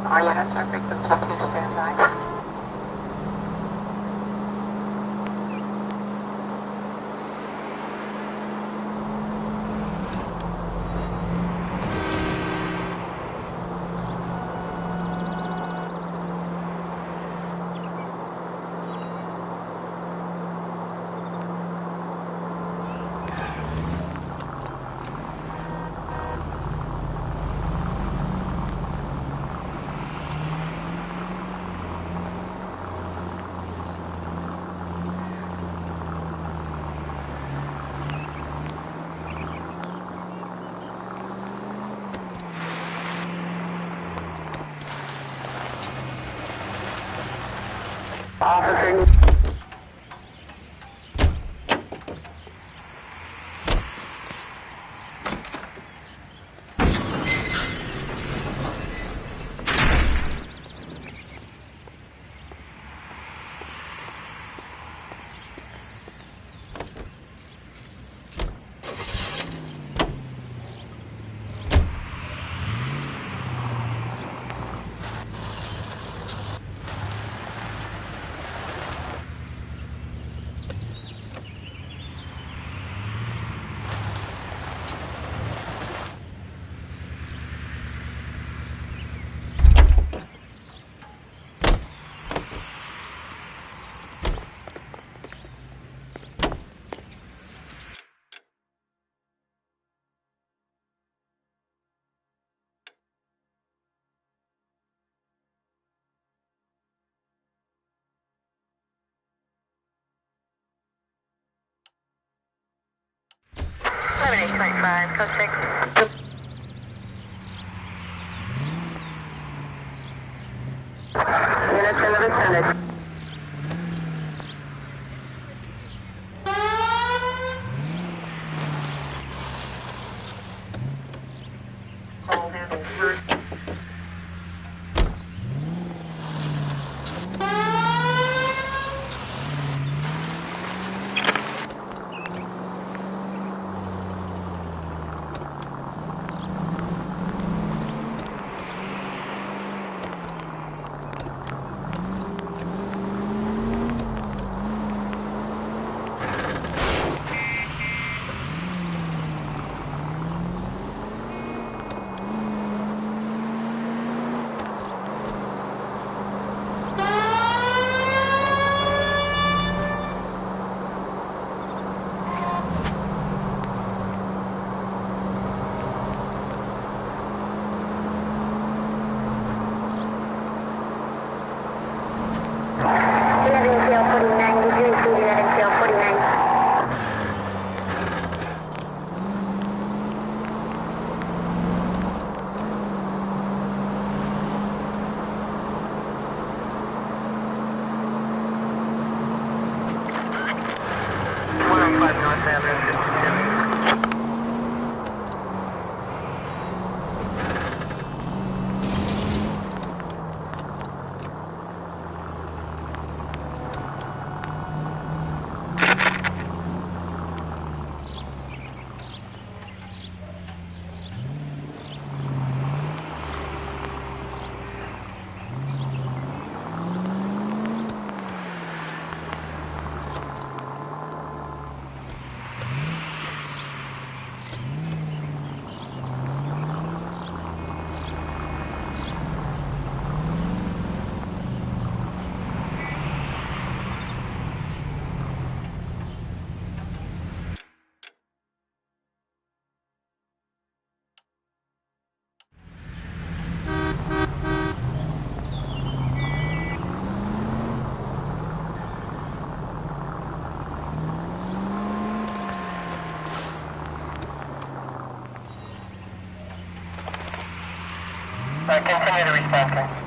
[SPEAKER 7] All units are frequency 2 standby. 6.5, code 6. Units in the vicinity. Continue to respond.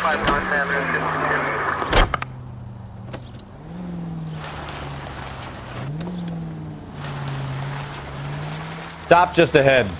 [SPEAKER 18] 5 North Avenue, 52.
[SPEAKER 3] Stop just ahead.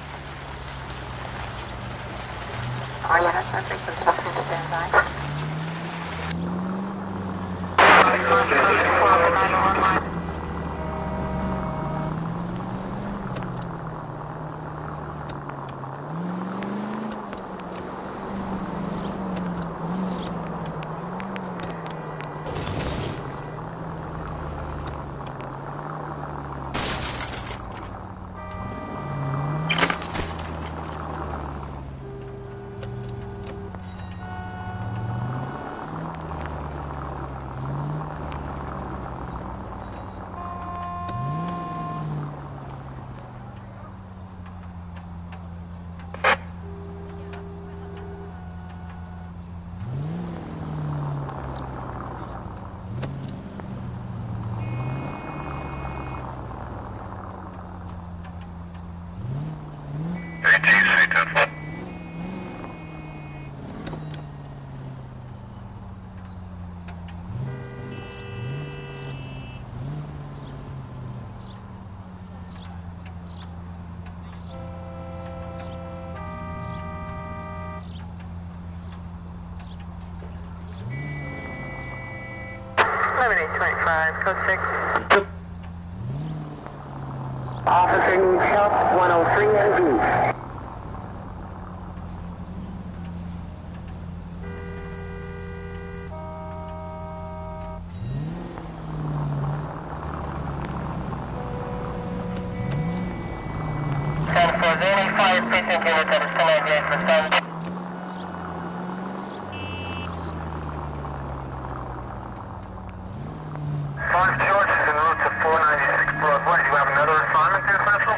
[SPEAKER 7] Code 6. Officer needs help, 103 and B. And for any fire precinct unit that is connected for some.
[SPEAKER 18] George is en route to 496 Broadway. Do you have another assignment there, Central?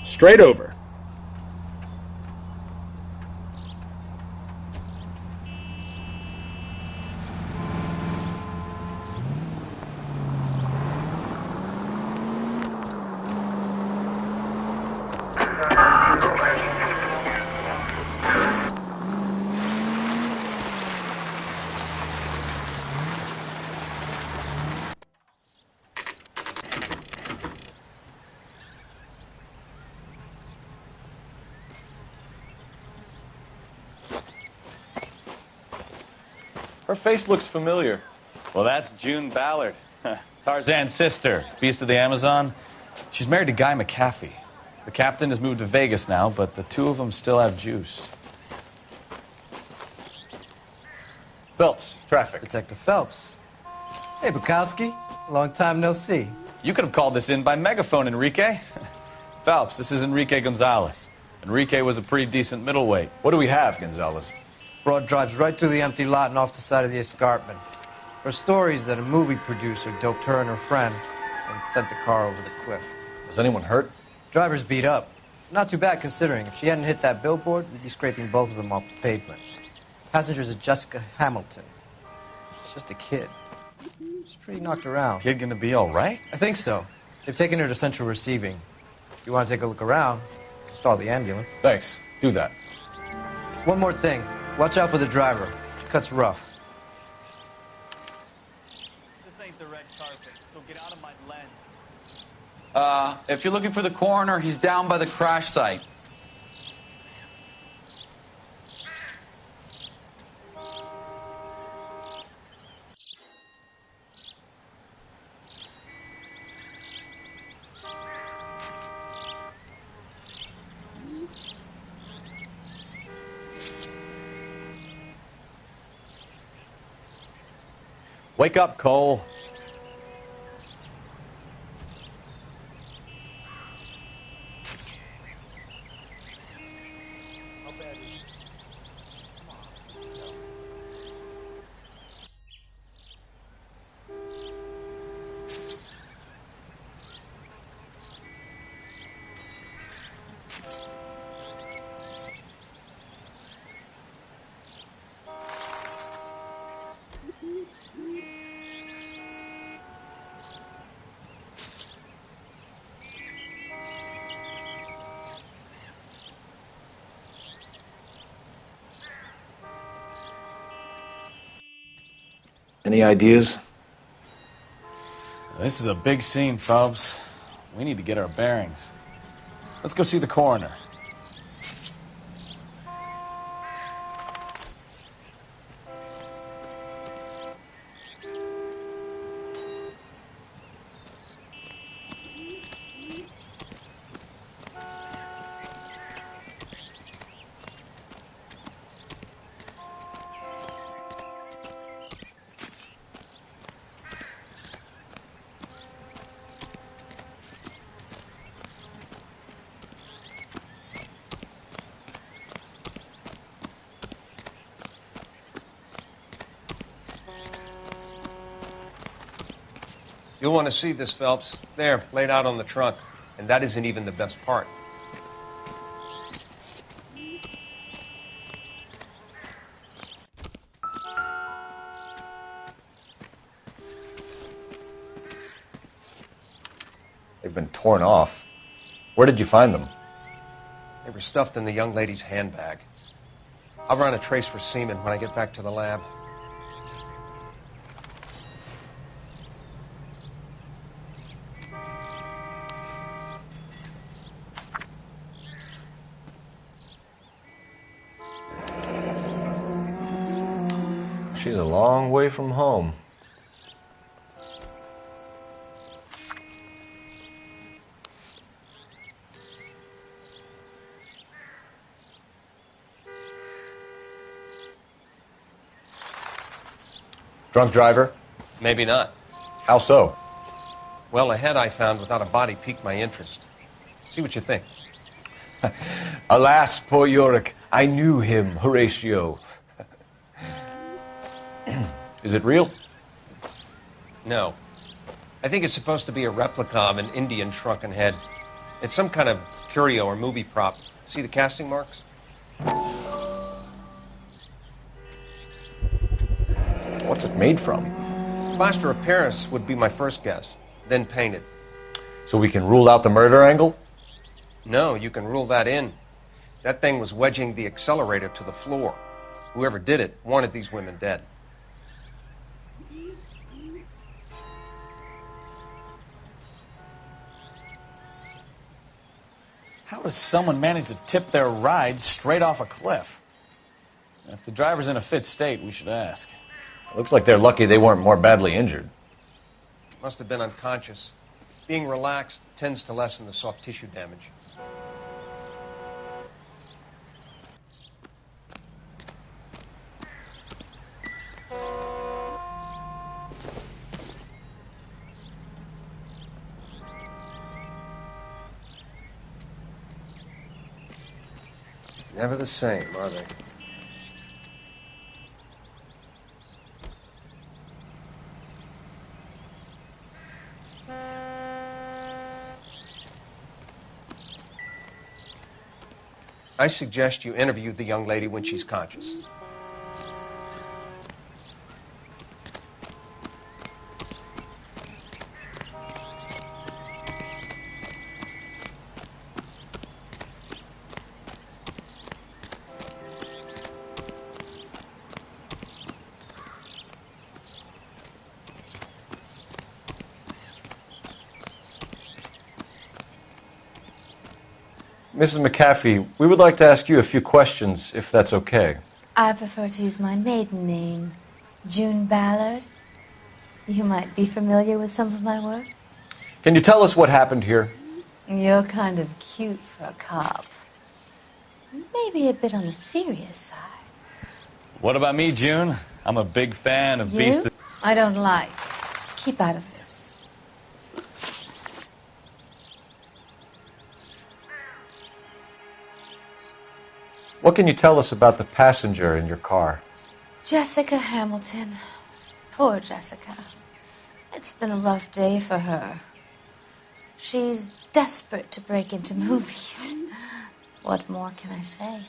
[SPEAKER 2] Straight over. Her face looks familiar.
[SPEAKER 3] Well, that's June Ballard, Tarzan's sister, beast of the Amazon. She's married to Guy McAfee. The captain has moved to Vegas now, but the two of them still have juice. Phelps, traffic.
[SPEAKER 10] Detective Phelps. Hey, Bukowski. Long time no see.
[SPEAKER 3] You could have called this in by megaphone, Enrique. Phelps, this is Enrique Gonzalez. Enrique was a pretty decent middleweight.
[SPEAKER 2] What do we have, Gonzalez?
[SPEAKER 10] Broad drives right through the empty lot and off the side of the escarpment. Her stories that a movie producer doped her and her friend and sent the car over the cliff.
[SPEAKER 2] Was anyone hurt?
[SPEAKER 10] Driver's beat up. Not too bad considering. If she hadn't hit that billboard, we'd be scraping both of them off the pavement. Passenger's a Jessica Hamilton. She's just a kid. She's pretty knocked around.
[SPEAKER 3] Kid gonna be all right?
[SPEAKER 10] I think so. They've taken her to central receiving. If you want to take a look around, stall the ambulance.
[SPEAKER 2] Thanks. Do that.
[SPEAKER 10] One more thing. Watch out for the driver. She cuts rough.
[SPEAKER 3] This ain't the red carpet, so get out of my lens.
[SPEAKER 9] If you're looking for the coroner, he's down by the crash site.
[SPEAKER 3] Wake up, Cole.
[SPEAKER 2] Any ideas?
[SPEAKER 3] This is a big scene, Phelps. We need to get our bearings. Let's go see the coroner.
[SPEAKER 4] You'll want to see this, Phelps. There, laid out on the trunk. And that isn't even the best part.
[SPEAKER 2] They've been torn off. Where did you find them?
[SPEAKER 4] They were stuffed in the young lady's handbag. I'll run a trace for semen when I get back to the lab.
[SPEAKER 2] She's a long way from home. Drunk driver?
[SPEAKER 4] Maybe not.
[SPEAKER 2] How so?
[SPEAKER 4] Well, a head I found without a body piqued my interest. See what you think.
[SPEAKER 2] Alas, poor Yorick. I knew him, Horatio. Is it real?
[SPEAKER 4] No. I think it's supposed to be a replica of an Indian shrunken head. It's some kind of curio or movie prop. See the casting marks?
[SPEAKER 2] What's it made from?
[SPEAKER 4] Plaster of Paris would be my first guess, then painted.
[SPEAKER 2] So we can rule out the murder angle?
[SPEAKER 4] No, you can rule that in. That thing was wedging the accelerator to the floor. Whoever did it wanted these women dead.
[SPEAKER 3] How does someone manage to tip their ride straight off a cliff? If the driver's in a fit state, we should ask.
[SPEAKER 2] Looks like they're lucky they weren't more badly injured.
[SPEAKER 4] Must have been unconscious. Being relaxed tends to lessen the soft tissue damage. Never the same, are they? I suggest you interview the young lady when she's conscious.
[SPEAKER 2] Mrs. McAfee, we would like to ask you a few questions, if that's okay.
[SPEAKER 17] I prefer to use my maiden name, June Ballard. You might be familiar with some of my work.
[SPEAKER 2] Can you tell us what happened here?
[SPEAKER 17] You're kind of cute for a cop. Maybe a bit on the serious side.
[SPEAKER 3] What about me, June? I'm a big fan of
[SPEAKER 17] You?
[SPEAKER 3] Beast.
[SPEAKER 17] I don't like. Keep out of this.
[SPEAKER 2] What can you tell us about the passenger in your car?
[SPEAKER 17] Jessica Hamilton. Poor Jessica. It's been a rough day for her. She's desperate to break into movies. What more can I say?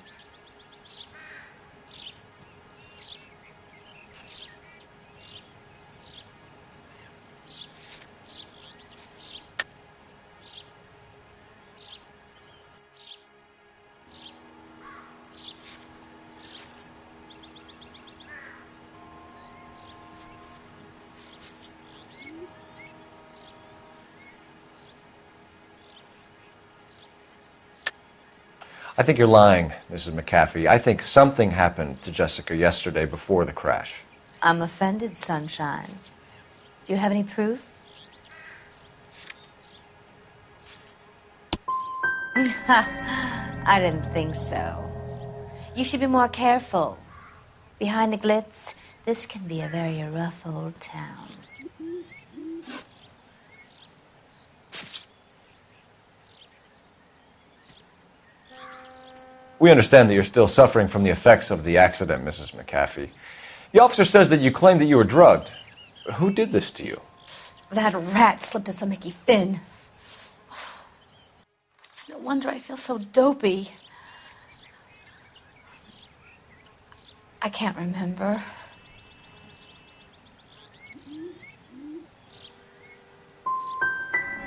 [SPEAKER 2] I think you're lying, Mrs. McAfee. I think something happened to Jessica yesterday before the crash.
[SPEAKER 17] I'm offended, Sunshine. Do you have any proof? I didn't think so. You should be more careful. Behind the glitz, this can be a very rough old town.
[SPEAKER 2] We understand that you're still suffering from the effects of the accident, Mrs. McAfee. The officer says that you claimed that you were drugged. But who did this to you?
[SPEAKER 17] That rat slipped us a Mickey Finn. It's no wonder I feel so dopey. I can't remember.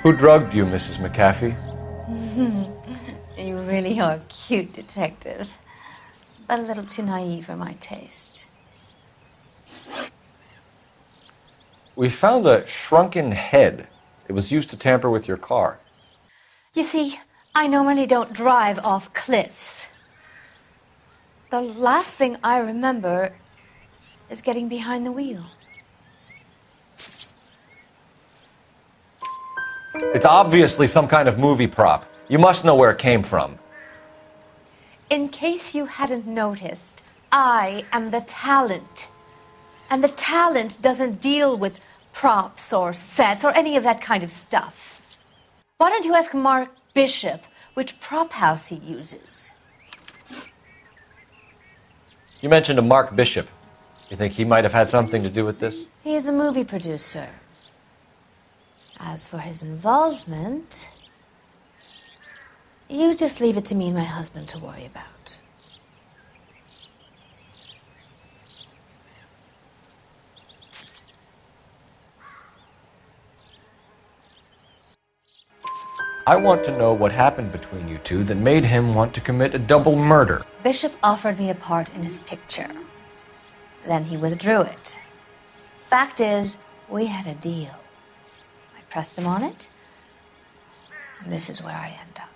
[SPEAKER 2] Who drugged you, Mrs. McAfee?
[SPEAKER 17] You really are a cute detective, but a little too naive for my taste.
[SPEAKER 2] We found a shrunken head. It was used to tamper with your car.
[SPEAKER 17] You see, I normally don't drive off cliffs. The last thing I remember is getting behind the wheel.
[SPEAKER 2] It's obviously some kind of movie prop. You must know where it came from.
[SPEAKER 17] In case you hadn't noticed, I am the talent. And the talent doesn't deal with props or sets or any of that kind of stuff. Why don't you ask Mark Bishop which prop house he uses?
[SPEAKER 2] You mentioned a Mark Bishop. You think he might have had something to do with this?
[SPEAKER 17] He is a movie producer. As for his involvement, you just leave it to me and my husband to worry about.
[SPEAKER 2] I want to know what happened between you two that made him want to commit a double murder.
[SPEAKER 17] Bishop offered me a part in his picture. Then he withdrew it. Fact is, we had a deal. I pressed him on it, and this is where I end up.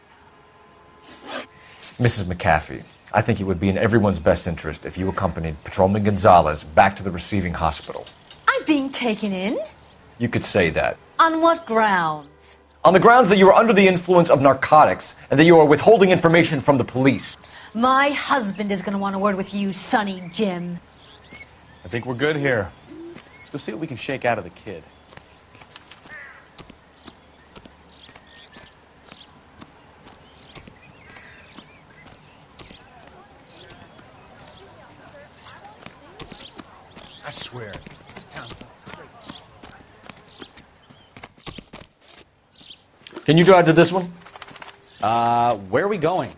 [SPEAKER 2] Mrs. McAfee, I think it would be in everyone's best interest if you accompanied Patrolman Gonzalez back to the receiving hospital.
[SPEAKER 17] I'm being taken in?
[SPEAKER 2] You could say that.
[SPEAKER 17] On what grounds?
[SPEAKER 2] On the grounds that you are under the influence of narcotics and that you are withholding information from the police.
[SPEAKER 17] My husband is going to want a word with you, Sonny Jim.
[SPEAKER 3] I think we're good here. Let's go see what we can shake out of the kid.
[SPEAKER 1] I swear, this town.
[SPEAKER 2] Can you drive to this one?
[SPEAKER 3] Where are we going?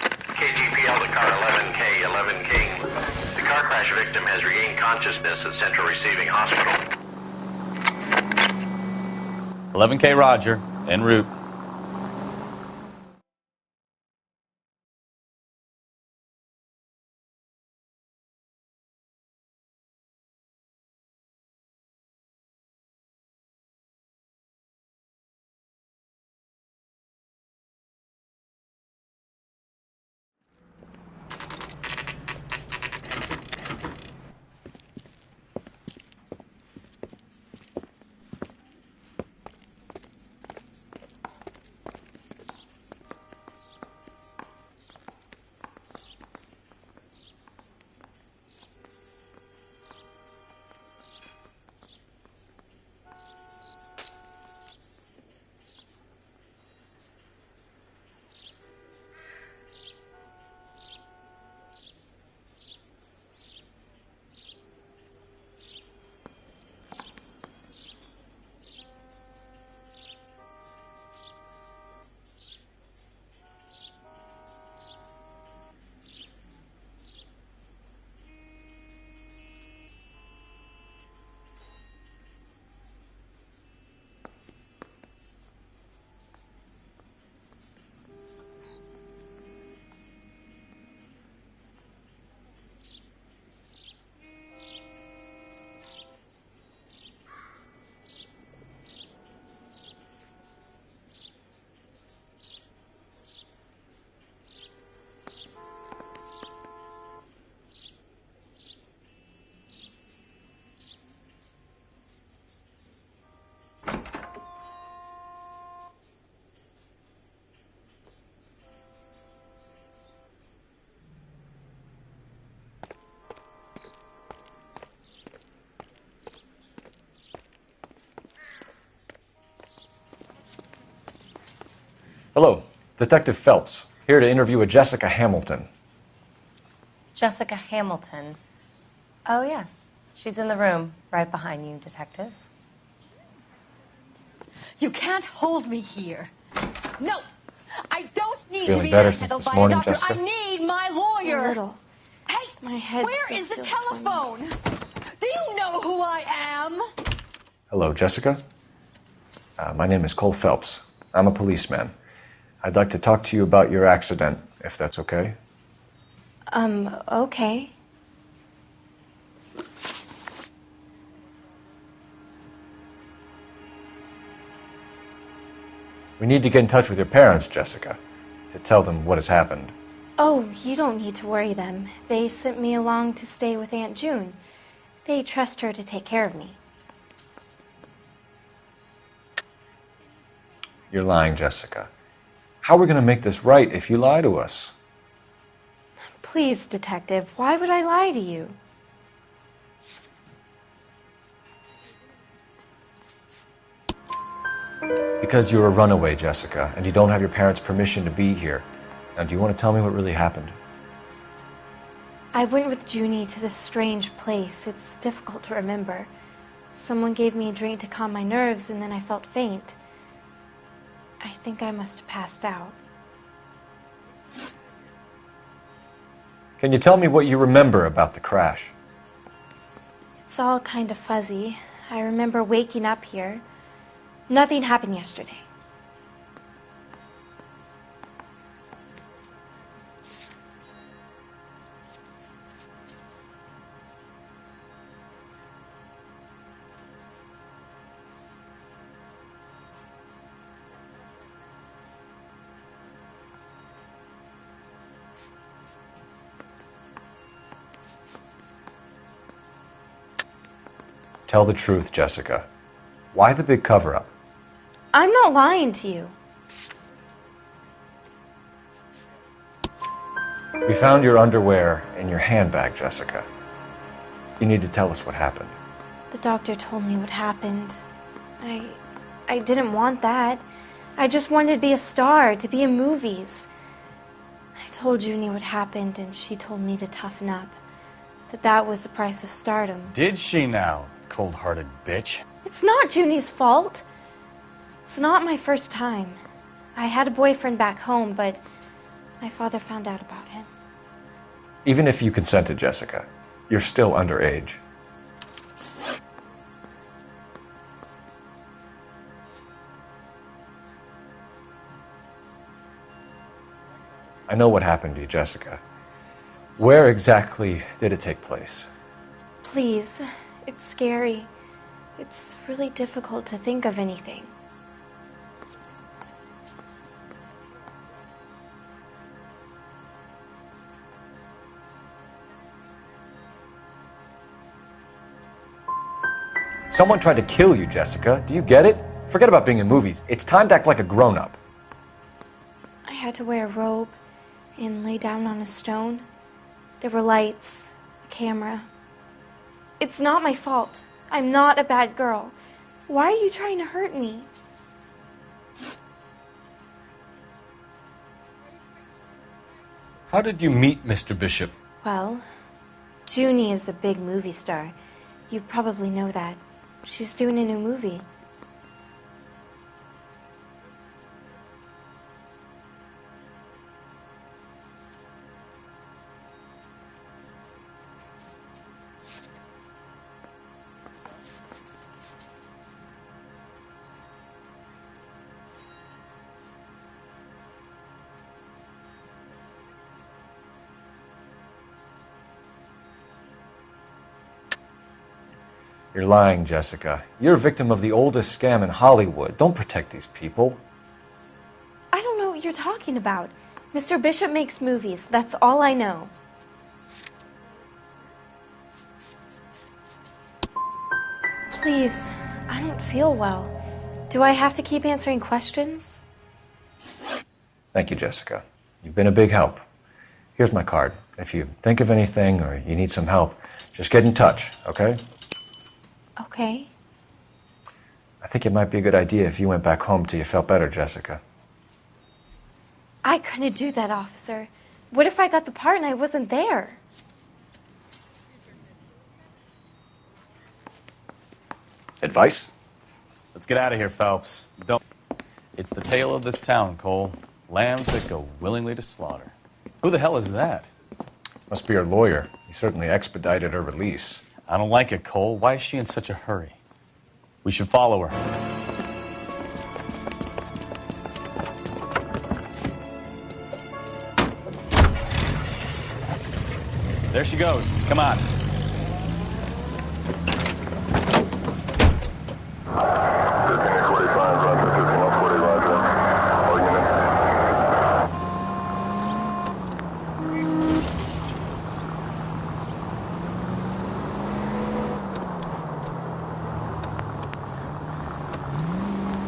[SPEAKER 18] KGPL to car 11K, 11K. The car crash victim has regained consciousness at Central Receiving Hospital.
[SPEAKER 3] 11K Roger, en route.
[SPEAKER 2] Hello, Detective Phelps, here to interview a Jessica Hamilton.
[SPEAKER 12] Jessica Hamilton. Oh, yes. She's in the room, right behind you, Detective.
[SPEAKER 11] You can't hold me here. No! I don't need
[SPEAKER 2] Feeling
[SPEAKER 11] to be
[SPEAKER 2] better
[SPEAKER 11] manhandled
[SPEAKER 2] since this
[SPEAKER 11] by
[SPEAKER 2] morning,
[SPEAKER 11] a doctor.
[SPEAKER 2] Jessica?
[SPEAKER 11] I need my lawyer.
[SPEAKER 17] A little.
[SPEAKER 11] Hey,
[SPEAKER 17] My head
[SPEAKER 11] where
[SPEAKER 17] still
[SPEAKER 11] is the
[SPEAKER 17] feels
[SPEAKER 11] telephone? Do you know who I am?
[SPEAKER 2] Hello, Jessica. My name is Cole Phelps. I'm a policeman. I'd like to talk to you about your accident, if that's okay.
[SPEAKER 17] Okay.
[SPEAKER 2] We need to get in touch with your parents, Jessica, to tell them what has happened.
[SPEAKER 17] Oh, you don't need to worry them. They sent me along to stay with Aunt June. They trust her to take care of me.
[SPEAKER 2] You're lying, Jessica. How are we going to make this right if you lie to us?
[SPEAKER 17] Please, Detective, why would I lie to you?
[SPEAKER 2] Because you're a runaway, Jessica, and you don't have your parents' permission to be here. Now, do you want to tell me what really happened?
[SPEAKER 17] I went with Junie to this strange place. It's difficult to remember. Someone gave me a drink to calm my nerves, and then I felt faint. I think I must have passed out.
[SPEAKER 2] Can you tell me what you remember about the crash?
[SPEAKER 17] It's all kind of fuzzy. I remember waking up here. Nothing happened yesterday.
[SPEAKER 2] Tell the truth, Jessica. Why the big cover-up?
[SPEAKER 17] I'm not lying to you.
[SPEAKER 2] We found your underwear in your handbag, Jessica. You need to tell us what happened.
[SPEAKER 17] The doctor told me what happened. I didn't want that. I just wanted to be a star, to be in movies. I told Junie what happened, and she told me to toughen up. That was the price of stardom.
[SPEAKER 3] Did she now, cold-hearted bitch?
[SPEAKER 17] It's not Junie's fault. It's not my first time. I had a boyfriend back home, but my father found out about him.
[SPEAKER 2] Even if you consented, Jessica, you're still underage. I know what happened to you, Jessica. Where exactly did it take place?
[SPEAKER 17] Please, it's scary. It's really difficult to think of anything.
[SPEAKER 2] Someone tried to kill you, Jessica. Do you get it? Forget about being in movies. It's time to act like a grown-up.
[SPEAKER 17] I had to wear a robe and lay down on a stone. There were lights, a camera. It's not my fault. I'm not a bad girl. Why are you trying to hurt me?
[SPEAKER 3] How did you meet Mr. Bishop?
[SPEAKER 17] Well, Junie is a big movie star. You probably know that. She's doing a new movie.
[SPEAKER 2] You're lying, Jessica. You're a victim of the oldest scam in Hollywood. Don't protect these people.
[SPEAKER 17] I don't know what you're talking about. Mr. Bishop makes movies. That's all I know. Please, I don't feel well. Do I have to keep answering questions?
[SPEAKER 2] Thank you, Jessica. You've been a big help. Here's my card. If you think of anything or you need some help, just get in touch, okay?
[SPEAKER 17] Okay.
[SPEAKER 2] I think it might be a good idea if you went back home till you felt better, Jessica.
[SPEAKER 12] I couldn't do that, officer. What if I got the part and I wasn't there?
[SPEAKER 3] Advice? Let's get out of here, Phelps. Don't. It's the tale of this town, Cole. Lambs that go willingly to slaughter. Who the hell is that?
[SPEAKER 2] Must be her lawyer. He certainly expedited her release.
[SPEAKER 3] I don't like it, Cole. Why is she in such a hurry? We should follow her. There she goes. Come on.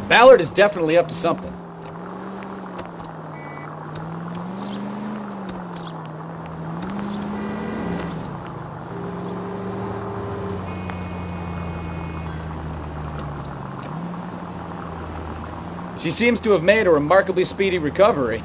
[SPEAKER 22] Ballard is definitely up to something. She seems to have made a remarkably speedy recovery.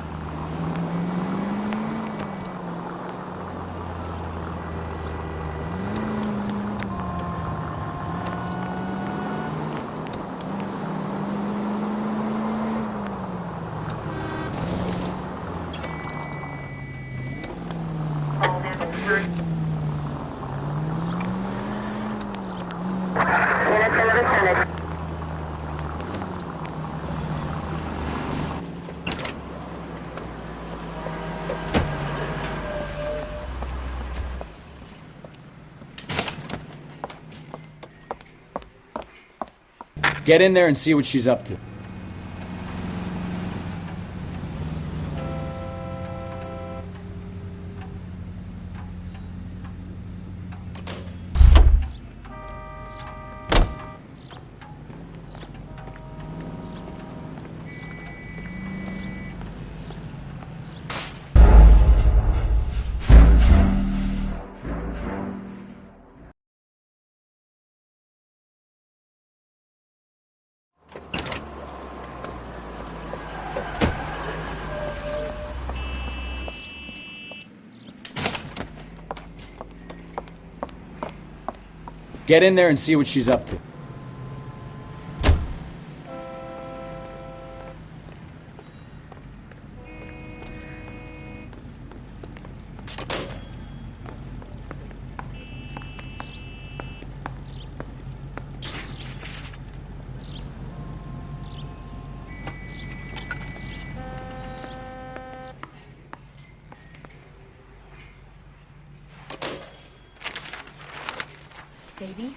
[SPEAKER 22] Get in there and see what she's up to. Get in there and see what she's up to.
[SPEAKER 17] Baby?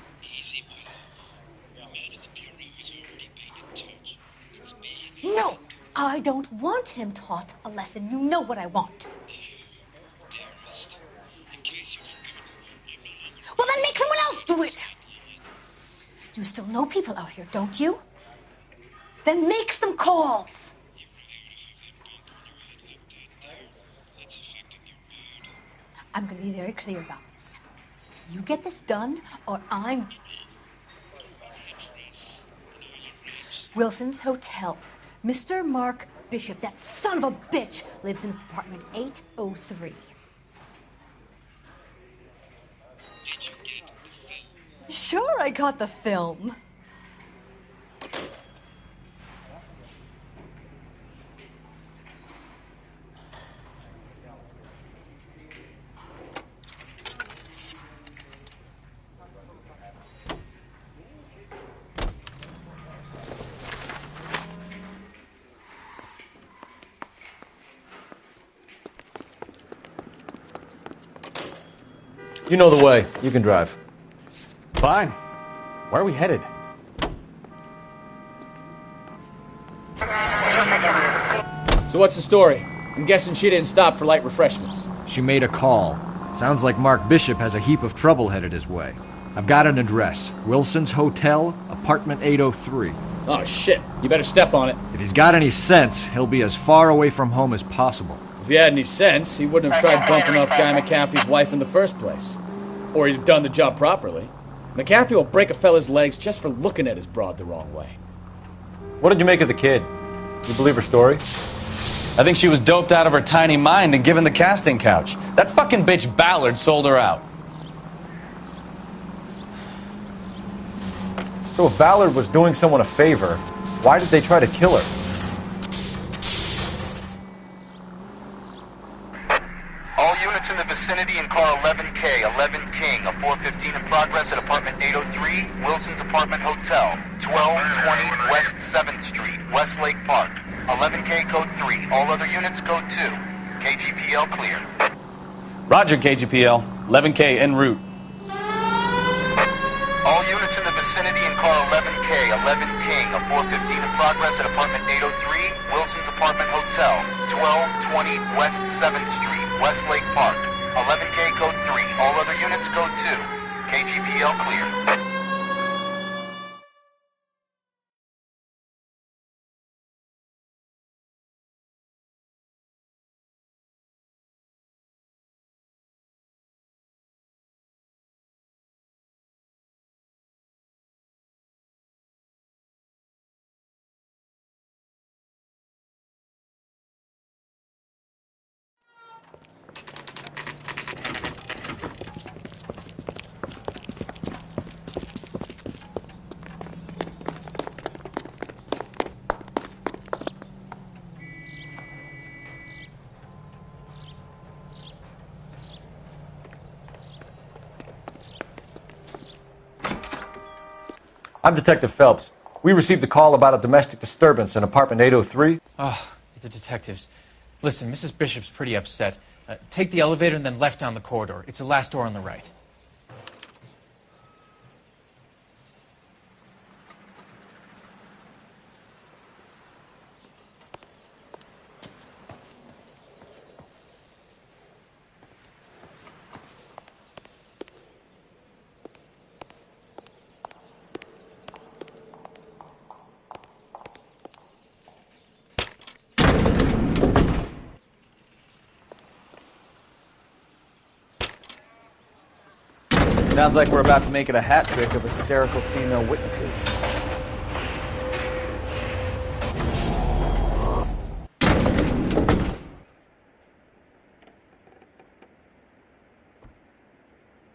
[SPEAKER 17] No! I don't want him taught a lesson. You know what I want. Well, then make someone else do it! You still know people out here, don't you? Then make some calls! I'm gonna be very clear about this. You get this done, or I'm... Wilson's Hotel. Mr. Mark Bishop, that son of a bitch, lives in apartment 803. Sure, I got the film.
[SPEAKER 2] You know the way. You can drive.
[SPEAKER 3] Fine. Where are we headed?
[SPEAKER 22] So what's the story? I'm guessing she didn't stop for light refreshments.
[SPEAKER 5] She made a call. Sounds like Mark Bishop has a heap of trouble headed his way. I've got an address. Wilson's Hotel, apartment 803.
[SPEAKER 22] Oh, shit. You better step on it.
[SPEAKER 5] If he's got any sense, he'll be as far away from home as possible.
[SPEAKER 22] If he had any sense, he wouldn't have tried bumping off Guy McCaffrey's wife in the first place. Or he'd have done the job properly. McCaffrey will break a fella's legs just for looking at his broad the wrong way.
[SPEAKER 2] What did you make of the kid? You believe her story?
[SPEAKER 3] I think she was doped out of her tiny mind and given the casting couch. That fucking bitch Ballard sold her out.
[SPEAKER 2] So if Ballard was doing someone a favor, why did they try to kill her?
[SPEAKER 18] All units in the vicinity in car 11K, 11 King, a 415 in progress at apartment 803, Wilson's Apartment Hotel, 1220 West 7th Street, Westlake Park. 11K code 3, all other units code 2. KGPL clear.
[SPEAKER 3] Roger, KGPL. 11K en route.
[SPEAKER 18] All units in the vicinity in car 11K, 11 King, a 415 in progress at apartment 803, Wilson's Apartment Hotel, 1220 West 7th Street, Westlake Park. 11K code 3, all other units code 2. KGPL clear.
[SPEAKER 2] I'm Detective Phelps. We received a call about a domestic disturbance in apartment 803.
[SPEAKER 8] Oh, the detectives. Listen, Mrs. Bishop's pretty upset. Take the elevator and then left down the corridor. It's the last door on the right.
[SPEAKER 3] Sounds like we're about to make it a hat trick of hysterical female witnesses.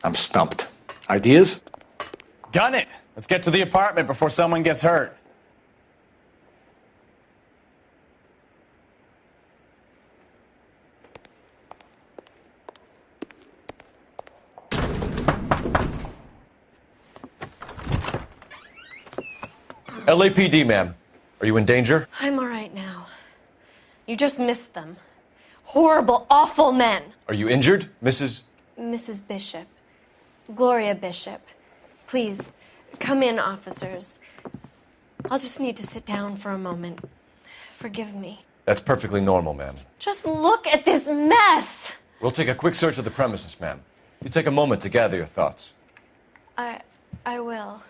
[SPEAKER 2] I'm stumped. Ideas?
[SPEAKER 3] Gun it! Let's get to the apartment before someone gets hurt.
[SPEAKER 2] LAPD, ma'am. Are you in danger?
[SPEAKER 12] I'm all right now. You just missed them. Horrible, awful men.
[SPEAKER 2] Are you injured, Mrs.?
[SPEAKER 12] Mrs. Bishop. Gloria Bishop. Please, come in, officers. I'll just need to sit down for a moment. Forgive me.
[SPEAKER 2] That's perfectly normal, ma'am.
[SPEAKER 12] Just look at this mess!
[SPEAKER 2] We'll take a quick search of the premises, ma'am. You take a moment to gather your thoughts.
[SPEAKER 12] I will.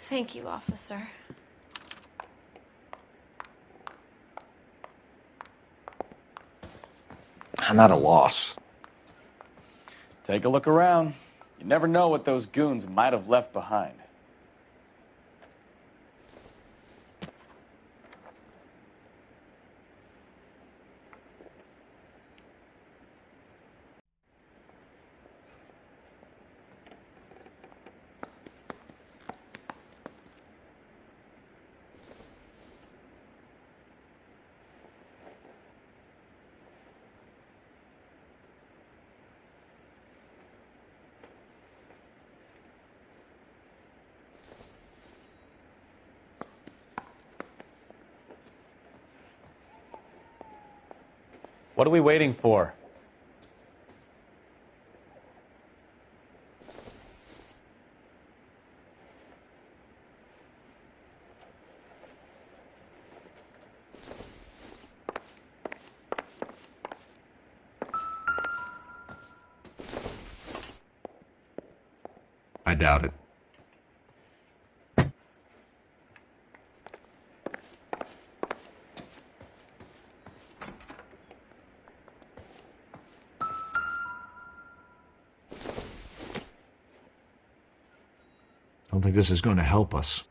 [SPEAKER 12] Thank you, officer.
[SPEAKER 2] I'm at a loss.
[SPEAKER 3] Take a look around. You never know what those goons might have left behind. What are we waiting for?
[SPEAKER 5] I doubt it. I don't think this is going to help us.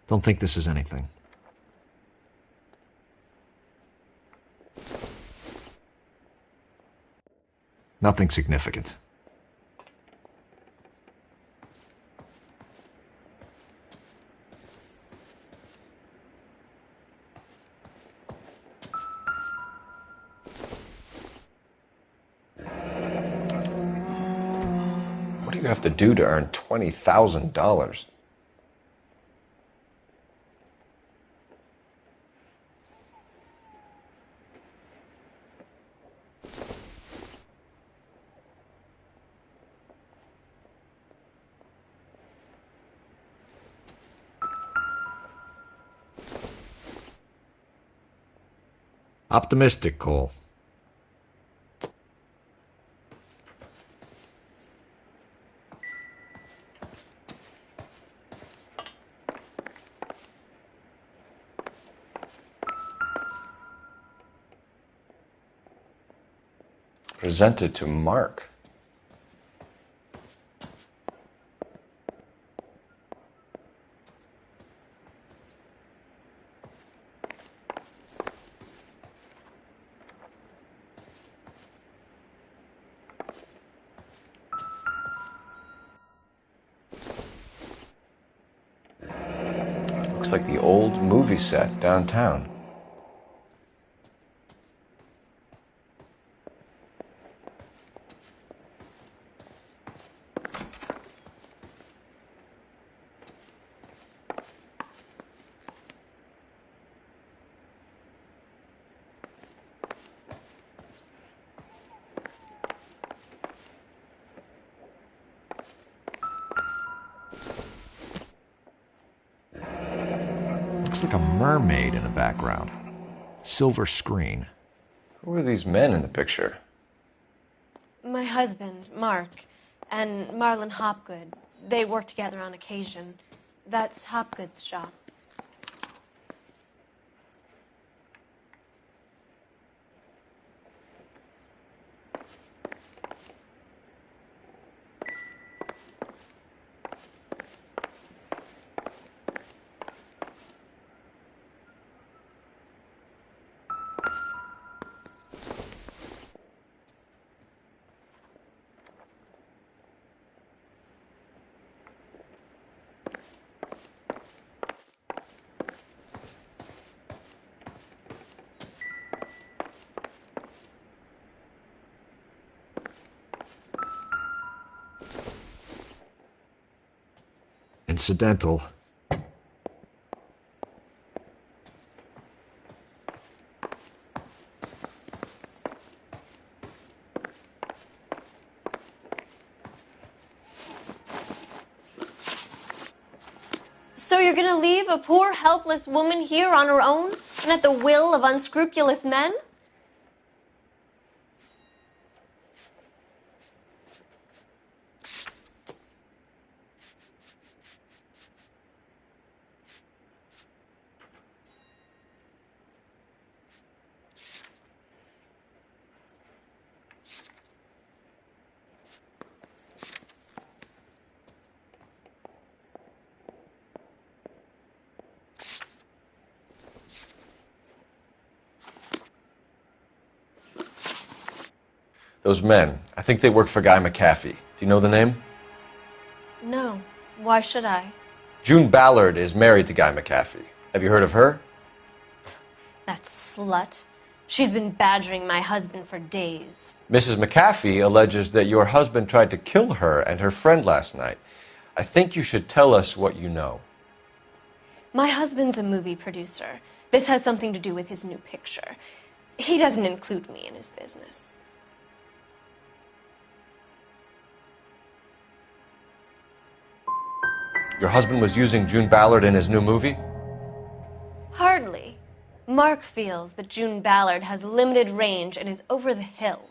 [SPEAKER 5] Don't think this is anything. Nothing significant.
[SPEAKER 2] What do you have to do to earn $20,000?
[SPEAKER 5] Optimistic, Cole.
[SPEAKER 2] Presented to Mark. Looks like the old movie set downtown.
[SPEAKER 5] Looks like a mermaid in the background. Silver screen.
[SPEAKER 2] Who are these men in the picture?
[SPEAKER 12] My husband, Mark, and Marlon Hopgood. They work together on occasion. That's Hopgood's shop.
[SPEAKER 5] Incidental.
[SPEAKER 12] So you're gonna leave a poor, helpless woman here on her own and at the will of unscrupulous men?
[SPEAKER 2] Those men, I think they work for Guy McAfee. Do you know the name?
[SPEAKER 12] No. Why should I?
[SPEAKER 2] June Ballard is married to Guy McAfee. Have you heard of her?
[SPEAKER 12] That slut. She's been badgering my husband for days.
[SPEAKER 2] Mrs. McAfee alleges that your husband tried to kill her and her friend last night. I think you should tell us what you know.
[SPEAKER 12] My husband's a movie producer. This has something to do with his new picture. He doesn't include me in his business.
[SPEAKER 2] Your husband was using June Ballard in his new movie?
[SPEAKER 12] Hardly. Mark feels that June Ballard has limited range and is over the hill.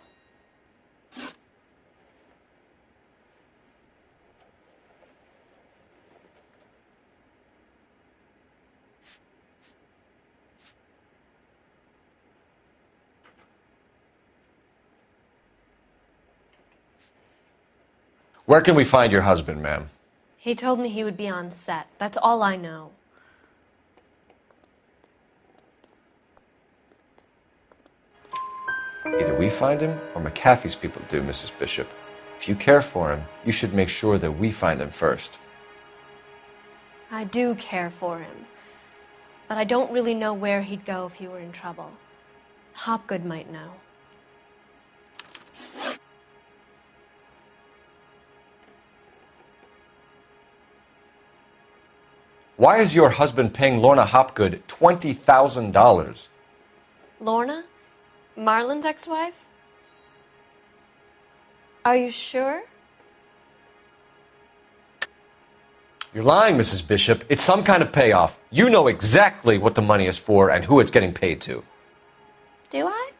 [SPEAKER 2] Where can we find your husband, ma'am?
[SPEAKER 12] He told me he would be on set. That's all I know.
[SPEAKER 2] Either we find him or McAfee's people do, Mrs. Bishop. If you care for him, you should make sure that we find him first.
[SPEAKER 12] I do care for him, but I don't really know where he'd go if he were in trouble. Hopgood might know.
[SPEAKER 2] Why is your husband paying Lorna Hopgood $20,000?
[SPEAKER 12] Lorna? Marlon's ex-wife? Are you sure?
[SPEAKER 2] You're lying, Mrs. Bishop. It's some kind of payoff. You know exactly what the money is for and who it's getting paid to.
[SPEAKER 12] Do I?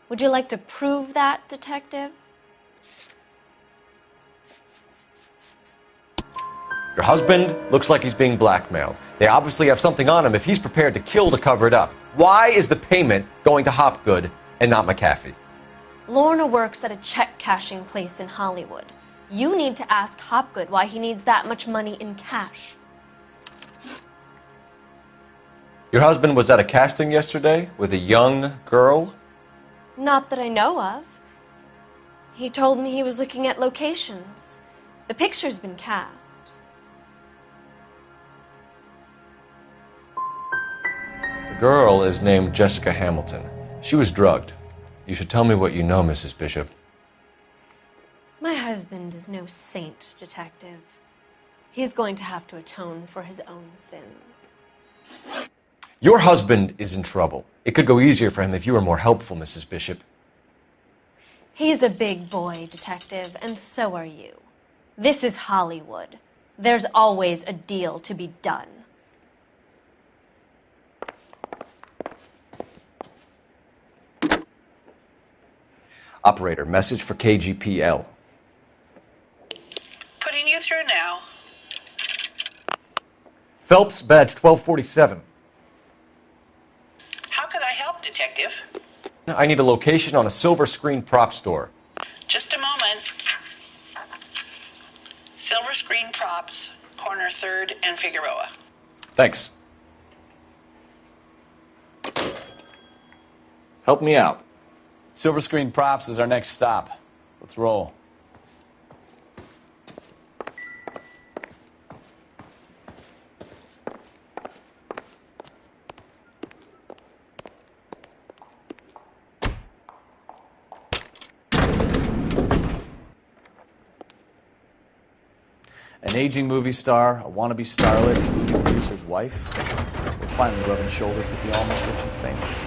[SPEAKER 12] Would you like to prove that, detective?
[SPEAKER 2] Your husband looks like he's being blackmailed. They obviously have something on him if he's prepared to kill to cover it up. Why is the payment going to Hopgood and not McAfee?
[SPEAKER 12] Lorna works at a check-cashing place in Hollywood. You need to ask Hopgood why he needs that much money in cash.
[SPEAKER 2] Your husband was at a casting yesterday with a young girl?
[SPEAKER 12] Not that I know of. He told me he was looking at locations. The picture's been cast.
[SPEAKER 2] The girl is named Jessica Hamilton. She was drugged. You should tell me what you know, Mrs. Bishop.
[SPEAKER 12] My husband is no saint, detective. He's going to have to atone for his own sins.
[SPEAKER 2] Your husband is in trouble. It could go easier for him if you were more helpful, Mrs. Bishop.
[SPEAKER 12] He's a big boy, detective, and so are you. This is Hollywood. There's always a deal to be done.
[SPEAKER 2] Operator, message for KGPL.
[SPEAKER 13] Putting you through now.
[SPEAKER 2] Phelps, badge 1247.
[SPEAKER 13] How could I help, Detective?
[SPEAKER 2] I need a location on a silver screen prop store.
[SPEAKER 13] Just a moment. Silver Screen Props, corner 3rd and Figueroa.
[SPEAKER 2] Thanks. Help me out.
[SPEAKER 3] Silver Screen Props is our next stop. Let's roll. An aging movie star, a wannabe starlet, a movie producer's wife. We're finally rubbing shoulders with the almost rich and famous.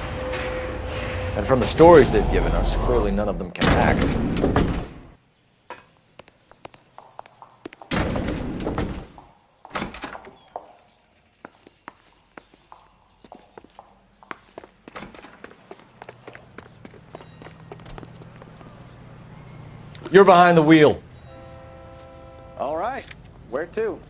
[SPEAKER 2] And from the stories they've given us, clearly none of them can act. You're behind the wheel.
[SPEAKER 3] All right. Where to?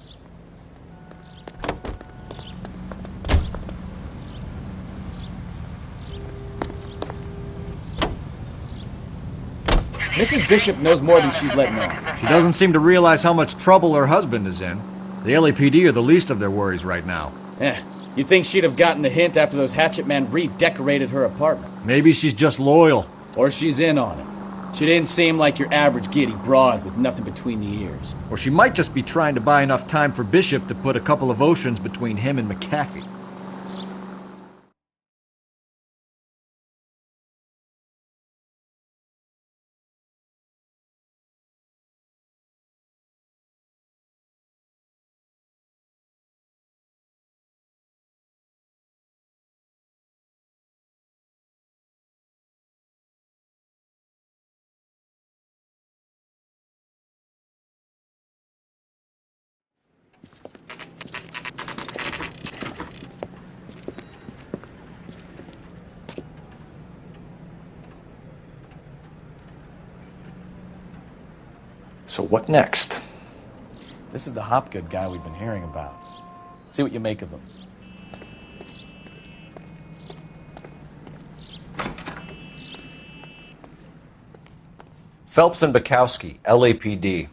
[SPEAKER 20] Mrs. Bishop knows more than she's letting on.
[SPEAKER 5] She doesn't seem to realize how much trouble her husband is in. The LAPD are the least of their worries right now.
[SPEAKER 20] You'd think she'd have gotten the hint after those hatchet men redecorated her apartment.
[SPEAKER 5] Maybe she's just loyal.
[SPEAKER 20] Or she's in on it. She didn't seem like your average giddy broad with nothing between the ears.
[SPEAKER 5] Or she might just be trying to buy enough time for Bishop to put a couple of oceans between him and McAfee.
[SPEAKER 2] So what next?
[SPEAKER 3] This is the Hopgood guy we've been hearing about. See what you make of him.
[SPEAKER 2] Phelps and Bukowski, LAPD.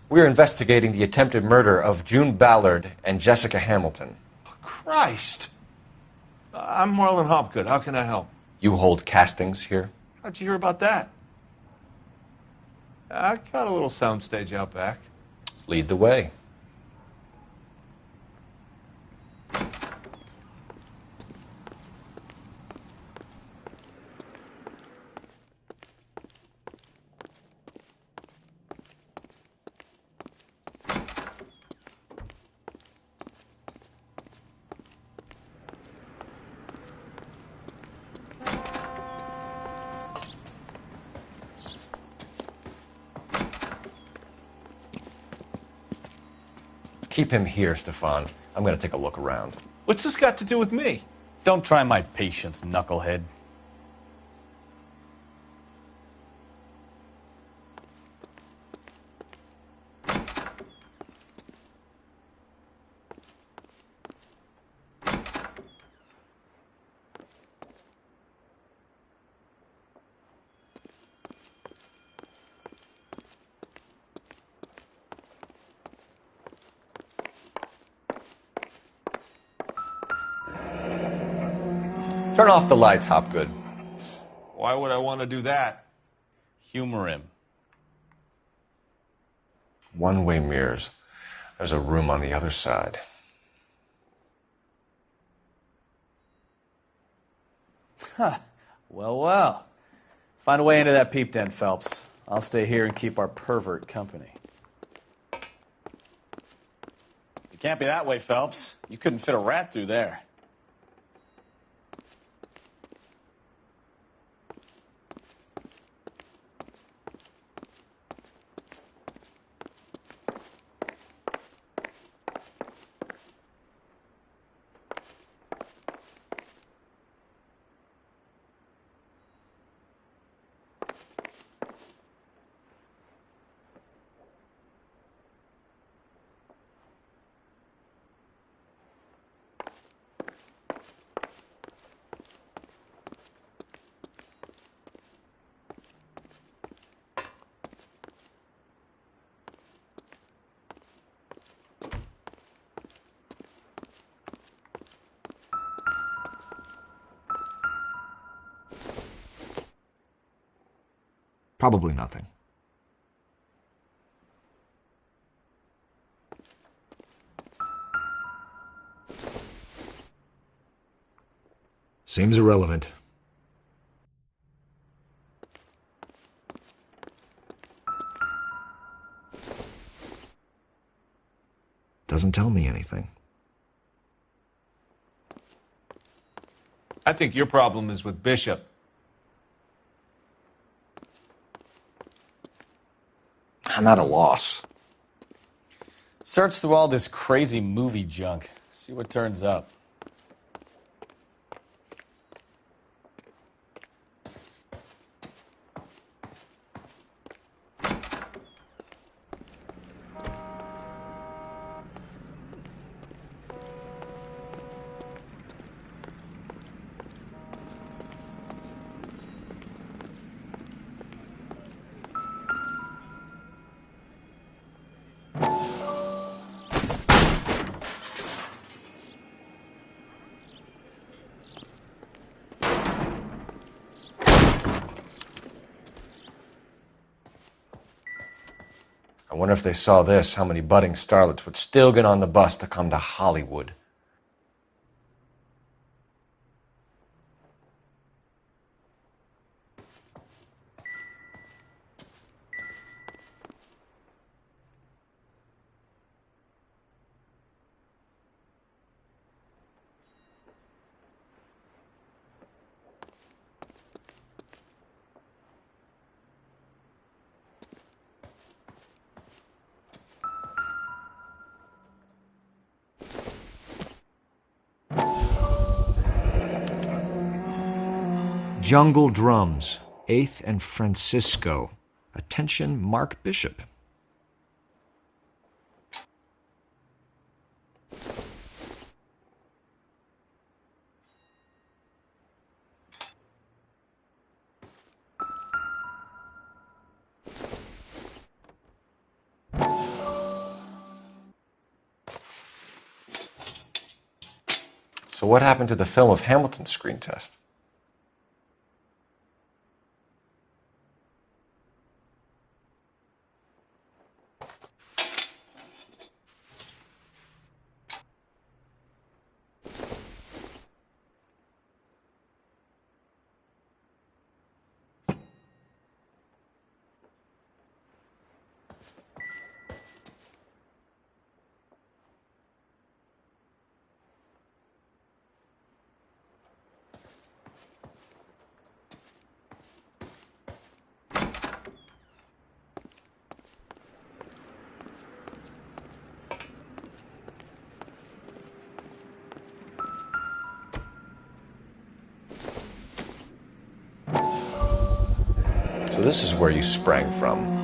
[SPEAKER 2] We're investigating the attempted murder of June Ballard and Jessica Hamilton.
[SPEAKER 1] Christ! I'm Marlon Hopgood. How can I help?
[SPEAKER 2] You hold castings here?
[SPEAKER 19] How'd you hear about that? I got a little soundstage out back.
[SPEAKER 4] Lead the way. Keep him here, Stefan. I'm going to take a look around.
[SPEAKER 19] What's this got to do with me?
[SPEAKER 3] Don't try my patience, knucklehead.
[SPEAKER 4] Turn off the lights, Hopgood.
[SPEAKER 19] Why would I want to do that?
[SPEAKER 3] Humor him.
[SPEAKER 4] One-way mirrors. There's a room on the other side.
[SPEAKER 22] Huh. Well, well. Find a way into that peep den, Phelps. I'll stay here and keep our pervert company.
[SPEAKER 3] It can't be that way, Phelps. You couldn't fit a rat through there.
[SPEAKER 5] Probably nothing. Seems irrelevant. Doesn't tell me anything.
[SPEAKER 19] I think your problem is with Bishop.
[SPEAKER 2] I'm at a loss.
[SPEAKER 3] Search through all this crazy movie junk. See what turns up.
[SPEAKER 4] I wonder if they saw this, how many budding starlets would still get on the bus to come to Hollywood.
[SPEAKER 5] Jungle Drums, 8th and Francisco. Attention, Mark Bishop.
[SPEAKER 4] So what happened to the film of Hamilton's screen test?
[SPEAKER 2] this is where you sprang from.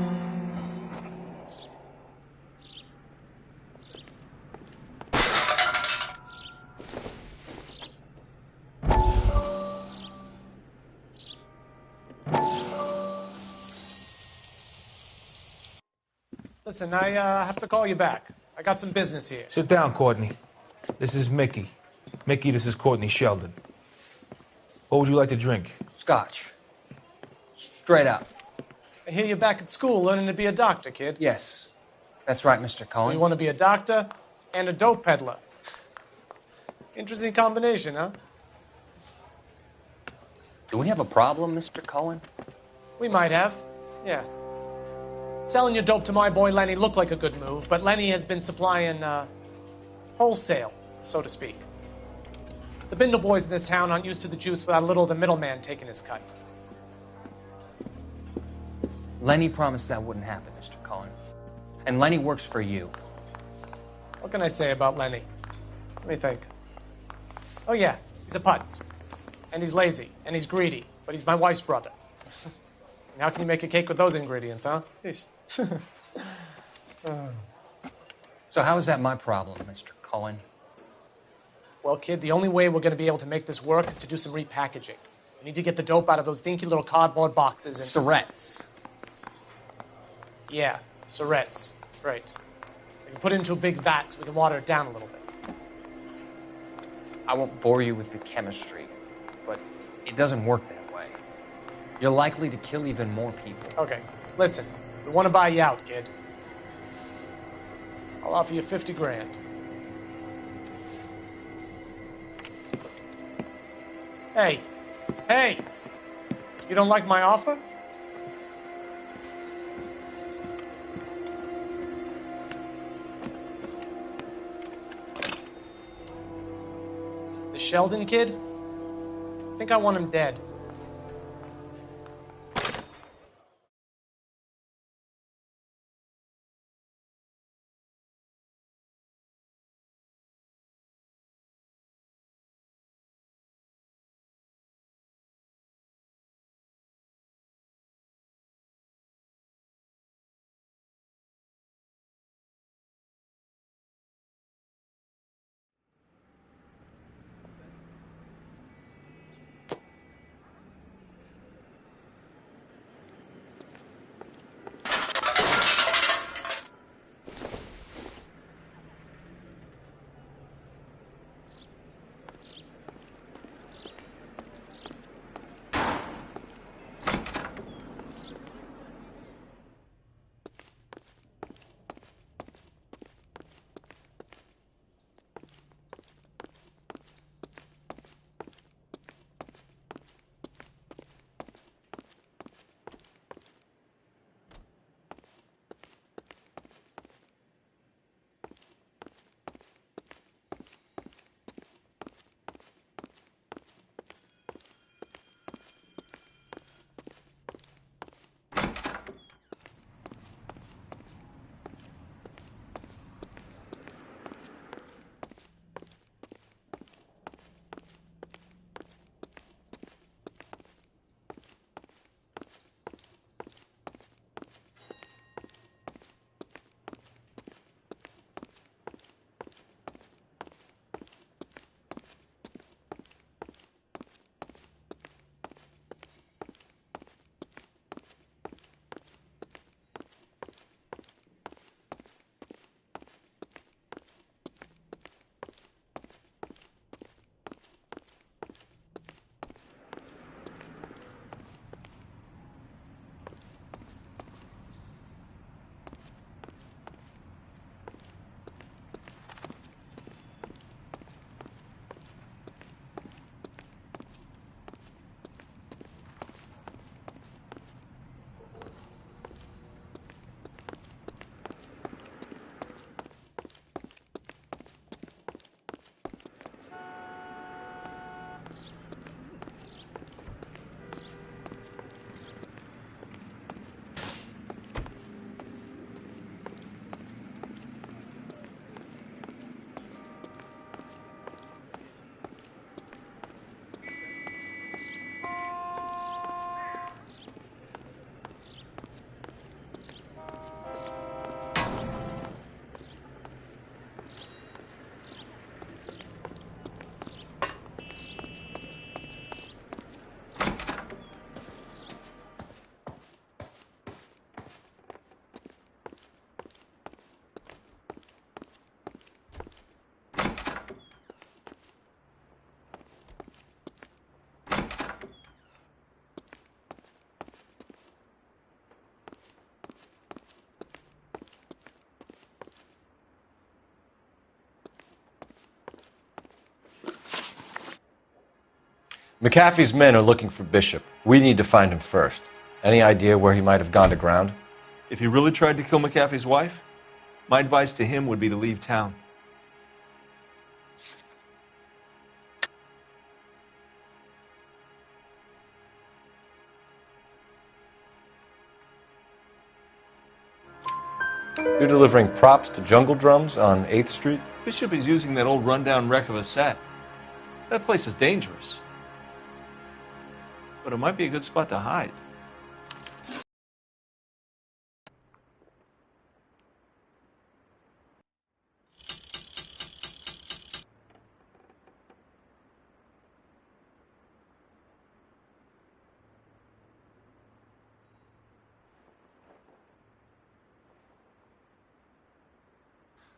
[SPEAKER 6] Listen, I have to call you back. I got some business here.
[SPEAKER 16] Sit down, Courtney. This is Mickey. Mickey, this is Courtney Sheldon. What would you like to drink?
[SPEAKER 10] Scotch. Straight up.
[SPEAKER 6] I hear you're back at school learning to be a doctor, kid.
[SPEAKER 10] Yes. That's right, Mr. Cohen.
[SPEAKER 6] So you want to be a doctor and a dope peddler. Interesting combination, huh?
[SPEAKER 4] Do we have a problem, Mr. Cohen?
[SPEAKER 6] We might have. Yeah. Selling your dope to my boy Lenny looked like a good move, but Lenny has been supplying, wholesale, so to speak. The Bindle boys in this town aren't used to the juice without a little of the middleman taking his cut.
[SPEAKER 10] Lenny promised that wouldn't happen, Mr. Cohen. And Lenny works for you.
[SPEAKER 6] What can I say about Lenny? Let me think. Oh yeah, he's a putz. And he's lazy, and he's greedy, but he's my wife's brother. And how can you make a cake with those ingredients, huh?
[SPEAKER 10] So how is that my problem, Mr. Cohen?
[SPEAKER 6] Well, kid, the only way we're going to be able to make this work is to do some repackaging. We need to get the dope out of those dinky little cardboard boxes and...
[SPEAKER 10] Syrettes.
[SPEAKER 6] Yeah, syrettes. Right. We can put it into a big vat so we can water it down a little bit.
[SPEAKER 10] I won't bore you with the chemistry, but it doesn't work that way. You're likely to kill even more people.
[SPEAKER 6] Okay, listen. We want to buy you out, kid. I'll offer you 50 grand. Hey. Hey! You don't like my offer? The Sheldon kid? I think I want him dead.
[SPEAKER 2] McAfee's men are looking for Bishop. We need to find him first. Any idea where he might have gone to ground?
[SPEAKER 19] If he really tried to kill McAfee's wife, my advice to him would be to leave town.
[SPEAKER 2] You're delivering props to Jungle Drums on 8th Street?
[SPEAKER 19] Bishop is using that old rundown wreck of a set. That place is dangerous. But it might be a good spot to hide.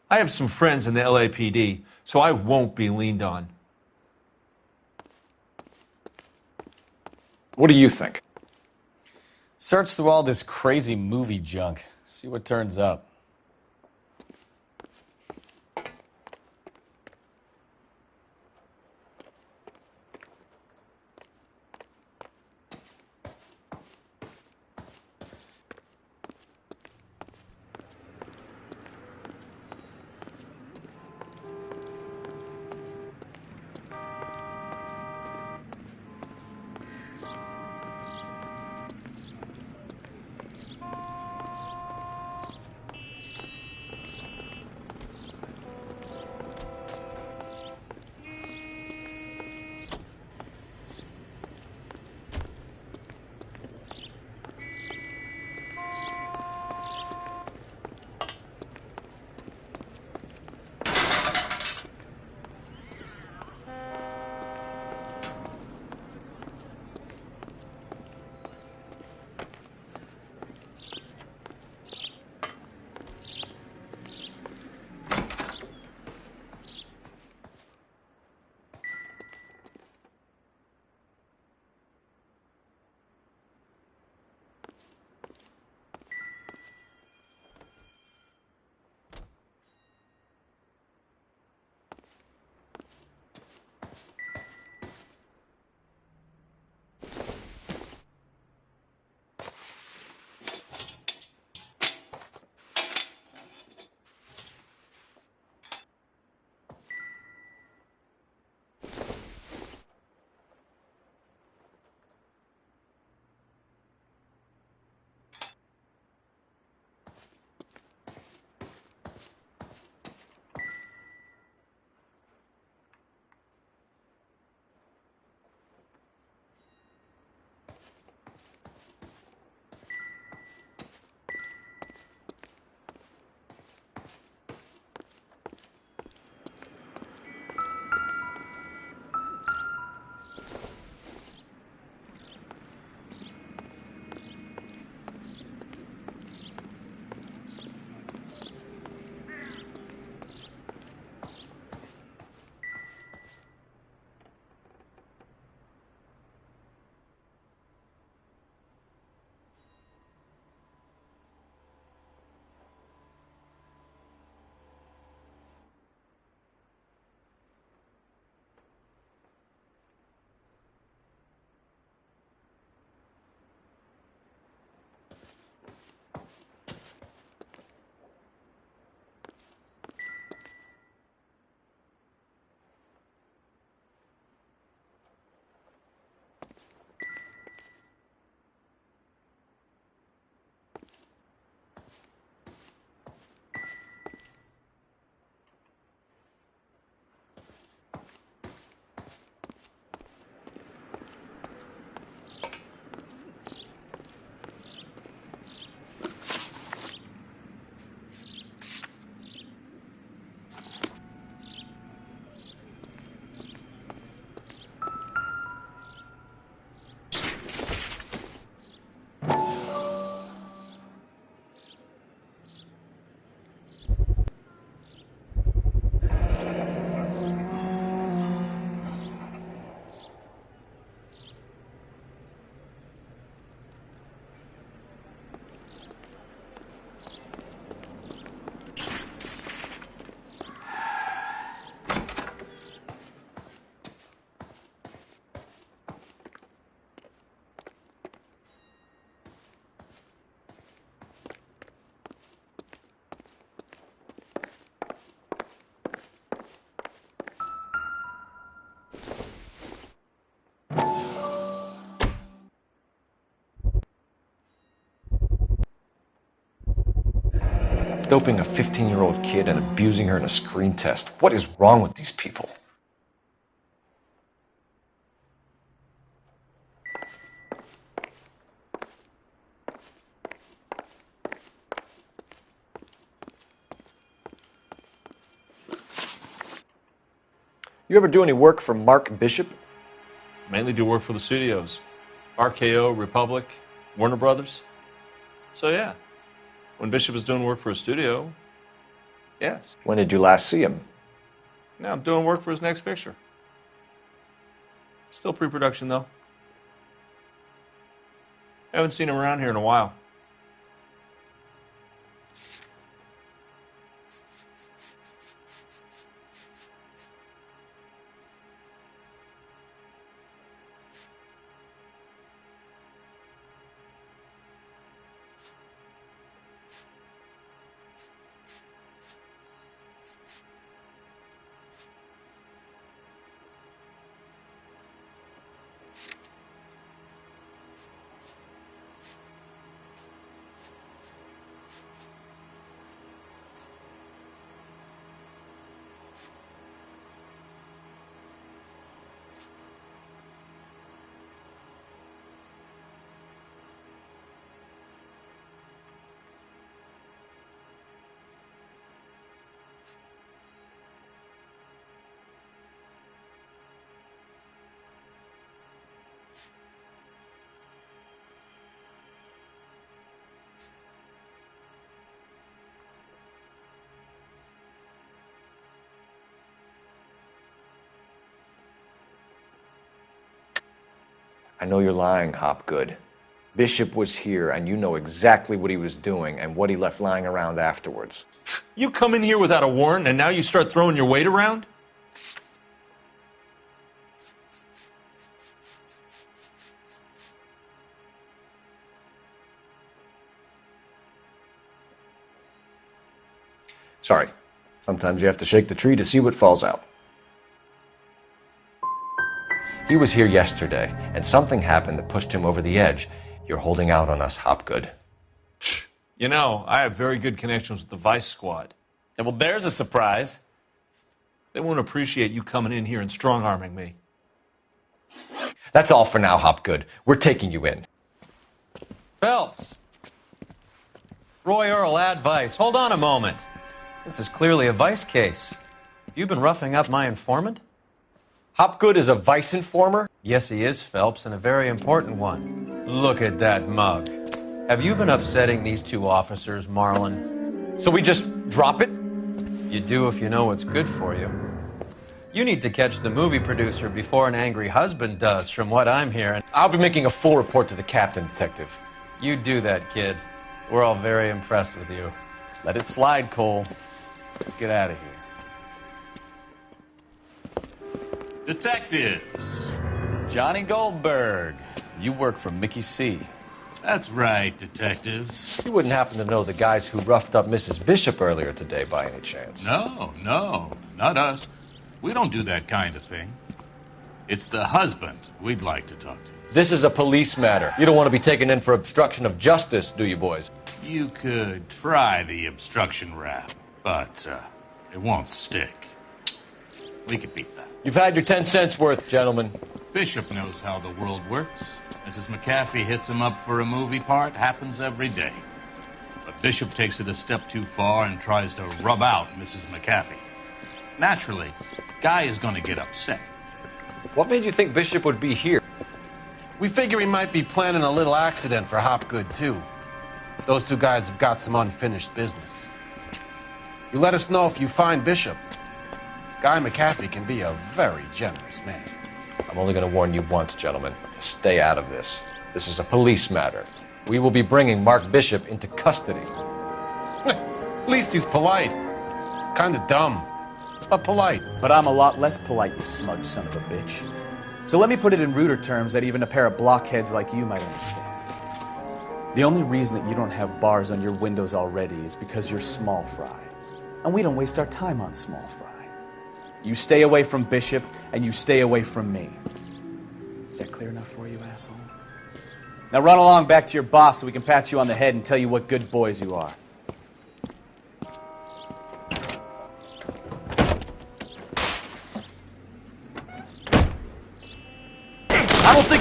[SPEAKER 19] I have some friends in the LAPD, so I won't be leaned on.
[SPEAKER 2] What do you think?
[SPEAKER 3] Search through all this crazy movie junk. See what turns up.
[SPEAKER 2] Doping a 15-year-old kid and abusing her in a screen test. What is wrong with these people? You ever do any work for Mark Bishop?
[SPEAKER 19] Mainly do work for the studios. RKO, Republic, Warner Brothers. So yeah, when Bishop is doing work for a studio, yes.
[SPEAKER 2] When did you last see him?
[SPEAKER 19] Now I'm doing work for his next picture. Still pre-production though. Haven't seen him around here in a while.
[SPEAKER 2] I know you're lying, Hopgood. Bishop was here, and you know exactly what he was doing and what he left lying around afterwards.
[SPEAKER 19] You come in here without a warrant, and now you start throwing your weight around?
[SPEAKER 2] Sorry. Sometimes you have to shake the tree to see what falls out. He was here yesterday, and something happened that pushed him over the edge. You're holding out on us, Hopgood.
[SPEAKER 19] You know, I have very good connections with the Vice Squad.
[SPEAKER 3] And well, there's a surprise.
[SPEAKER 19] They won't appreciate you coming in here and strong-arming me.
[SPEAKER 2] That's all for now, Hopgood. We're taking you in.
[SPEAKER 4] Phelps! Roy Earl, Ad Vice. Hold on a moment. This is clearly a Vice case. You've been roughing up my informant?
[SPEAKER 2] Hopgood is a Vice informer?
[SPEAKER 4] Yes, he is, Phelps, and a very important one. Look at that mug. Have you been upsetting these two officers, Marlin?
[SPEAKER 2] So we just drop it?
[SPEAKER 4] You do if you know what's good for you. You need to catch the movie producer before an angry husband does, from what I'm hearing.
[SPEAKER 2] I'll be making a full report to the captain, Detective.
[SPEAKER 4] You do that, kid. We're all very impressed with you.
[SPEAKER 3] Let it slide, Cole. Let's get out of here.
[SPEAKER 15] Detectives.
[SPEAKER 3] Johnny Goldberg. You work for Mickey C.
[SPEAKER 15] That's right, detectives.
[SPEAKER 2] You wouldn't happen to know the guys who roughed up Mrs. Bishop earlier today by any chance?
[SPEAKER 15] No, not us. We don't do that kind of thing. It's the husband we'd like to talk to.
[SPEAKER 2] This is a police matter. You don't want to be taken in for obstruction of justice, do you, boys?
[SPEAKER 15] You could try the obstruction rap, but it won't stick. We could beat that.
[SPEAKER 2] You've had your 10 cents worth, gentlemen.
[SPEAKER 15] Bishop knows how the world works. Mrs. McAfee hits him up for a movie part. Happens every day. But Bishop takes it a step too far and tries to rub out Mrs. McAfee. Naturally, Guy is going to get upset.
[SPEAKER 2] What made you think Bishop would be here?
[SPEAKER 21] We figure he might be planning a little accident for Hopgood, too. Those two guys have got some unfinished business. You let us know if you find Bishop. Guy McAfee can be a very generous man.
[SPEAKER 2] I'm only going to warn you once, gentlemen, to stay out of this. This is a police matter. We will be bringing Mark Bishop into custody.
[SPEAKER 21] At least he's polite. Kind of dumb, but polite.
[SPEAKER 20] But I'm a lot less polite, you smug son of a bitch. So let me put it in ruder terms that even a pair of blockheads like you might understand. The only reason that you don't have bars on your windows already is because you're small fry. And we don't waste our time on small fry. You stay away from Bishop, and you stay away from me. Is that clear enough for you, asshole? Now run along back to your boss so we can pat you on the head and tell you what good boys you are.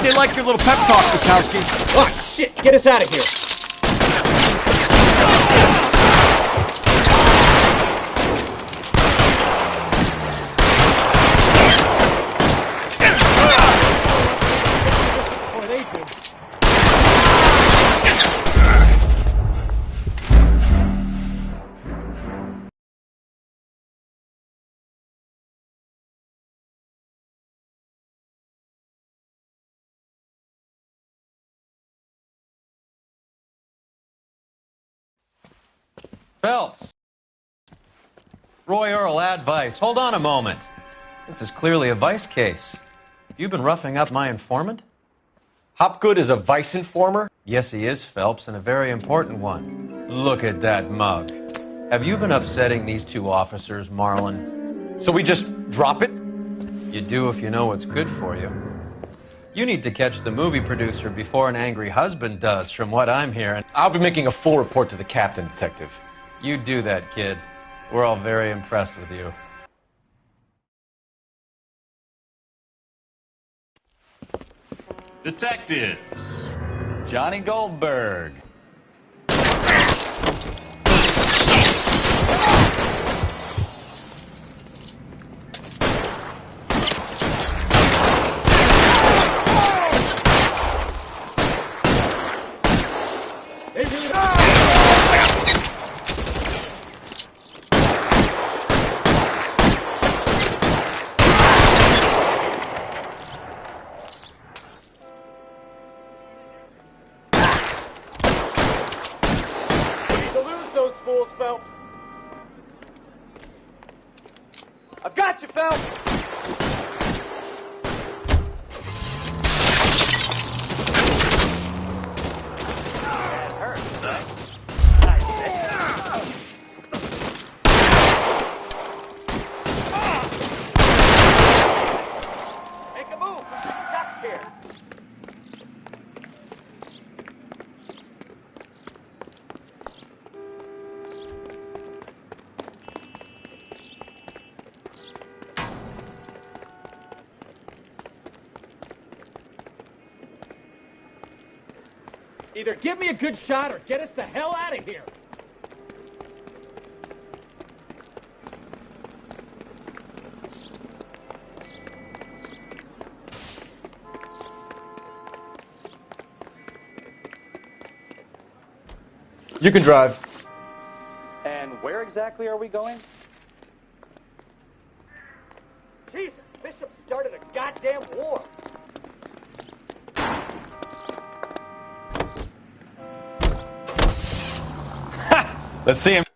[SPEAKER 20] think they like your little pep talk, Bukowski.
[SPEAKER 22] Oh, shit! Get us out of here!
[SPEAKER 4] Phelps! Roy Earl, ad vice. Hold on a moment. This is clearly a vice case. You've been roughing up my informant?
[SPEAKER 2] Hopgood is a vice informer?
[SPEAKER 4] Yes, he is, Phelps, and a very important one. Look at that mug. Have you been upsetting these two officers, Marlin?
[SPEAKER 2] So we just drop it?
[SPEAKER 4] You do if you know what's good for you. You need to catch the movie producer before an angry husband does, from what I'm hearing.
[SPEAKER 2] I'll be making a full report to the captain, Detective.
[SPEAKER 4] You do that, kid. We're all very impressed with you.
[SPEAKER 15] Detectives.
[SPEAKER 3] Johnny Goldberg.
[SPEAKER 22] I've got you, Phelps! Make a move! Duck's here! Either give me a good shot or get us the hell out of here!
[SPEAKER 2] You can drive.
[SPEAKER 20] And where exactly are we going?
[SPEAKER 22] Jesus, Bishop started a goddamn war!
[SPEAKER 3] Let's see him.